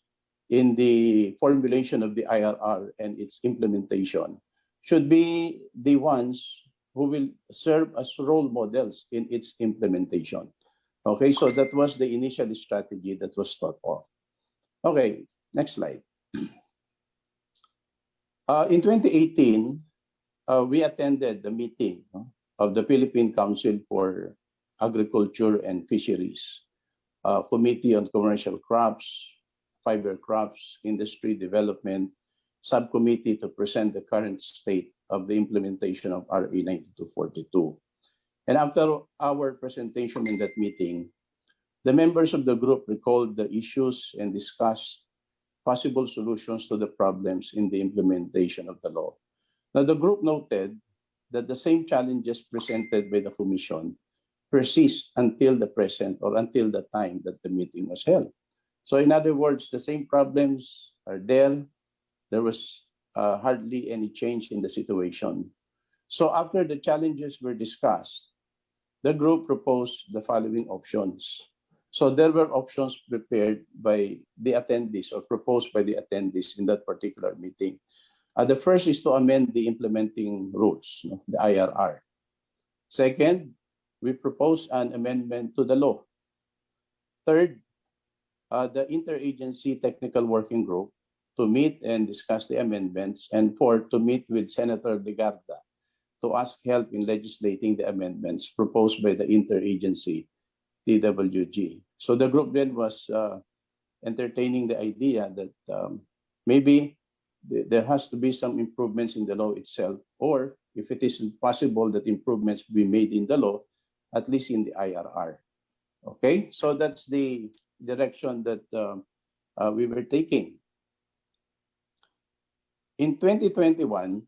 [SPEAKER 18] in the formulation of the IRR and its implementation should be the ones who will serve as role models in its implementation. Okay, so that was the initial strategy that was thought of. Okay, next slide. In 2018, we attended the meeting of the Philippine Council for Agriculture and Fisheries, Committee on Commercial Crops, Fiber Crops, Industry Development, Subcommittee to present the current state of the implementation of RA 9242. And after our presentation in that meeting, the members of the group recalled the issues and discussed possible solutions to the problems in the implementation of the law. Now, the group noted that the same challenges presented by the Commission persist until the present or until the time that the meeting was held. So in other words, the same problems are there. There was hardly any change in the situation. So after the challenges were discussed, the group proposed the following options. So there were options prepared by the attendees or proposed by the attendees in that particular meeting. The first is to amend the implementing rules, the IRR. Second, we propose an amendment to the law. Third, the interagency technical working group to meet and discuss the amendments. And fourth, to meet with Senator Legarda to ask help in legislating the amendments proposed by the interagency TWG. So the group then was entertaining the idea that maybe there has to be some improvements in the law itself, or if it is possible that improvements be made in the law, at least in the IRR. Okay, so that's the direction that we were taking. In 2021,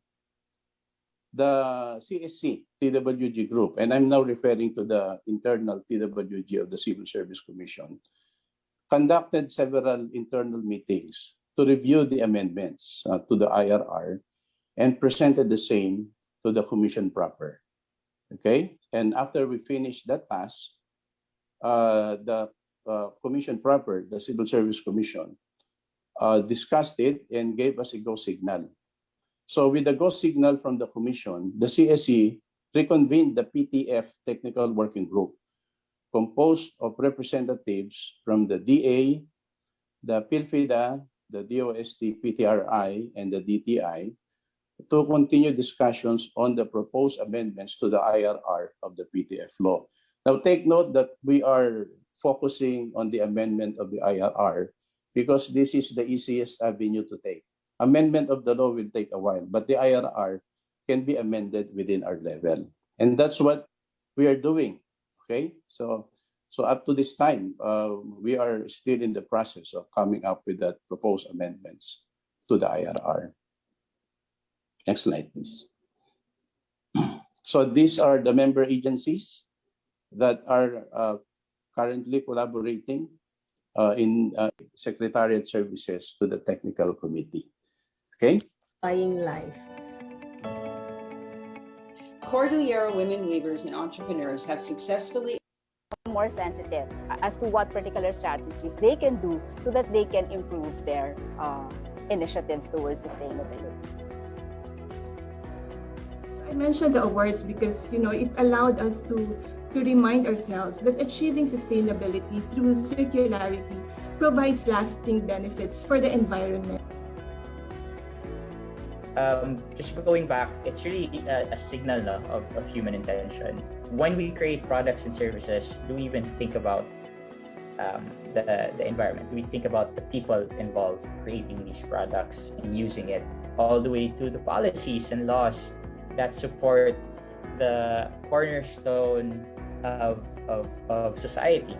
[SPEAKER 18] the CSC TWG group, and I'm now referring to the internal TWG of the Civil Service Commission, conducted several internal meetings to review the amendments to the IRR and presented the same to the Commission proper. Okay, and after we finished that task, the Commission proper, the Civil Service Commission, discussed it and gave us a go signal. So with the go signal from the Commission, the CSE reconvened the PTF Technical Working Group, composed of representatives from the DA, the PhilFIDA, the DOST, PTRI, and the DTI to continue discussions on the proposed amendments to the IRR of the PTF law. Now, take note that we are focusing on the amendment of the IRR because this is the easiest avenue to take. Amendment of the law will take a while, but the IRR can be amended within our level. And that's what we are doing, okay? So up to this time, we are still in the process of coming up with the proposed amendments to the IRR. Next slide, please. So these are the member agencies that are currently collaborating in Secretariat services to the technical committee. Okay?
[SPEAKER 19] Buying life. Cordillera women weavers and entrepreneurs have successfully
[SPEAKER 20] more sensitive as to what particular strategies they can do so that they can improve their initiatives towards sustainability.
[SPEAKER 21] I mentioned the awards because it allowed us to remind ourselves that achieving sustainability through circularity provides lasting benefits for the environment.
[SPEAKER 22] Just going back, it's really a signal of human intention. When we create products and services, do we even think about the environment? Do we think about the people involved creating these products and using it, all the way to the policies and laws that support the cornerstone of society?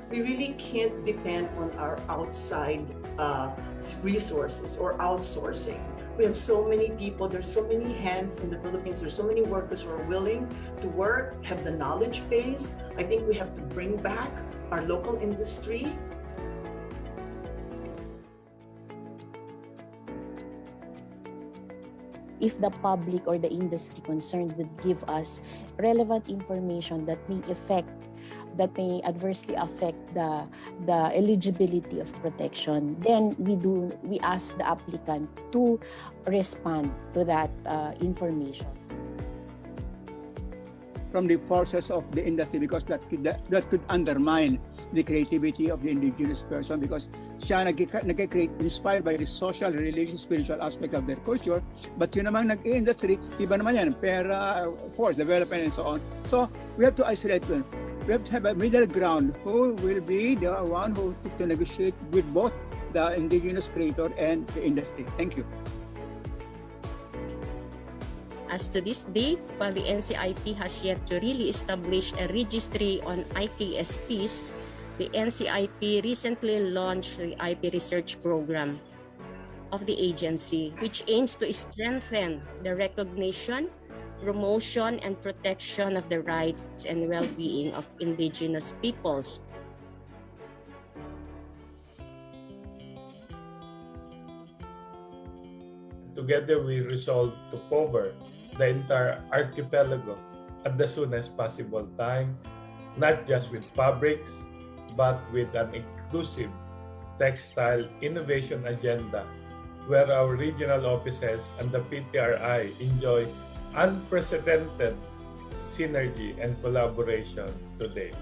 [SPEAKER 23] We really can't depend on our outside resources or outsourcing. We have so many people, there's so many hands in the Philippines, there's so many workers who are willing to work, have the knowledge base. I think we have to bring back our local industry.
[SPEAKER 24] If the public or the industry concerned would give us relevant information that may adversely affect the eligibility of protection, then we ask the applicant to respond to that information.
[SPEAKER 25] From the forces of the industry, because that could undermine the creativity of the indigenous person, because siya nag-create inspired by the social, religious, spiritual aspect of their culture. But yun namang nag-industry, iba naman yan, pera, force, development, and so on. So we have to isolate them. We have to have a middle ground who will be the one who to negotiate with both the indigenous creator and the industry. Thank you.
[SPEAKER 26] As to this date, while the NCIP has yet to really establish a registry on ITSPs, the NCIP recently launched the IP research program of the agency, which aims to strengthen the recognition, promotion, and protection of the rights and well-being of indigenous peoples.
[SPEAKER 27] Together, we resolve to cover the entire archipelago at the soonest possible time, not just with fabrics, but with an inclusive textile innovation agenda, where our regional offices and the PTRI enjoy unprecedented synergy and collaboration today.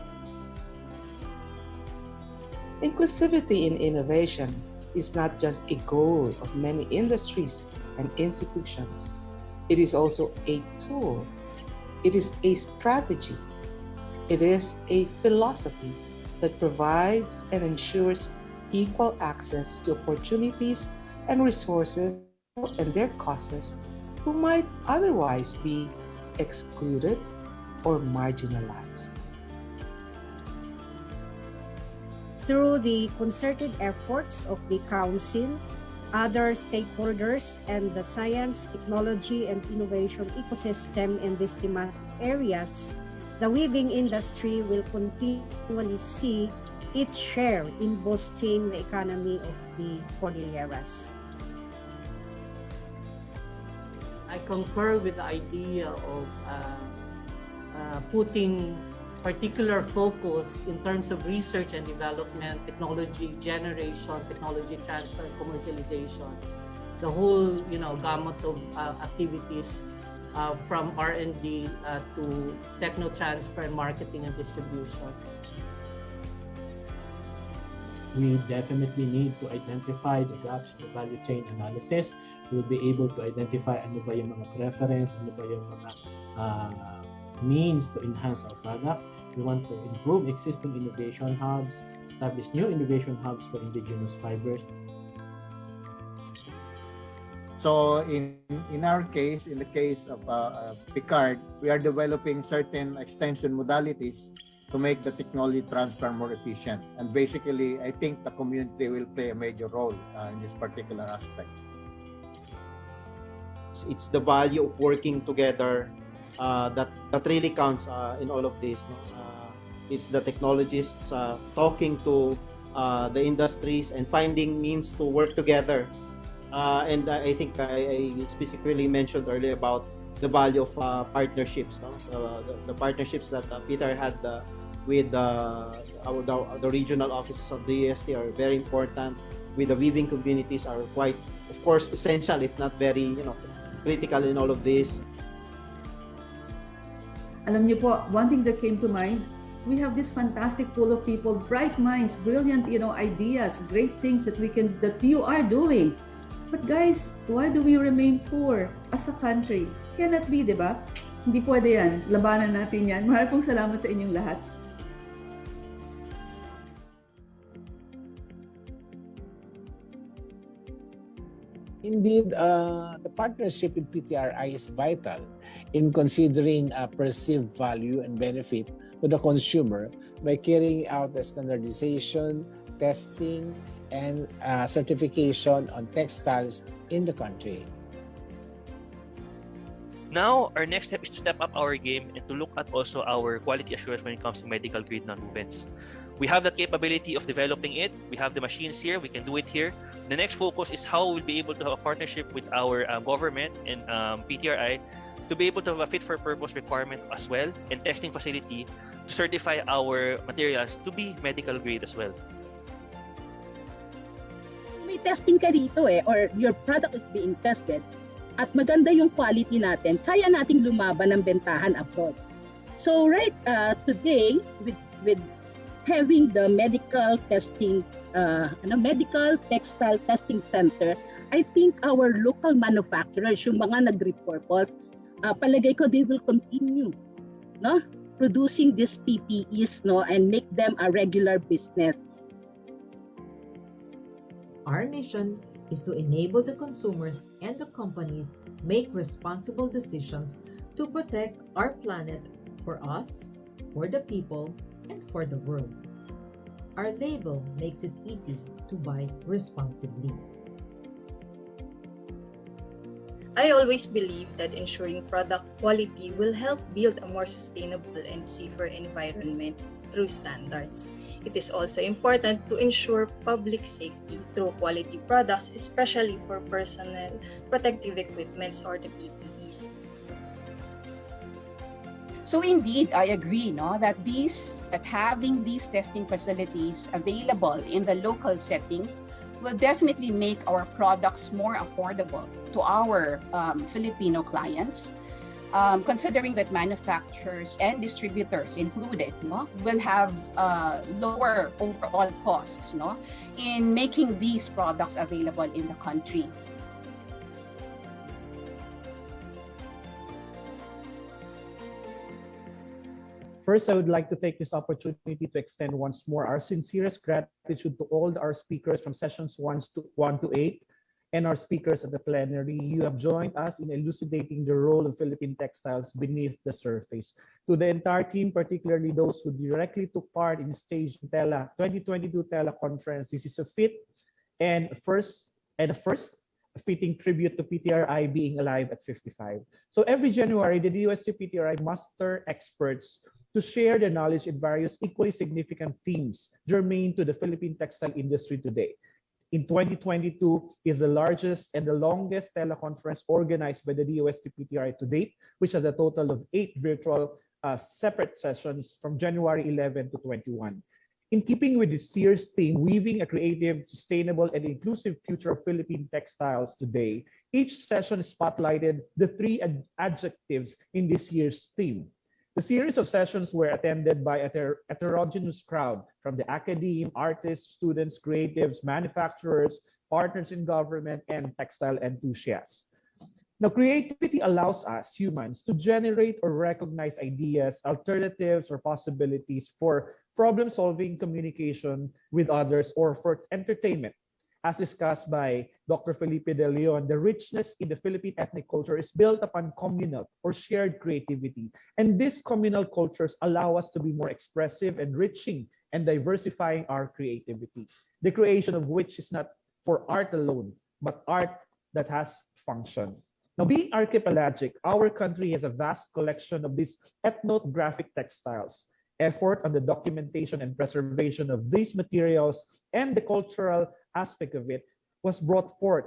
[SPEAKER 28] Inclusivity in innovation is not just a goal of many industries and institutions. It is also a tool. It is a strategy. It is a philosophy that provides and ensures equal access to opportunities and resources and their causes who might otherwise be excluded or marginalized.
[SPEAKER 29] Through the concerted efforts of the Council, other stakeholders, and the science, technology, and innovation ecosystem in these thematic areas, the weaving industry will continually see its share in boosting the economy of the Cordilleras.
[SPEAKER 30] I concur with the idea of putting particular focus in terms of research and development, technology generation, technology transfer, commercialization, the whole gamut of activities from R&D to techno transfer, marketing, and distribution.
[SPEAKER 1] We definitely need to identify the gaps in the value chain analysis. We'll be able to identify ano ba yung mga preference, ano ba yung mga means to enhance our product. We want to improve existing innovation hubs, establish new innovation hubs for indigenous fibers.
[SPEAKER 2] So in our case, in the case of Picard, we are developing certain extension modalities to make the technology transfer more efficient. And basically, I think the community will play a major role in this particular aspect.
[SPEAKER 3] It's the value of working together that really counts in all of this. It's the technologists talking to the industries and finding means to work together. And I think I specifically mentioned earlier about the value of partnerships. The partnerships that Peter had with the regional offices of the DST are very important. With the weaving communities are quite, of course, essential, if not very, critical in all of this.
[SPEAKER 4] Alam niyo po, one thing that came to mind, we have this fantastic pool of people, bright minds, brilliant, ideas, great things that you are doing. But guys, why do we remain poor as a country? Cannot be, di ba? Hindi pwede yan. Labanan natin yan. Mahal pong salamat sa inyong lahat.
[SPEAKER 5] Indeed, the partnership with PTRI is vital in considering perceived value and benefit to the consumer by carrying out the standardization, testing, and certification on textiles in the country.
[SPEAKER 6] Now, our next step is to step up our game and to look at also our quality assurance when it comes to medical grade nonwovens. We have that capability of developing it. We have the machines here. We can do it here. The next focus is how we'll be able to have a partnership with our government and PTRI to be able to have a fit-for-purpose requirement as well and testing facility to certify our materials to be medical grade as well.
[SPEAKER 7] May testing ka rito or your product is being tested at maganda yung quality natin, kaya nating lumaban ng bentahan abroad. So today with having the medical testing, medical textile testing center, I think our local manufacturers, yung mga nag-repurpose, palagay ko they will continue, producing these PPEs, and make them a regular business.
[SPEAKER 8] Our mission is to enable the consumers and the companies make responsible decisions to protect our planet for us, for the people, and for the world. Our label makes it easy to buy responsibly.
[SPEAKER 9] I always believe that ensuring product quality will help build a more sustainable and safer environment through standards. It is also important to ensure public safety through quality products, especially for personal protective equipments or the PPEs.
[SPEAKER 11] So indeed, I agree, that having these testing facilities available in the local setting will definitely make our products more affordable to our Filipino clients. Considering that manufacturers and distributors included, will have lower overall costs, in making these products available in the country.
[SPEAKER 10] First, I would like to take this opportunity to extend once more our sincerest gratitude to all our speakers from sessions 1 to 8 and our speakers at the plenary. You have joined us in elucidating the role of Philippine textiles beneath the surface. To the entire team, particularly those who directly took part in staged 2022 Teleconference, this is a first fitting tribute to PTRI being alive at 55. So every January, the DOST PTRI muster experts to share their knowledge in various equally significant themes germane to the Philippine textile industry today. In 2022 is the largest and the longest teleconference organized by the DOST PTRI to date, which has a total of 8 virtual separate sessions from January 11 to 21. In keeping with this year's theme, weaving a creative, sustainable, and inclusive future of Philippine textiles today, each session spotlighted the 3 adjectives in this year's theme: The series of sessions were attended by a heterogeneous crowd from the academe, artists, students, creatives, manufacturers, partners in government, and textile enthusiasts. Now, creativity allows us humans to generate or recognize ideas, alternatives, or possibilities for problem-solving communication with others or for entertainment. As discussed by Dr. Felipe De Leon, the richness in the Philippine ethnic culture is built upon communal or shared creativity. And these communal cultures allow us to be more expressive, enriching, and diversifying our creativity. The creation of which is not for art alone, but art that has function. Now, being archipelagic, our country has a vast collection of these ethnographic textiles. Effort on the documentation and preservation of these materials and the cultural aspect of it was brought forth.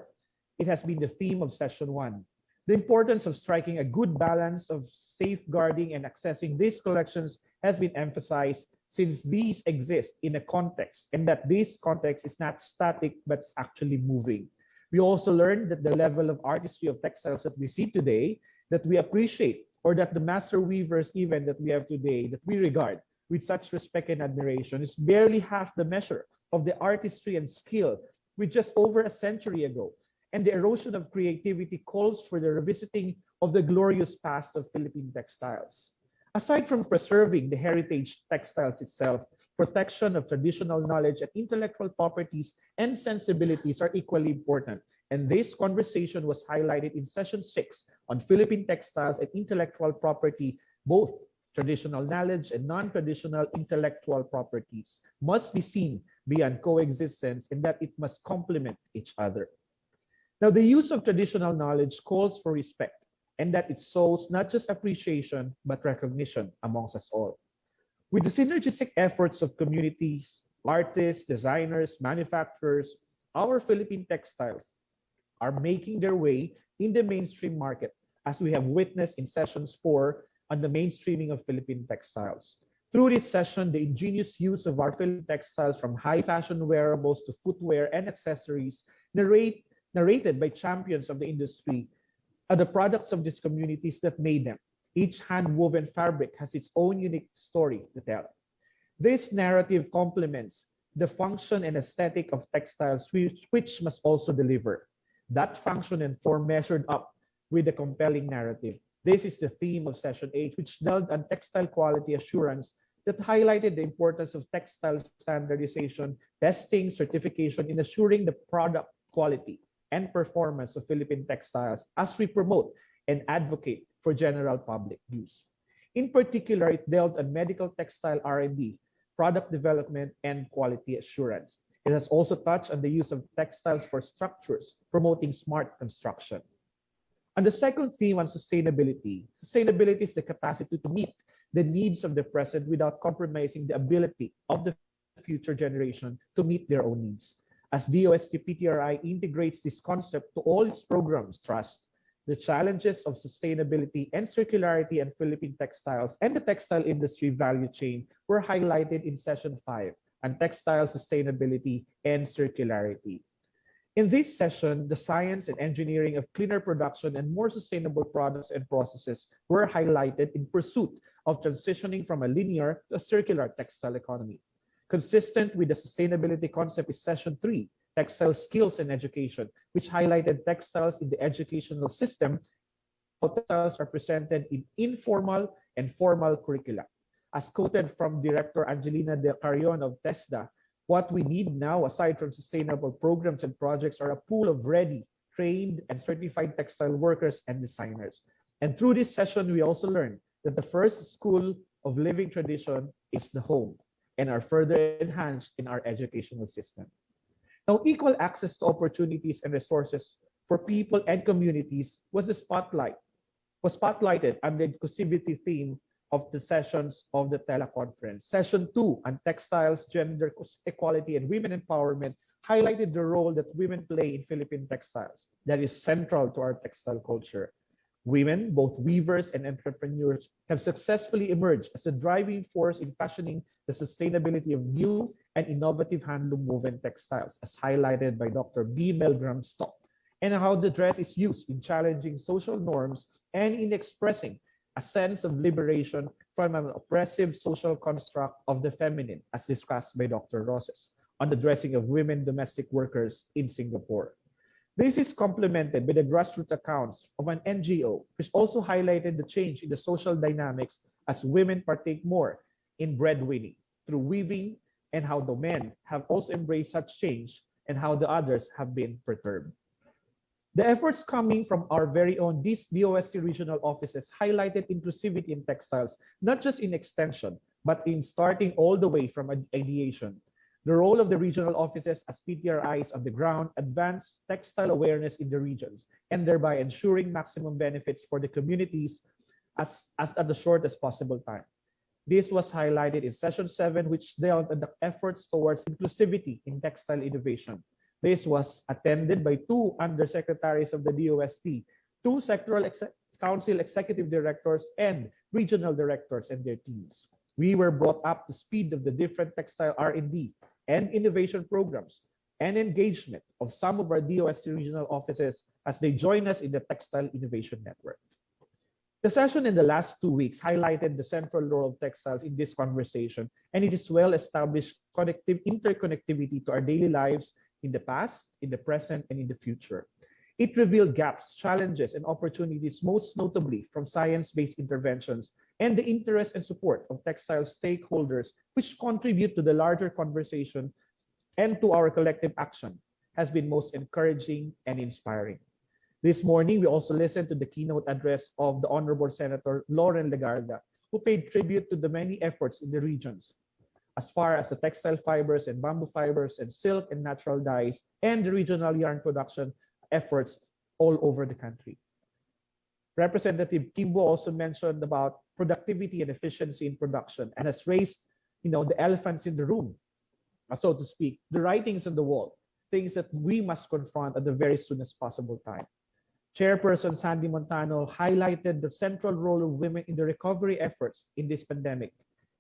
[SPEAKER 10] It has been the theme of session 1. The importance of striking a good balance of safeguarding and accessing these collections has been emphasized since these exist in a context and that this context is not static but actually moving. We also learned that the level of artistry of textiles that we see today, that we appreciate, or that the master weavers even that we have today, that we regard with such respect and admiration, is barely half the measure of the artistry and skill with just over a century ago. And the erosion of creativity calls for the revisiting of the glorious past of Philippine textiles. Aside from preserving the heritage textiles itself, protection of traditional knowledge and intellectual properties and sensibilities are equally important. And this conversation was highlighted in session 6 on Philippine textiles and intellectual property. Both traditional knowledge and non-traditional intellectual properties must be seen beyond coexistence and that it must complement each other. Now, the use of traditional knowledge calls for respect and that it shows not just appreciation but recognition amongst us all. With the synergistic efforts of communities, artists, designers, manufacturers, our Philippine textiles are making their way in the mainstream market, as we have witnessed in sessions 4 on the mainstreaming of Philippine textiles. Through this session, the ingenious use of our Philippine textiles from high fashion wearables to footwear and accessories narrated by champions of the industry are the products of these communities that made them. Each hand-woven fabric has its own unique story to tell. This narrative complements the function and aesthetic of textiles which must also deliver that function and form measured up with a compelling narrative. This is the theme of session 8, which delved on textile quality assurance that highlighted the importance of textile standardization, testing, certification in assuring the product quality and performance of Philippine textiles as we promote and advocate for general public use. In particular, it delved on medical textile R&D, product development, and quality assurance. It has also touched on the use of textiles for structures, promoting smart construction. On the second theme on sustainability, sustainability is the capacity to meet the needs of the present without compromising the ability of the future generation to meet their own needs. As DOST-PTRI integrates this concept to all its programs, trust, the challenges of sustainability and circularity in Philippine textiles and the textile industry value chain were highlighted in session 5 on textile sustainability and circularity. In this session, the science and engineering of cleaner production and more sustainable products and processes were highlighted in pursuit of transitioning from a linear to a circular textile economy. Consistent with the sustainability concept is session 3, textile skills and education, which highlighted textiles in the educational system. How textiles are presented in informal and formal curricula. As quoted from Director Angelina De Carrion of TESDA, what we need now, aside from sustainable programs and projects, are a pool of ready, trained, and certified textile workers and designers. And through this session, we also learned that the first school of living tradition is the home and are further enhanced in our educational system. Now, equal access to opportunities and resources for people and communities was spotlighted under the inclusivity theme of the sessions of the Teleconference. Session 2 on textiles, gender equality, and women empowerment highlighted the role that women play in Philippine textiles that is central to our textile culture. Women, both weavers and entrepreneurs, have successfully emerged as a driving force in fashioning the sustainability of new and innovative handloom woven textiles, as highlighted by Dr. B. Melgram Stock, and how the dress is used in challenging social norms and in expressing a sense of liberation from an oppressive social construct of the feminine, as discussed by Dr. Roses on the dressing of women domestic workers in Singapore. This is complemented by the grassroots accounts of an NGO, which also highlighted the change in the social dynamics as women partake more in breadwinning through weaving, and how the men have also embraced such change and how the others have been perturbed. The efforts coming from our very own DOST regional offices highlighted inclusivity in textiles, not just in extension, but in starting all the way from ideation. The role of the regional offices as PTRIs on the ground advance textile awareness in the regions, and thereby ensuring maximum benefits for the communities as at the shortest possible time. This was highlighted in Session 7, which dealt on the efforts towards inclusivity in textile innovation. This was attended by 2 undersecretaries of the DOST, 2 sectoral council executive directors, and regional directors and their teams. We were brought up to speed of the different textile R&D and innovation programs and engagement of some of our DOST regional offices as they join us in the Textile Innovation Network. The session in the last 2 weeks highlighted the central role of textiles in this conversation, and it is well-established interconnectivity to our daily lives in the past, in the present, and in the future. It revealed gaps, challenges, and opportunities, most notably from science-based interventions and the interest and support of textile stakeholders, which contribute to the larger conversation and to our collective action, has been most encouraging and inspiring. This morning, we also listened to the keynote address of the Honorable Senator Lauren Legarda, who paid tribute to the many efforts in the regions, as far as the textile fibers and bamboo fibers and silk and natural dyes and the regional yarn production efforts all over the country. Representative Kimbo also mentioned about productivity and efficiency in production and has raised, the elephants in the room, so to speak, the writings on the wall, things that we must confront at the very soonest possible time. Chairperson Sandy Montano highlighted the central role of women in the recovery efforts in this pandemic.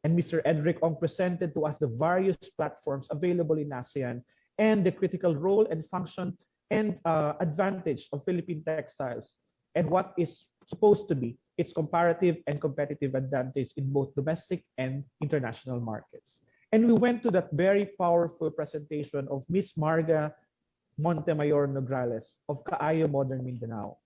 [SPEAKER 10] And Mr. Edric Ong presented to us the various platforms available in ASEAN and the critical role and function and advantage of Philippine textiles and what is supposed to be its comparative and competitive advantage in both domestic and international markets. And we went to that very powerful presentation of Miss Marga Montemayor Nograles of Kaayo Modern Mindanao.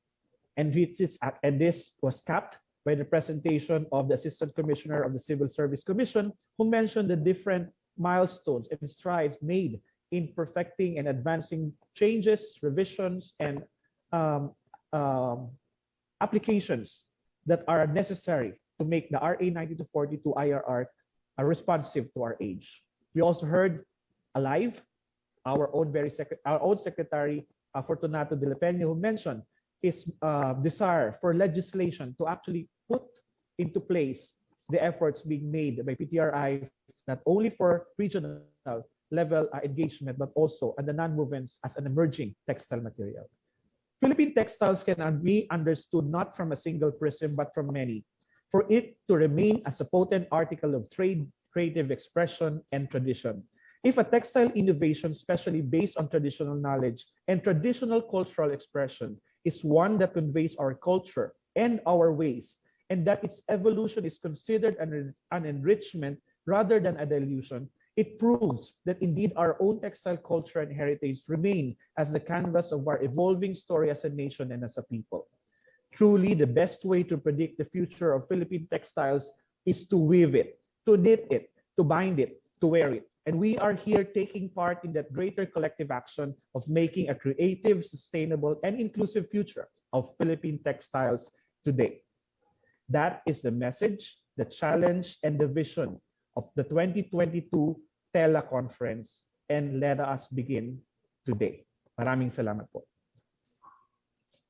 [SPEAKER 10] And this was capped by the presentation of the Assistant Commissioner of the Civil Service Commission, who mentioned the different milestones and strides made in perfecting and advancing changes, revisions, and applications that are necessary to make the RA 9242 IRR responsive to our age. We also heard alive our own Secretary Fortunato de la Peña, who mentioned his desire for legislation to actually put into place the efforts being made by PTRI, not only for regional level engagement, but also at the non-movements as an emerging textile material. Philippine textiles can be understood not from a single prism, but from many, for it to remain as a potent article of trade, creative expression, and tradition. If a textile innovation, especially based on traditional knowledge and traditional cultural expression, is one that conveys our culture and our ways, and that its evolution is considered an enrichment rather than a dilution, it proves that indeed our own textile culture and heritage remain as the canvas of our evolving story as a nation and as a people. Truly, the best way to predict the future of Philippine textiles is to weave it, to knit it, to bind it, to wear it. And we are here taking part in that greater collective action of making a creative, sustainable, and inclusive future of Philippine textiles today. That is the message, the challenge, and the vision of the 2022 Teleconference. And let us begin today. Maraming salamat po.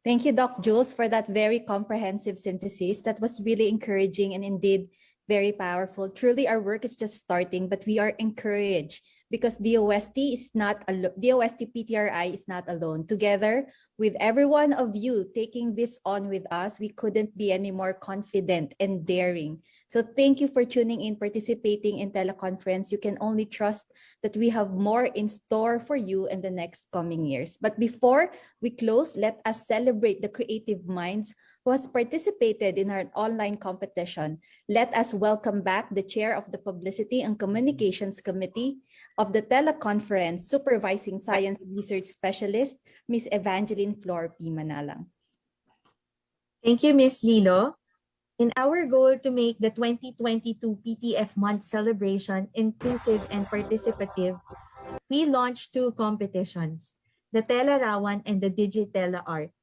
[SPEAKER 12] Thank you, Doc Jules, for that very comprehensive synthesis. That was really encouraging and indeed very powerful. Truly, our work is just starting, but we are encouraged because DOST PTRI is not alone. Together with every one of you taking this on with us, we couldn't be any more confident and daring. So thank you for tuning in, participating in Teleconference. You can only trust that we have more in store for you in the next coming years. But before we close, let us celebrate the creative minds who who has participated in our online competition. Let us welcome back the Chair of the Publicity and Communications Committee of the Teleconference Supervising Science Research Specialist, Ms. Evangeline Flor P. Manalang.
[SPEAKER 13] Thank you, Ms. Lilo. In our goal to make the 2022 PTF Month celebration inclusive and participative, we launched 2 competitions, the Telarawan and the Digitela Art.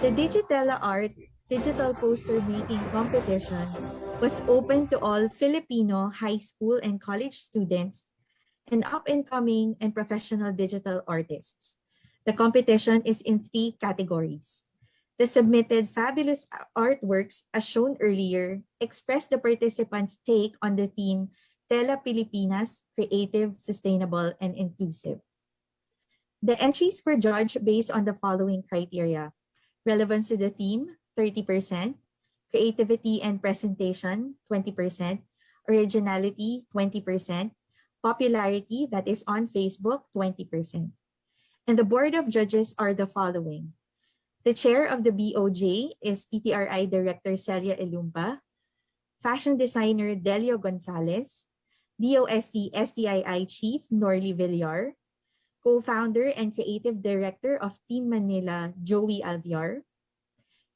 [SPEAKER 13] The Digitela Art digital poster making competition was open to all Filipino high school and college students and up-and-coming and professional digital artists. The competition is in 3 categories. The submitted fabulous artworks, as shown earlier, express the participants' take on the theme Tela Pilipinas, Creative, Sustainable, and Inclusive. The entries were judged based on the following criteria: relevance to the theme, 30%, creativity and presentation, 20%, originality, 20%, popularity, that is on Facebook, 20%. And the board of judges are the following. The chair of the BOJ is PTRI Director Celia Elumba, fashion designer Delio Gonzalez, DOST STII Chief Norly Villar, co-founder and creative director of Team Manila Joey Alviar,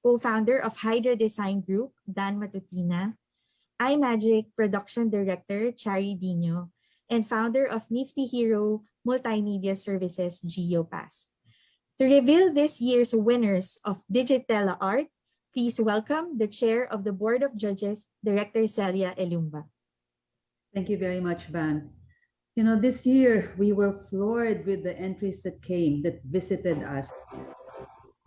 [SPEAKER 13] co-founder of Hydra Design Group Dan Matutina, iMagic production director Chari Dino, and founder of Nifty Hero Multimedia Services Gio Pass. To reveal this year's winners of Digitela Art, please welcome the Chair of the Board of Judges, Director Celia Elumba.
[SPEAKER 4] Thank you very much, Van. You know, this year we were floored with the entries that came, that visited us.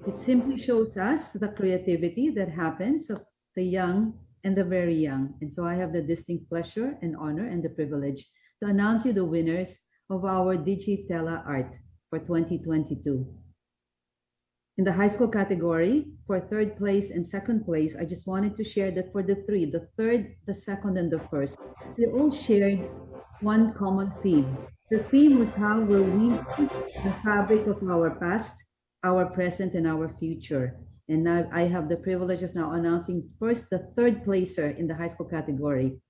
[SPEAKER 4] It simply shows us the creativity that happens of the young and the very young. And so I have the distinct pleasure and honor and the privilege to announce you the winners of our Digitela Art for 2022. In the high school category, for 3rd place and 2nd place, I just wanted to share that for the 3, the 3rd, the 2nd, and the 1st, they all shared one common theme. The theme was how will we weave the fabric of our past, our present, and our future. And now I have the privilege of now announcing first the 3rd placer in the high school category.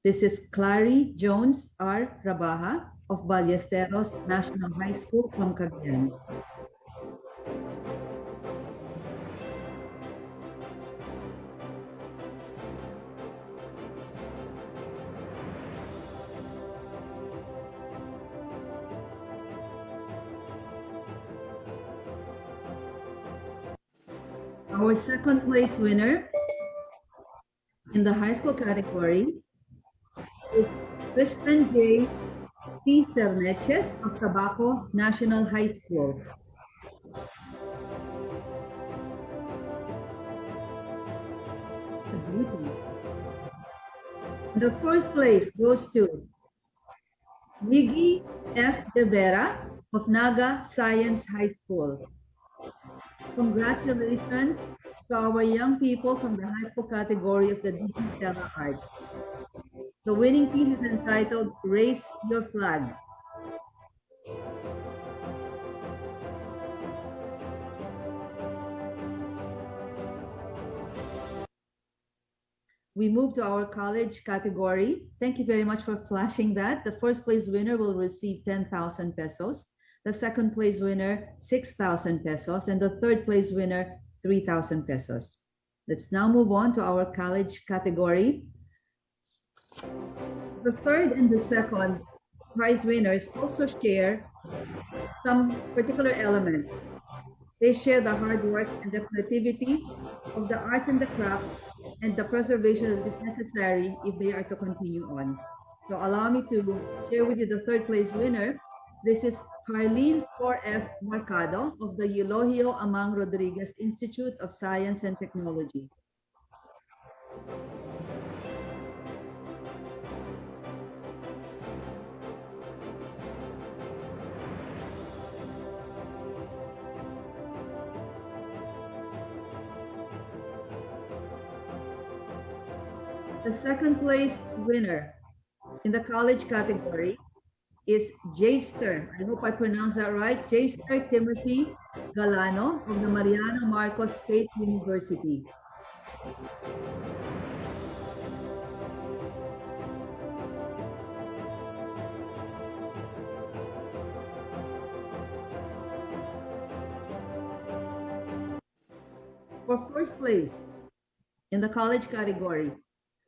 [SPEAKER 4] This is Clary Jones R. Rabaha of Ballesteros National High School from Cagayan. Our 2nd place winner in the high school category is Kristen J. C. Cerneches of Tabaco National High School. The 4th place goes to Miggy F. De Vera of Naga Science High School. Congratulations to our young people from the high school category of the Digitela Art. The winning piece is entitled Raise Your Flag. We move to our college category. Thank you very much for flashing that. The 1st place winner will receive 10,000 pesos. The 2nd place winner, 6,000 pesos. And the 3rd place winner, 3,000 pesos. Let's now move on to our college category. The 3rd and the 2nd prize winners also share some particular elements. They share the hard work and the creativity of the arts and the crafts and the preservation that is necessary if they are to continue on. So allow me to share with you the 3rd place winner. This is Carlene 4F Mercado of the Eulogio Amang Rodriguez Institute of Science and Technology. The 2nd place winner in the college category is Jaster. I hope I pronounced that right. Jaster Timothy Galano of the Mariano Marcos State University. For first place in the college category,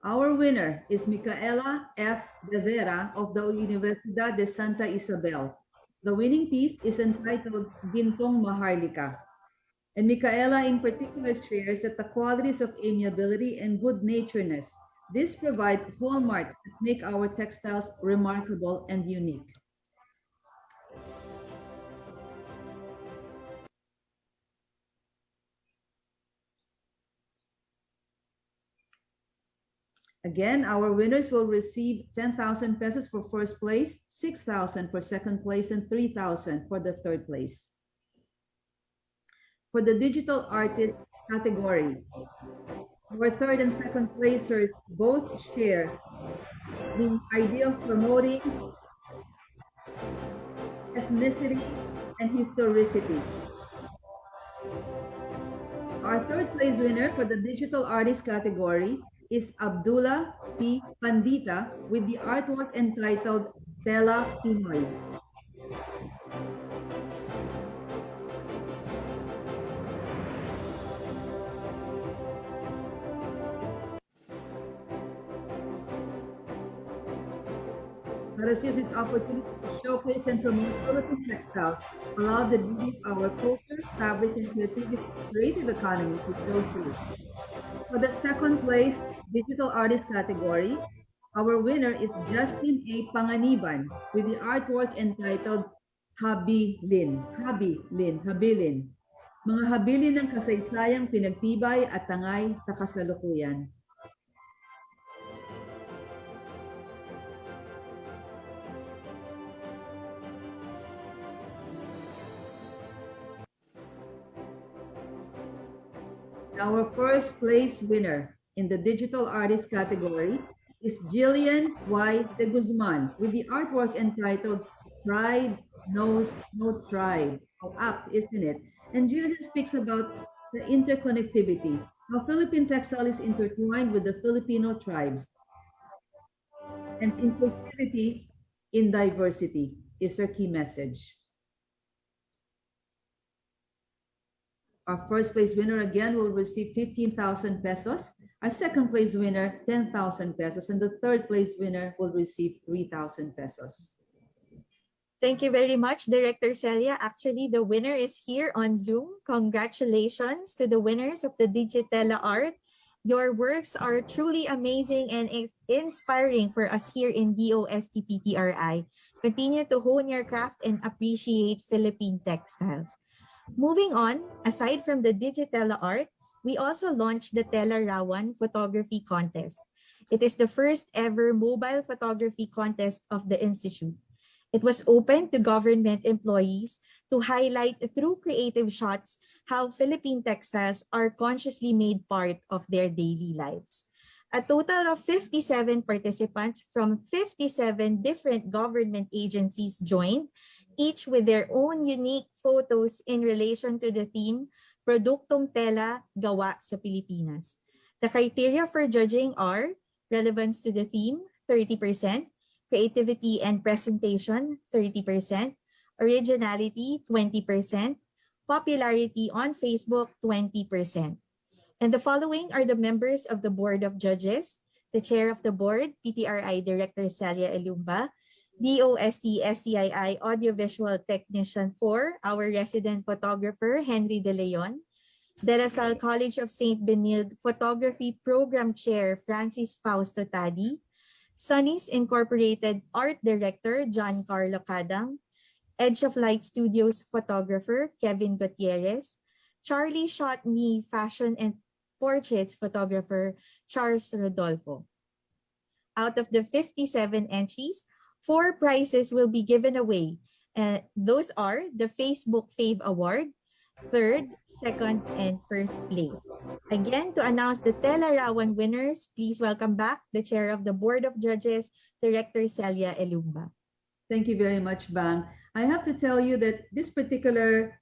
[SPEAKER 4] our winner is Micaela F. De Vera of the Universidad de Santa Isabel. The winning piece is entitled Gintong Maharlika. And Micaela in particular shares that the qualities of amiability and good-naturedness, this provide hallmarks that make our textiles remarkable and unique. Again, our winners will receive 10,000 pesos for first place, 6,000 for second place, and 3,000 for the third place. For the digital artist category, our third and second placers both share the idea of promoting ethnicity and historicity. Our third place winner for the digital artist category is Abdullah P. Pandita with the artwork entitled Tela Pinoy. Let us use its opportunity to showcase and promote Philippine textiles, allow the beauty of our culture, fabric, and creative economy to show through. For the second place digital artist category, our winner is Justin A. Panganiban with the artwork entitled Habilin. Habilin. Mga habilin ng kasaysayang pinagtibay at tangay sa kasalukuyan. Our first place winner in the digital artist category is Jillian Y. De Guzman with the artwork entitled Pride Knows No Tribe. How apt, isn't it? And Jillian speaks about the interconnectivity, how Philippine textile is intertwined with the Filipino tribes. And inclusivity in diversity is her key message. Our first place winner again will receive 15,000 pesos. Our second place winner, 10,000 pesos. And the third place winner will receive 3,000 pesos.
[SPEAKER 13] Thank you very much, Director Celia. Actually, the winner is here on Zoom. Congratulations to the winners of the Digitela Art. Your works are truly amazing and inspiring for us here in DOST-PTRI. Continue to hone your craft and appreciate Philippine textiles. Moving on, aside from the Digitela Art, we also launched the Telarawan Photography Contest. It is the first ever mobile photography contest of the Institute. It was open to government employees to highlight through creative shots how Philippine textiles are consciously made part of their daily lives. A total of 57 participants from 57 different government agencies joined, each with their own unique photos in relation to the theme, Produktong Tela Gawa sa Pilipinas. The criteria for judging are relevance to the theme, 30%, creativity and presentation, 30%, originality, 20%, popularity on Facebook, 20%. And the following are the members of the Board of Judges, the Chair of the Board, PTRI Director Celia Elumba, DOST-STII Audiovisual Technician 4, our resident photographer, Henry De Leon, De La Salle College of St. Benilde Photography Program Chair, Francis Fausto Tadi, Sunny's Incorporated Art Director, John Carlo Cadang, Edge of Light Studios photographer, Kevin Gutierrez, Charlie Shot Me Fashion and Portraits photographer, Charles Rodolfo. Out of the 57 entries, 4 prizes will be given away. Those are the Facebook Fave Award, 3rd, 2nd, and 1st place. Again, to announce the Telarawan winners, please welcome back the Chair of the Board of Judges, Director Celia Elumba.
[SPEAKER 4] Thank you very much, Bang. I have to tell you that this particular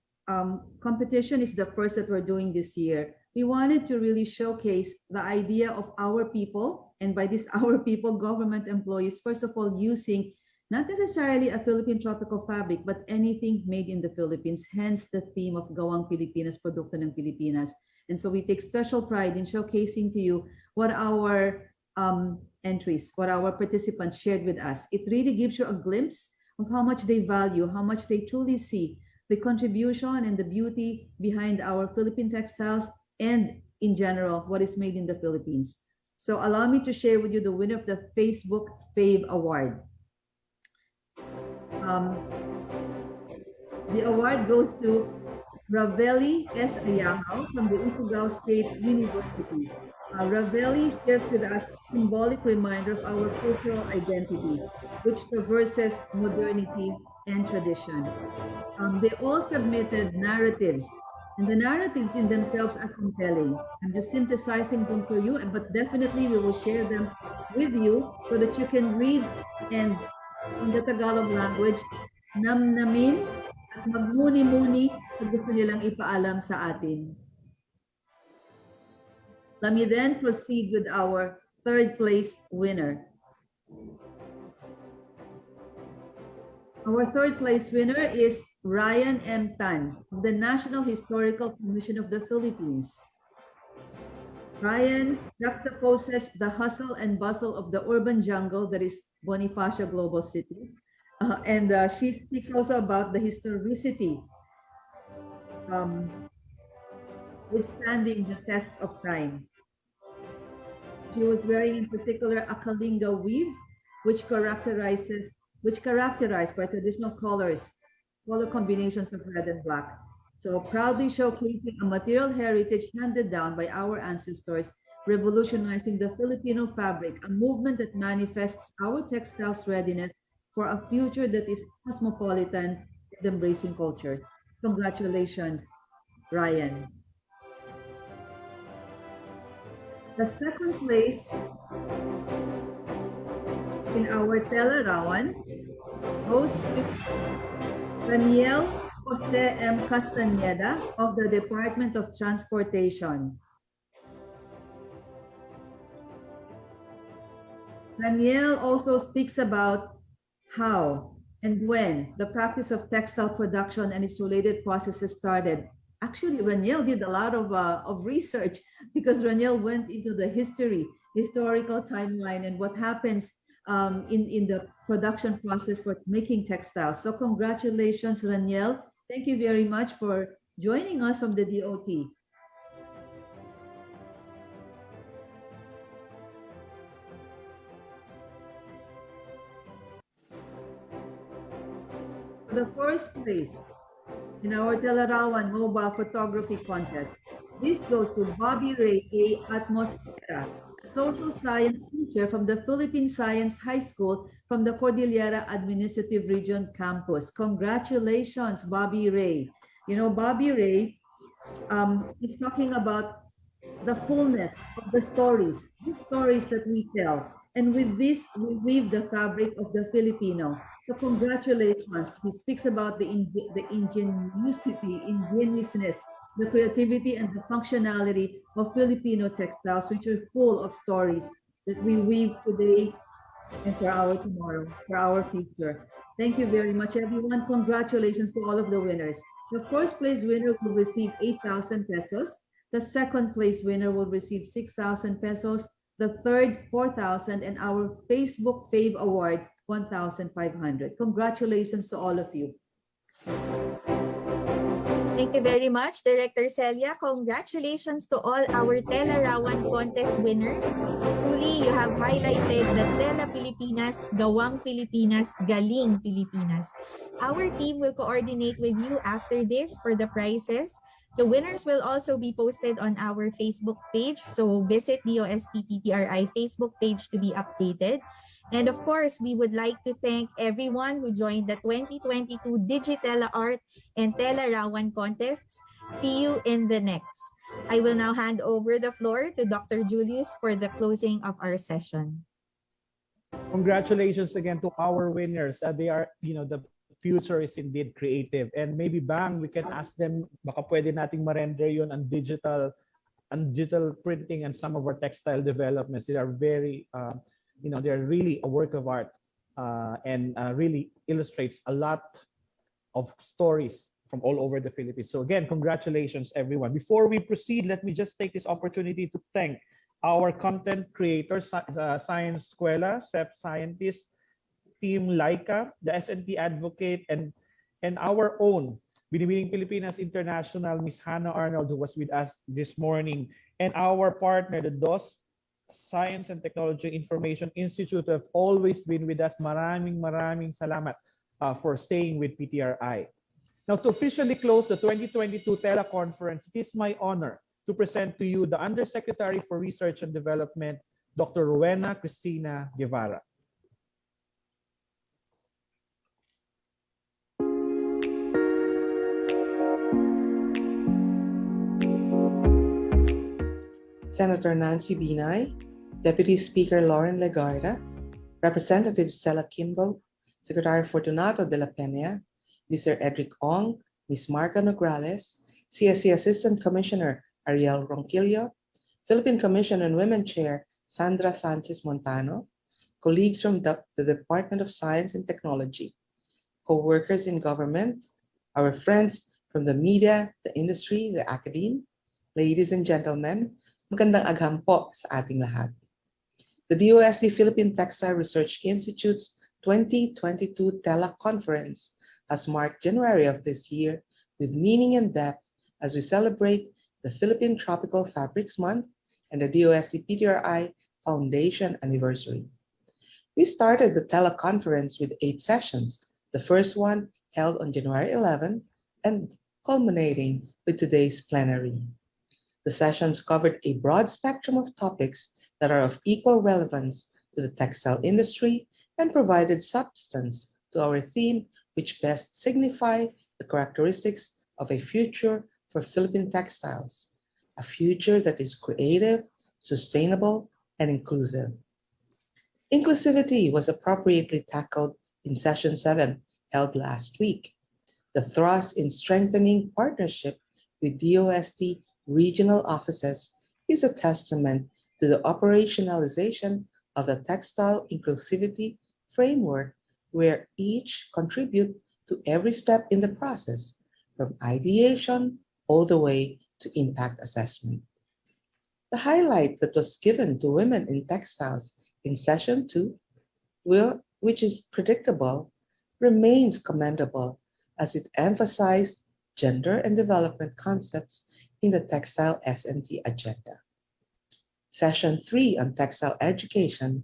[SPEAKER 4] competition is the first that we're doing this year. we wanted to really showcase the idea of our people, and by this our people, government employees, first of all, using not necessarily a Philippine tropical fabric, but anything made in the Philippines, hence the theme of Gawang Pilipinas, Produkto ng Pilipinas. And so we take special pride in showcasing to you what our entries, what our participants shared with us. It really gives you a glimpse of how much they value, how much they truly see the contribution and the beauty behind our Philippine textiles, and in general, what is made in the Philippines. So allow me to share with you the winner of the Facebook Fave Award. The award goes to Raveli S. Ayangao from the Ifugao State University. Raveli shares with us a symbolic reminder of our cultural identity, which traverses modernity and tradition. They all submitted narratives, and the narratives in themselves are compelling. I'm just synthesizing them for you, but definitely we will share them with you so that you can read, and in the Tagalog language, namnamin at magmuni-muni kung gusto nilang ipaalam sa atin. Let me then proceed with our third place winner. Our third place winner is Ryan M. Tan of the National Historical Commission of the Philippines. Ryan juxtaposes the hustle and bustle of the urban jungle that is Bonifacio Global City. And she speaks also about the historicity withstanding the test of time. She was wearing in particular a kalinga weave, which characterized by traditional color combinations of red and black. So proudly showcasing a material heritage handed down by our ancestors, revolutionizing the Filipino fabric, a movement that manifests our textiles' readiness for a future that is cosmopolitan and embracing cultures. Congratulations, Ryan. The second place in our Telerawan goes to Daniel Jose M. Castañeda of the Department of Transportation. Daniel also speaks about how and when the practice of textile production and its related processes started. Actually, Raniel did a lot of research, because Raniel went into the historical timeline and what happens in the production process for making textiles. So congratulations, Raniel. Thank you very much for joining us from the DOT. For the first place in our Telerawan Mobile Photography Contest, this goes to Bobby Ray A. Atmosfera, a social science teacher from the Philippine Science High School from the Cordillera Administrative Region campus. Congratulations, Bobby Ray. You know, Bobby Ray is talking about the fullness of the stories that we tell. And with this, we weave the fabric of the Filipino. So congratulations. He speaks about the ingenuousness, the creativity, and the functionality of Filipino textiles, which are full of stories that we weave today and for our tomorrow, for our future. Thank you very much, everyone. Congratulations to all of the winners. The first place winner will receive 8,000 pesos. The second place winner will receive 6,000 pesos. The third, 4,000, and our Facebook Fave Award, 1,500. Congratulations to all of you.
[SPEAKER 13] Thank you very much, Director Celia. Congratulations to all our Telerawan contest winners. Truly, you have highlighted the Tela Pilipinas, Gawang Pilipinas, Galing Pilipinas. Our team will coordinate with you after this for the prizes. The winners will also be posted on our Facebook page, so visit DOST-PTRI Facebook page to be updated. And of course, we would like to thank everyone who joined the 2022 Digitela Art and Telerawan contests. See you in the next. I will now hand over the floor to Dr. Julius for the closing of our session.
[SPEAKER 10] Congratulations again to our winners. They are, the future is indeed creative. And maybe, Bang, we can ask them, baka pwede nating ma-render yun on digital and digital printing and some of our textile developments. They are very, they're really a work of art and really illustrates a lot of stories from all over the Philippines. So again, congratulations, everyone. Before we proceed, let me just take this opportunity to thank our content creators, Science Escuela, Chef Scientist, Team Laika, the SNT Advocate, and our own Binibining Pilipinas International, Miss Hannah Arnold, who was with us this morning, and our partner, the DOST Science and Technology Information Institute, have always been with us. Maraming salamat for staying with PTRI. Now, to officially close the 2022 teleconference, it is my honor to present to you the Undersecretary for Research and Development, Dr. Rowena Cristina Guevara.
[SPEAKER 28] Senator Nancy Binay, Deputy Speaker Lauren Legarda, Representative Stella Kimbo, Secretary Fortunato de la Peña, Mr. Edric Ong, Ms. Marga Nograles, CSC Assistant Commissioner Ariel Ronquillo, Philippine Commission on Women Chair Sandra Sanchez Montano, colleagues from the Department of Science and Technology, co-workers in government, our friends from the media, the industry, the academe, ladies and gentlemen, magandang agham po sa ating lahat. The DOST Philippine Textile Research Institute's 2022 teleconference has marked January of this year with meaning and depth as we celebrate the Philippine Tropical Fabrics Month and the DOST PTRI Foundation anniversary. We started the teleconference with 8 sessions, the first one held on January 11 and culminating with today's plenary. The sessions covered a broad spectrum of topics that are of equal relevance to the textile industry and provided substance to our theme, which best signify the characteristics of a future for Philippine textiles, a future that is creative, sustainable, and inclusive. Inclusivity was appropriately tackled in Session 7 held last week. The thrust in strengthening partnership with DOST regional offices is a testament to the operationalization of the Textile Inclusivity Framework, where each contribute to every step in the process, from ideation all the way to impact assessment. The highlight that was given to women in textiles in Session 2, which is predictable, remains commendable as it emphasized gender and development concepts in the textile S&T agenda. Session 3 on textile education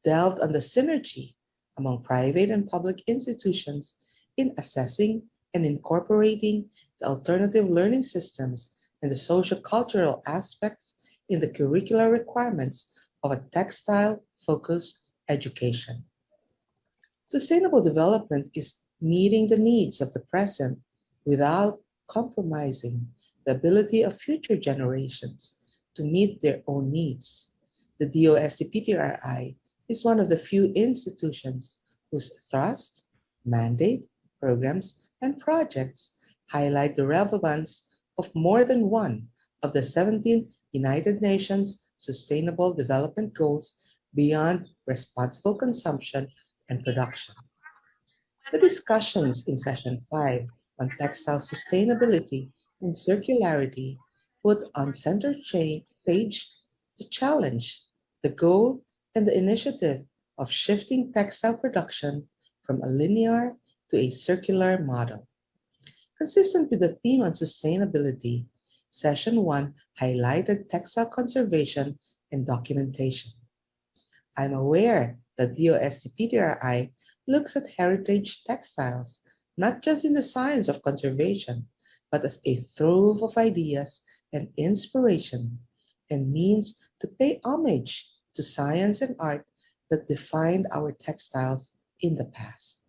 [SPEAKER 28] delved on the synergy among private and public institutions in assessing and incorporating the alternative learning systems and the socio-cultural aspects in the curricular requirements of a textile-focused education. Sustainable development is meeting the needs of the present without compromising the ability of future generations to meet their own needs. The DOST PTRI is one of the few institutions whose thrust, mandate, programs, and projects highlight the relevance of more than one of the 17 United Nations Sustainable Development Goals beyond responsible consumption and production. The discussions in Session 5 on textile sustainability and circularity put on center stage the challenge, the goal, and the initiative of shifting textile production from a linear to a circular model. Consistent with the theme on sustainability, Session 1 highlighted textile conservation and documentation. I'm aware that DOST PTRI looks at heritage textiles not just in the science of conservation, but as a trove of ideas and inspiration, and means to pay homage to science and art that defined our textiles in the past.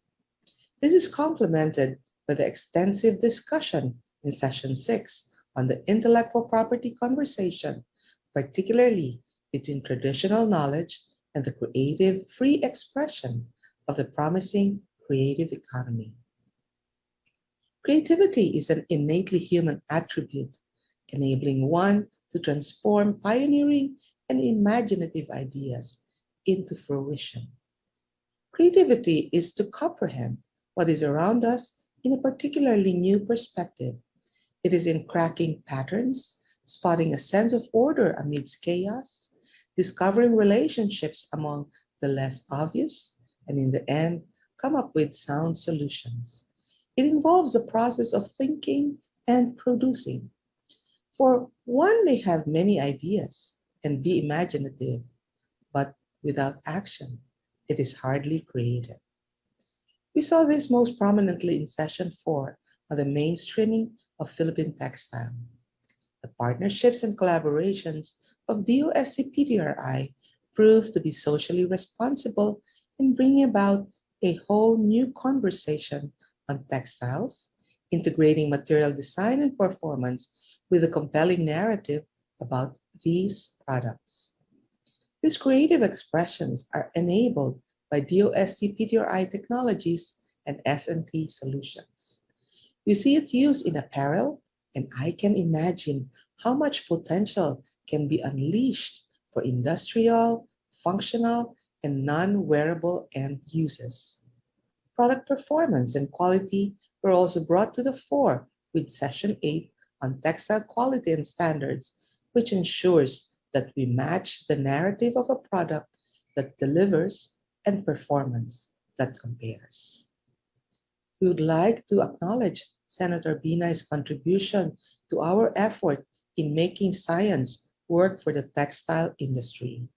[SPEAKER 28] This is complemented by the extensive discussion in Session 6 on the intellectual property conversation, particularly between traditional knowledge and the creative free expression of the promising creative economy. Creativity is an innately human attribute enabling one to transform pioneering and imaginative ideas into fruition. Creativity is to comprehend what is around us in a particularly new perspective. It is in cracking patterns, spotting a sense of order amidst chaos, discovering relationships among the less obvious, and in the end, come up with sound solutions. It involves the process of thinking and producing. For one may have many ideas and be imaginative, but without action, it is hardly creative. We saw this most prominently in session 4 on the mainstreaming of Philippine textile. The partnerships and collaborations of DOST-PTRI proved to be socially responsible in bringing about a whole new conversation on textiles, integrating material design and performance with a compelling narrative about these products. These creative expressions are enabled by DOST-PTRI technologies and S&T solutions. We see it used in apparel, and I can imagine how much potential can be unleashed for industrial, functional, and non-wearable end uses. Product performance and quality were also brought to the fore with Session 8 on textile quality and standards, which ensures that we match the narrative of a product that delivers and performance that compares. We would like to acknowledge Senator Binay's contribution to our effort in making science work for the textile industry.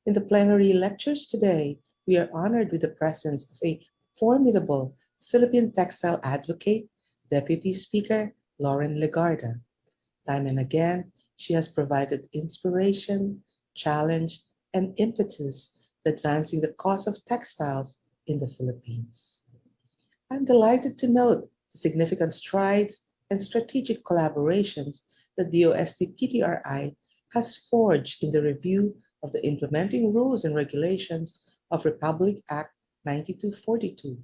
[SPEAKER 28] In the plenary lectures today, we are honored with the presence of a formidable Philippine textile advocate, Deputy Speaker Lauren Legarda. Time and again, she has provided inspiration, challenge, and impetus to advancing the cause of textiles in the Philippines. I'm delighted to note the significant strides and strategic collaborations that DOST-PTRI has forged in the review of the implementing rules and regulations of Republic Act 9242,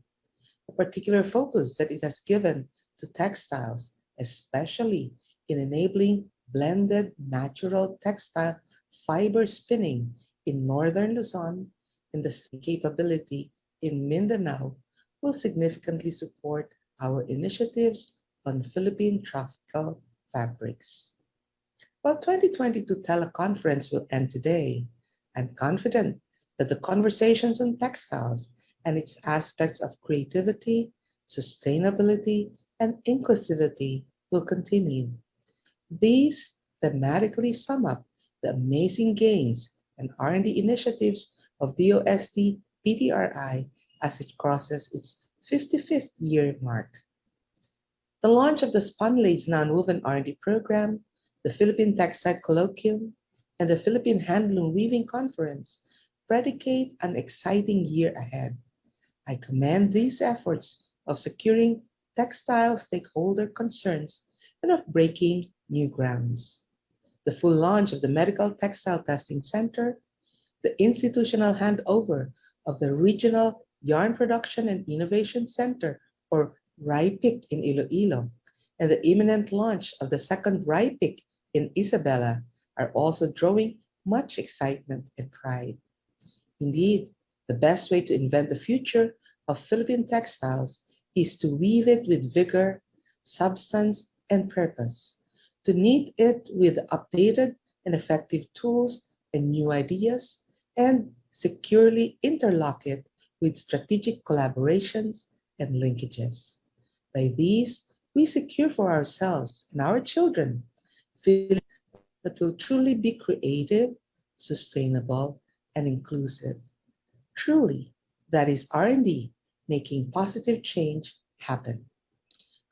[SPEAKER 28] a particular focus that it has given to textiles, especially in enabling blended natural textile fiber spinning in northern Luzon, and the same capability in Mindanao will significantly support our initiatives on Philippine tropical fabrics. While 2022 teleconference will end today, I'm confident that the conversations on textiles and its aspects of creativity, sustainability, and inclusivity will continue. These thematically sum up the amazing gains and R&D initiatives of DOST-PTRI as it crosses its 55th year mark. The launch of the Spunlace Nonwoven R&D program, the Philippine Textile Colloquium, and the Philippine Handloom Weaving Conference predicate an exciting year ahead. I commend these efforts of securing textile stakeholder concerns and of breaking new grounds. The full launch of the Medical Textile Testing Center, the institutional handover of the Regional Yarn Production and Innovation Center, or RIPIC in Iloilo, and the imminent launch of the second RIPIC in Isabela are also drawing much excitement and pride. Indeed, the best way to invent the future of Philippine textiles is to weave it with vigor, substance, and purpose, to knit it with updated and effective tools and new ideas, and securely interlock it with strategic collaborations and linkages. By these, we secure for ourselves and our children feelings that will truly be creative, sustainable, and inclusive. Truly, that is R&D making positive change happen.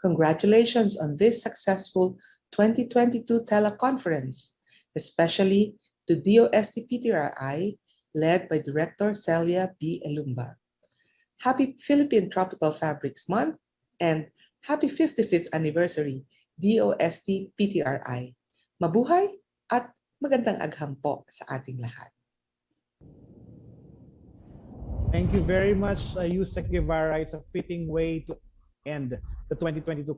[SPEAKER 28] Congratulations on this successful 2022 teleconference, especially to DOST-PTRI, led by Director Celia B. Elumba. Happy Philippine Tropical Fabrics Month and happy 55th anniversary DOST-PTRI. Mabuhay at magandang agham po sa ating lahat.
[SPEAKER 10] Thank you very much, Yusek Guevara. It's a fitting way to end the 2022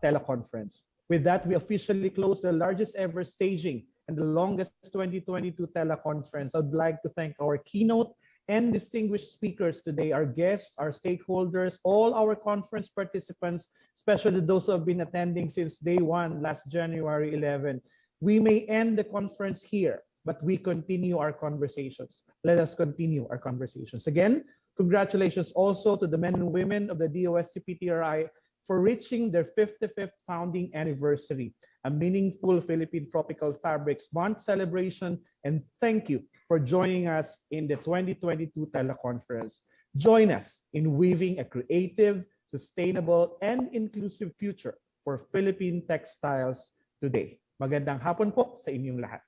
[SPEAKER 10] teleconference. With that, we officially close the largest ever staging and the longest 2022 teleconference. I'd like to thank our keynote and distinguished speakers today, our guests, our stakeholders, all our conference participants, especially those who have been attending since day one, last January 11. We may end the conference here, but we continue our conversations. Let us continue our conversations. Again, congratulations also to the men and women of the DOST-PTRI for reaching their 55th founding anniversary, a meaningful Philippine Tropical Fabrics Month celebration, and thank you for joining us in the 2022 teleconference. Join us in weaving a creative, sustainable, and inclusive future for Philippine textiles today. Magandang hapon po sa inyong lahat.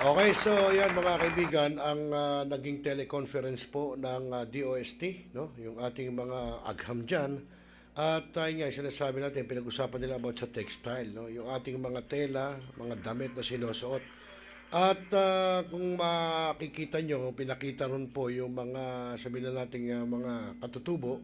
[SPEAKER 14] Okay, so yan mga kaibigan, ang naging teleconference po ng DOST, no? Yung ating mga agham dyan. At nga, sinasabi natin, pinag-usapan nila about sa textile, no? Yung ating mga tela, mga damit na sinusuot. At kung makikita nyo, pinakita ron po yung mga, sabihin na natin, mga katutubo.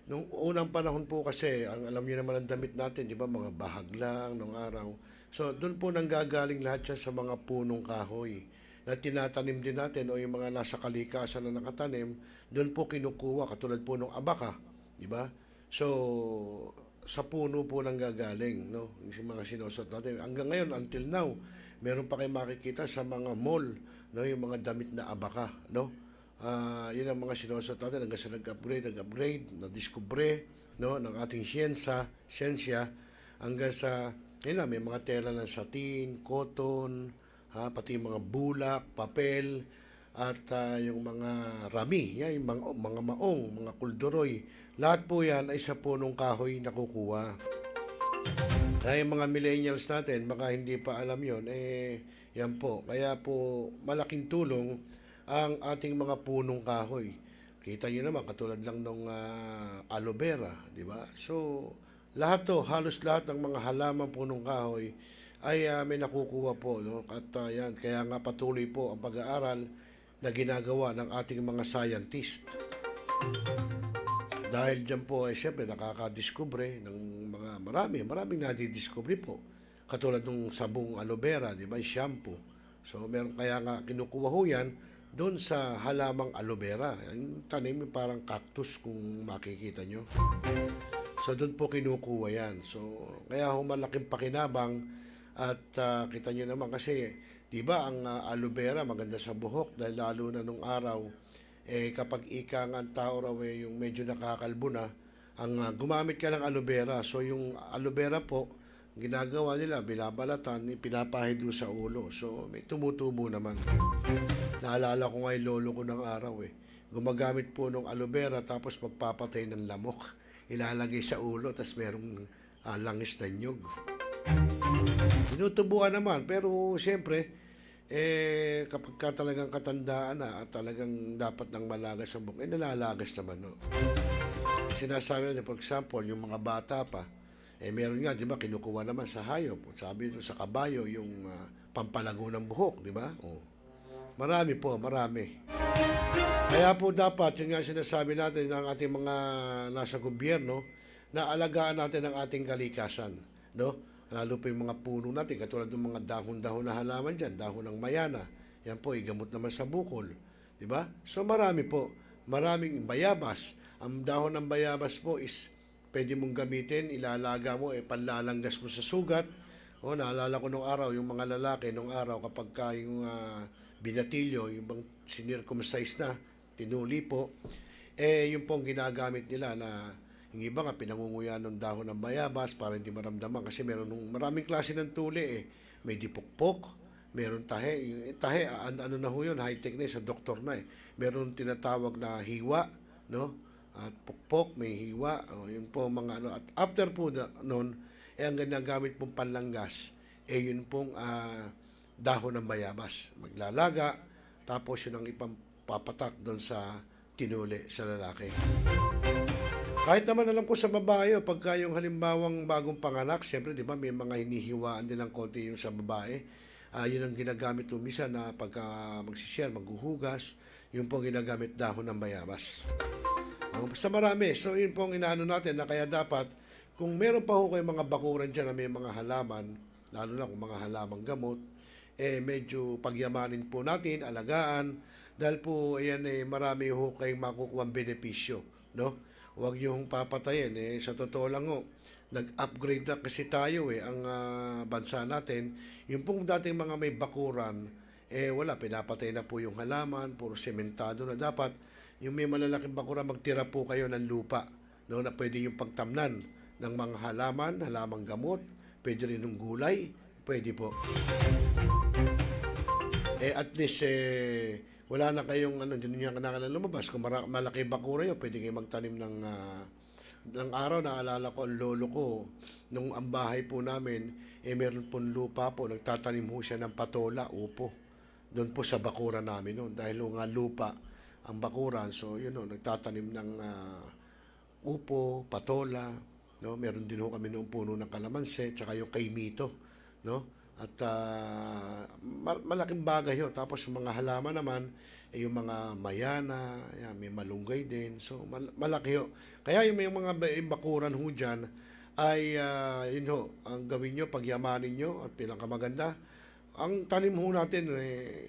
[SPEAKER 14] Nung unang panahon po kasi, alam niyo naman ang damit natin, di ba? Mga bahag lang nung araw. So, doon po nanggagaling lahat siya sa mga punong kahoy na tinatanim din natin o yung mga nasa kalikasan na nakatanim, doon po kinukuha, katulad po ng abaka, di ba? So, sa puno po nanggagaling, no? Yung mga sinusot natin. Hanggang ngayon, until now, meron pa kayong makikita sa mga mall, no? Yung mga damit na abaka, no? Yun ang mga sinusot natin hanggang sa nag-upgrade, na-discover, no? Ng ating siyensya, hanggang sa yun na, may mga tela ng satin, cotton, pati yung mga bulak, papel, at yung mga rami, yung mga maong, mga kulduroy. Lahat po yan ay sa punong kahoy nakukuha. Kaya yung mga millennials natin, baka hindi pa alam yon, yan po. Kaya po, malaking tulong ang ating mga punong kahoy. Kita nyo naman, katulad lang ng aloe vera, di ba? So, lahat to, halos lahat ng mga halaman punong kahoy ay may nakukuha po, no? At yan, kaya nga patuloy po ang pag-aaral na ginagawa ng ating mga scientist. Dahil dyan po ay siyempre nakakadiskubre ng mga maraming nadidiskubre po. Katulad ng sabong aloe vera, di ba, shampoo. So meron kaya nga kinukuha ho yan doon sa halamang aloe vera. Yung tanim yung parang cactus kung makikita nyo. So doon po kinukuha yan. So kaya ho malaking pakinabang at kita nyo naman kasi di ba ang aloe vera maganda sa buhok dahil lalo na nung araw kapag ika nga ang tao raw yung medyo nakakalbo na ang gumamit ka ng aloe vera. So yung aloe vera po ginagawa nila binabalatan, pinapahid doon sa ulo. So may tumutubo naman. Naalala ko nga yung lolo ko ng araw gumagamit po ng aloe vera tapos magpapatay ng lamok. Ilalagay sa ulo, tapos merong langis na nyug. Tinutubuan naman, pero siyempre, kapag ka talagang katandaan na at talagang dapat nang malagas ang buhok, nalalagas naman, no? Sinasabi natin, for example, yung mga bata pa, meron nga, di ba, kinukuha naman sa hayop. Sabi nyo, sa kabayo, yung pampalago ng buhok, di ba? Oh. Marami po, marami. Kaya po dapat, yung nga sinasabi natin ng ating mga nasa gobyerno, na alagaan natin ang ating kalikasan, no? Lalo po yung mga puno natin, katulad ng mga dahon-dahon na halaman dyan, dahon ng mayana, yan po, igamot naman sa bukol, di ba? So marami po, maraming bayabas. Ang dahon ng bayabas po is, pwede mong gamitin, ilalaga mo, panlalanggas mo sa sugat. O, naalala ko nung araw, yung mga lalaki nung araw, kapag ka yung binatilyo, yung bang sinircumcise na, tinuli po, yung pong ginagamit nila na yung iba nga pinangunguya ng dahon ng bayabas para hindi maramdaman kasi meron maraming klase ng tuli may dipukpok, meron tahe, yung tahe ano na ho yun, high tech na sa doktor na meron tinatawag na hiwa, no? at pukpok, may hiwa, yun po mga ano. At after po noon, ang ginagamit pong panlanggas, yun pong dahon ng bayabas. Maglalaga, tapos yun ang ipapatak doon sa tinuli sa lalaki. Kahit naman alam ko sa babae, pagka yung halimbawang bagong panganak, siyempre, di ba, may mga hinihiwaan din ng konti yung sa babae. Yun ang ginagamit po minsan na pagka magsishare, maghuhugas, yun po ginagamit dahon ng bayabas. Sa marami. So, yun po ang inaano natin na kaya dapat, kung meron pa ho kayong mga bakuran dyan na may mga halaman, lalo na kung mga halamang gamot, medyo pagyamanin po natin, alagaan, dahil po, ayan, marami ho kayong makukuha benepisyo, no? Huwag nyo hong papatayin. Sa totoo lang ho, nag-upgrade na kasi tayo ang bansa natin. Yung pong dating mga may bakuran, wala, pinapatay na po yung halaman, puro sementado na. Dapat, yung may malalaking bakuran, magtira po kayo ng lupa, no, na pwede yung pagtamnan ng mga halaman, halamang gamot, pwede rin ng gulay, pwede po. At least, wala na kayong hindi nyo kinakailangan lumabas. Kung malaki bakura yun, pwede kayo magtanim ng araw. Naalala ko, ang lolo ko, nung ang bahay po namin, meron pong lupa po, nagtatanim po siya ng patola, upo. Doon po sa bakura namin noon. Dahil nga lupa ang bakuran, so yun o, nagtatanim ng upo, patola, no? Meron din ho kami noong puno ng kalamansi, tsaka yung kaimito, no? At malaking bagay yun. Tapos mga halaman naman, yung mga mayana, may malunggay din. So, malaki yun. Kaya yung may mga bakuran ho dyan, ay yun ho, ang gawin nyo, pagyamanin nyo, at pinakamaganda, ang tanim ho natin,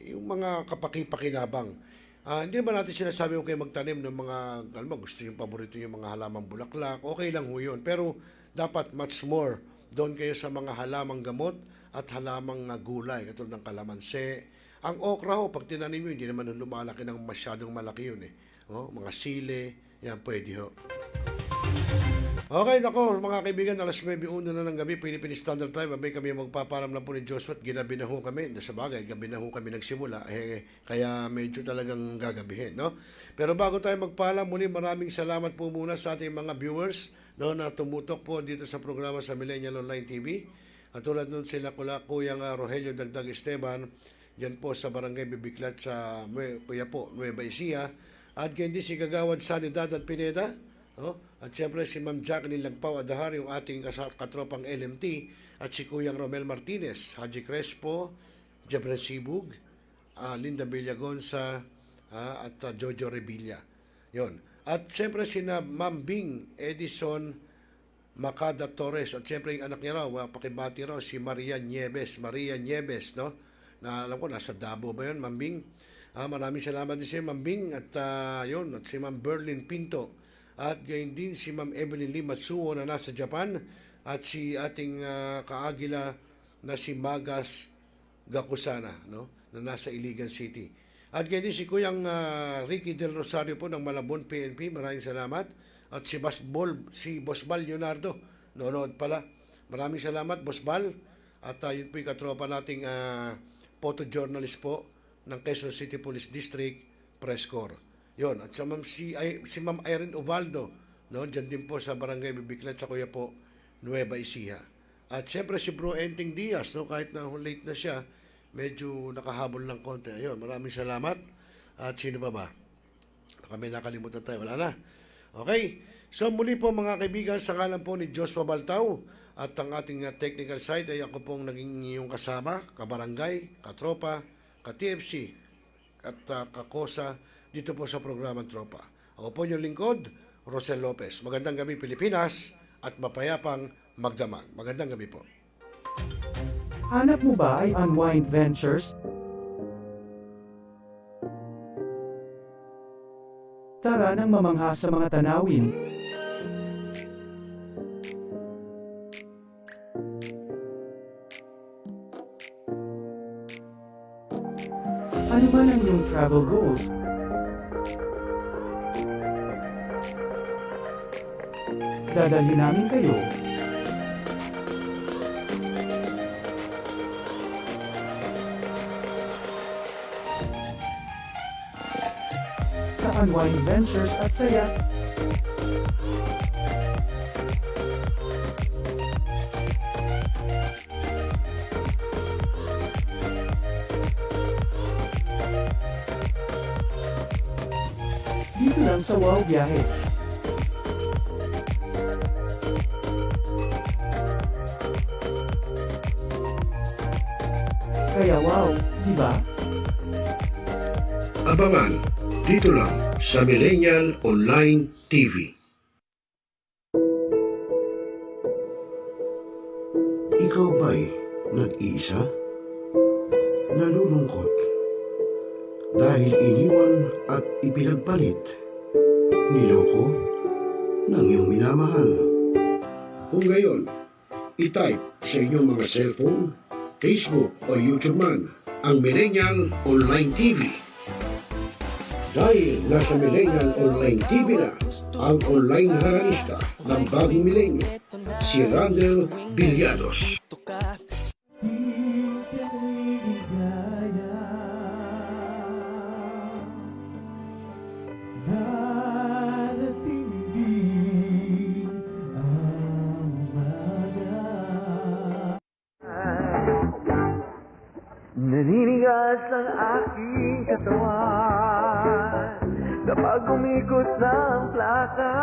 [SPEAKER 14] yung mga kapaki-pakinabang. Hindi ba natin sinasabi ko kayo magtanim ng mga, alam mo, gusto yung paborito yung mga halamang bulaklak, okay lang ho yun. Pero dapat much more, doon kayo sa mga halamang gamot, at halamang gulay, katulad ng kalamansi. Ang okra ho, pag tinanim nyo, hindi naman lumalaki ng masyadong malaki yun mga sili, yan, pwede ho. Okay, nako, mga kaibigan, alas 9:01 na ng gabi, Philippine Standard Time, abay kami magpapalam na po ni Joshua, ginabi na ho kami, sa bagay, gabi na ho kami nagsimula, kaya medyo talagang gagabihin, no? Pero bago tayo magpaalam, muli maraming salamat po muna sa ating mga viewers, no, na tumutok po dito sa programa sa Millennial Online TV. Katulad nun sila Kuyang Rogelio Dagdag Esteban, dyan po sa Barangay Bibiklat sa Kuya po, Nueva Ecija. At ganyan din si Kagawad Sanidad at Pineda. At siyempre si Ma'am Jacqueline Lagpao Adahar, yung ating katropang LMT. At si Kuyang Romel Martinez, Haji Crespo, Jebren Sibug, Linda Villagonza, at Jojo Revilla. Yon. At siyempre si Ma'am Bing Edison Macada Torres, at siyempre yung anak niya raw, pakibati raw, si Maria Nieves, no? Na alam ko, nasa Davao ba yun, Ma'am Bing? Maraming salamat din si Ma'am Bing, at yun, at si Ma'am Berlin Pinto, at gayon din si Ma'am Evelyn Lee Matsuo na nasa Japan, at si ating kaagila na si Magas Gakusana, no? Na nasa Iligan City. At gayon din si Kuyang Ricky Del Rosario po ng Malabon PNP, maraming salamat. At si Boss Bal Leonardo, nonood pala. Maraming salamat, Boss Bal. At yun po yung katropa nating photojournalist po ng Quezon City Police District, Press Corps. Yun. At si Ma'am Irene Ubaldo, no? Diyan din po sa Barangay Bibiklat sa Kuya po, Nueva Ecija. At siyempre si Bro Enting Diaz, no? Kahit na late na siya, medyo nakahabol ng konti. Ayun, maraming salamat. At sino pa ba? Kami nakalimutan tayo. Wala na. Okay, so muli po mga kaibigan, sa ngalan po ni Joshua Baltao at ang ating technical side ay ako pong naging iyong kasama, kabarangay, katropa, ka-TFC at kakosa dito po sa programang Tropa. Ako po yung lingkod, Rosel Lopez. Magandang gabi Pilipinas at mapayapang magdamag. Magandang gabi po.
[SPEAKER 15] Hanap mo ba ay Unwind Ventures? Tara nang mamangha sa mga tanawin. Ano man ang iyong travel goals? Dadalhin namin kayo. Unwind Ventures at saya hanggang sa wow biyahe. Kaya wow, di ba?
[SPEAKER 14] Abangan dito lang sa Millennial Online TV. Ikaw ba'y nag-iisa? Nalulungkot? Dahil iniwan at ipinagpalit? Niloko ng iyong minamahal? Kung ngayon, i-type sa inyong mga cellphone, Facebook o YouTube man ang Millennial Online TV. Dahil nasa Millennial Online TV na ang online haralista ng bagong milenyo, si Randel Villados.
[SPEAKER 15] Naninigas ang aking katawan kapag umikot ng plaka.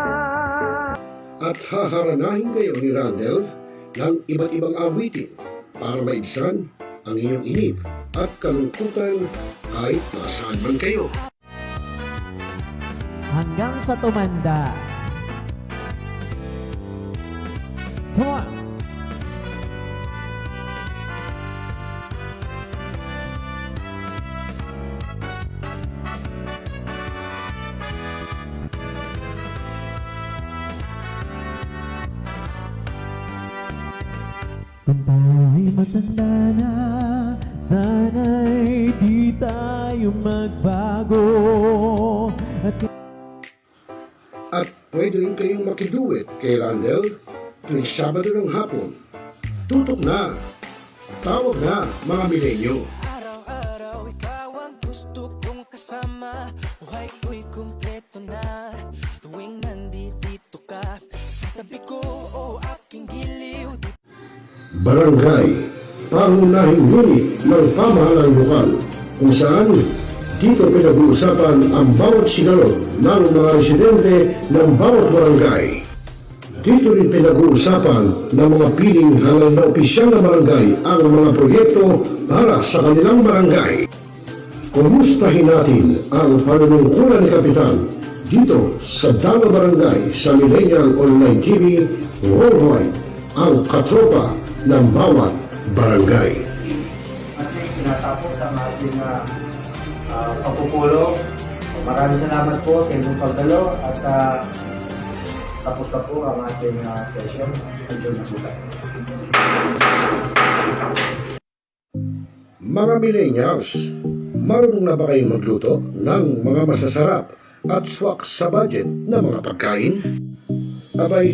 [SPEAKER 14] At haharanahin kayo ni Randel ng iba't ibang awitin para maibsan ang inyong inip at kalungkutan kahit nasaan man kayo.
[SPEAKER 16] Hanggang sa tumanda. Come on! Kung tayo'y matanda na, sana'y di tayo magbago.
[SPEAKER 14] At pwede rin kayong makiduet kay Randel tuwing Sabado ng hapon. Tutok na! Tawag na mga milenyo!
[SPEAKER 15] Araw-araw ikaw ang gusto kong kasama. Buhay ko'y kumpleto na tuwing nandito ka sa tabi ko o aking giliw.
[SPEAKER 14] Barangay, pangunahing unit ng pamahalaan lokal kung saan dito pinag-uusapan ang bawat sigalon ng mga residente ng bawat barangay. Dito rin pinag-uusapan ng mga piling halal na opisyal na barangay ang mga proyekto para sa kanilang barangay. Kumustahin natin ang panunungkulan ni Kapitan dito sa Dama Barangay sa Millennial Online TV Worldwide, ang katropa ng bawat barangay.
[SPEAKER 17] At tinatapos ang ating pagpupulong. Maraming salamat po sa inyong pagdalo at tapos na po ang ating session. Enjoy na po tayo.
[SPEAKER 14] Mga millennials, marunong na ba kayong magluto ng mga masasarap at swak sa budget na mga pagkain? Abay,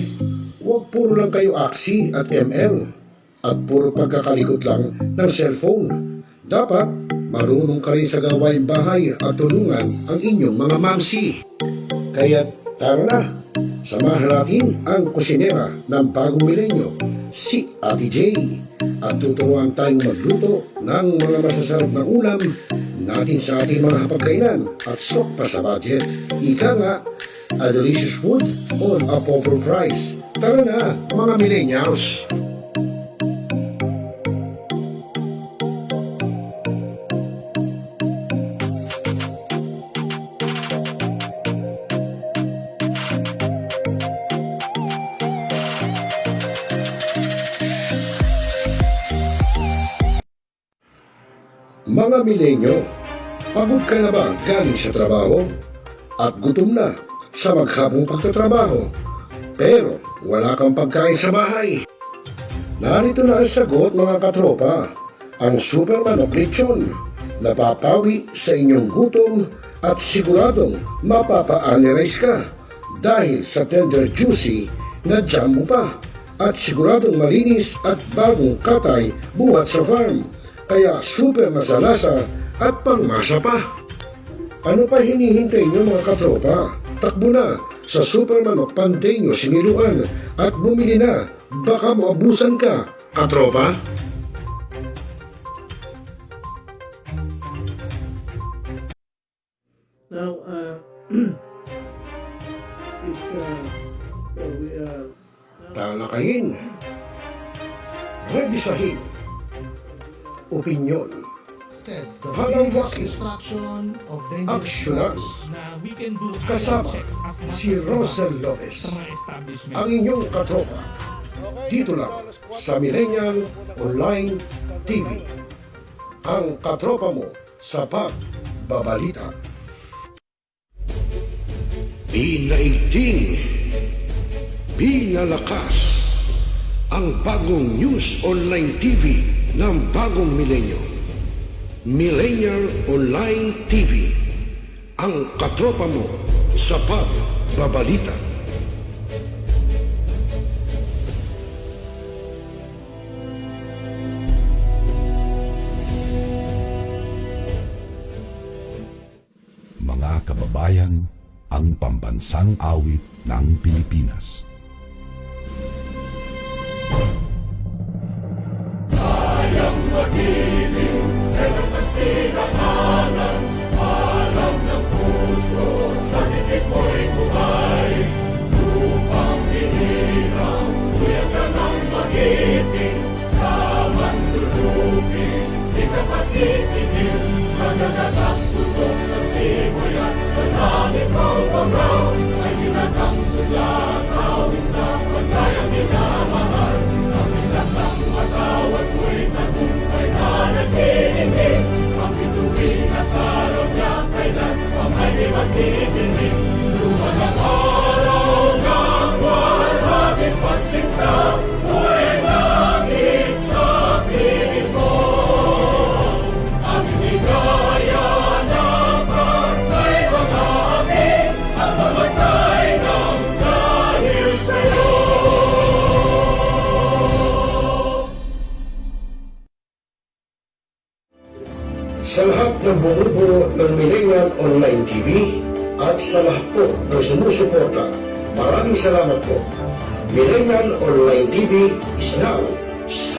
[SPEAKER 14] huwag puro lang kayo aksi at ML at puro pagkakalikot lang ng cellphone. Dapat marunong ka rin sa gawain bahay at tulungan ang inyong mga mamsi. Kaya tara na, samahan natin ang kusinera ng bagong milenyo, si Ate J. At tuturuan tayong magluto ng mga masasarap na ulam natin sa ating mga hapagkainan at swak pa sa budget. Ika nga, a delicious food on a proper price. Tara na, mga millennials! Mga milenyo, pagod ka na ba galing sa trabaho? At gutom na sa maghapong pagtatrabaho? Pero wala kang pagkain sa bahay? Narito na ang sagot mga katropa, ang super manok lechon. Napapawi sa inyong gutom at siguradong mapapa-analyze ka dahil sa tender juicy na jumbo pa at siguradong malinis at bagong katay buhat sa farm. Kaya super masalasa at pangmasa pa. Ano pa hinihintay niyo mga katropa? Takbo na sa Super Manok Panteño Siniluan at bumili na. Baka maabusan ka, katropa.
[SPEAKER 1] Now,
[SPEAKER 14] Revisahin. Opinyon. Halawakin. Aksyonan. Kasama si Rosel Lopez, ang inyong katropa. Dito lang sa Millennial Online TV. Ang katropa mo sa pagbabalita. Pinaigting, pinalakas ang bagong news online TV ng bagong milenyo. Millennial Online TV, ang katropa mo sa pagbabalita.
[SPEAKER 18] Mga kababayan, ang pambansang awit ng Pilipinas.
[SPEAKER 19] Kayang magiliw, ewas ang silanganan, alam ng puso, sa titik mo'y buhay. Upang hinirang, kuyak ka ng magiting, sa mandulupin, di ka pasisingil, sa nagatak tutok sa simoy at sa langit ng bagaw, ay ginatang tula, tawid sa pagkayang minamahal, ang isang ng matawad ko'y tagumpay na naghihingi, ang bituin at araw niya kailan pang ay di maghihingi. Luman ang araw ng walhagin pagsinta, buhay langit sa piling mo. Ang bigaya na pagkay magamin, ang mamatay ng dahil sa'yo.
[SPEAKER 14] Sa lahat ng bumubuo ng Millennial Online TV at sa lahat po ng sumusuporta, maraming salamat po. Millennial Online TV is now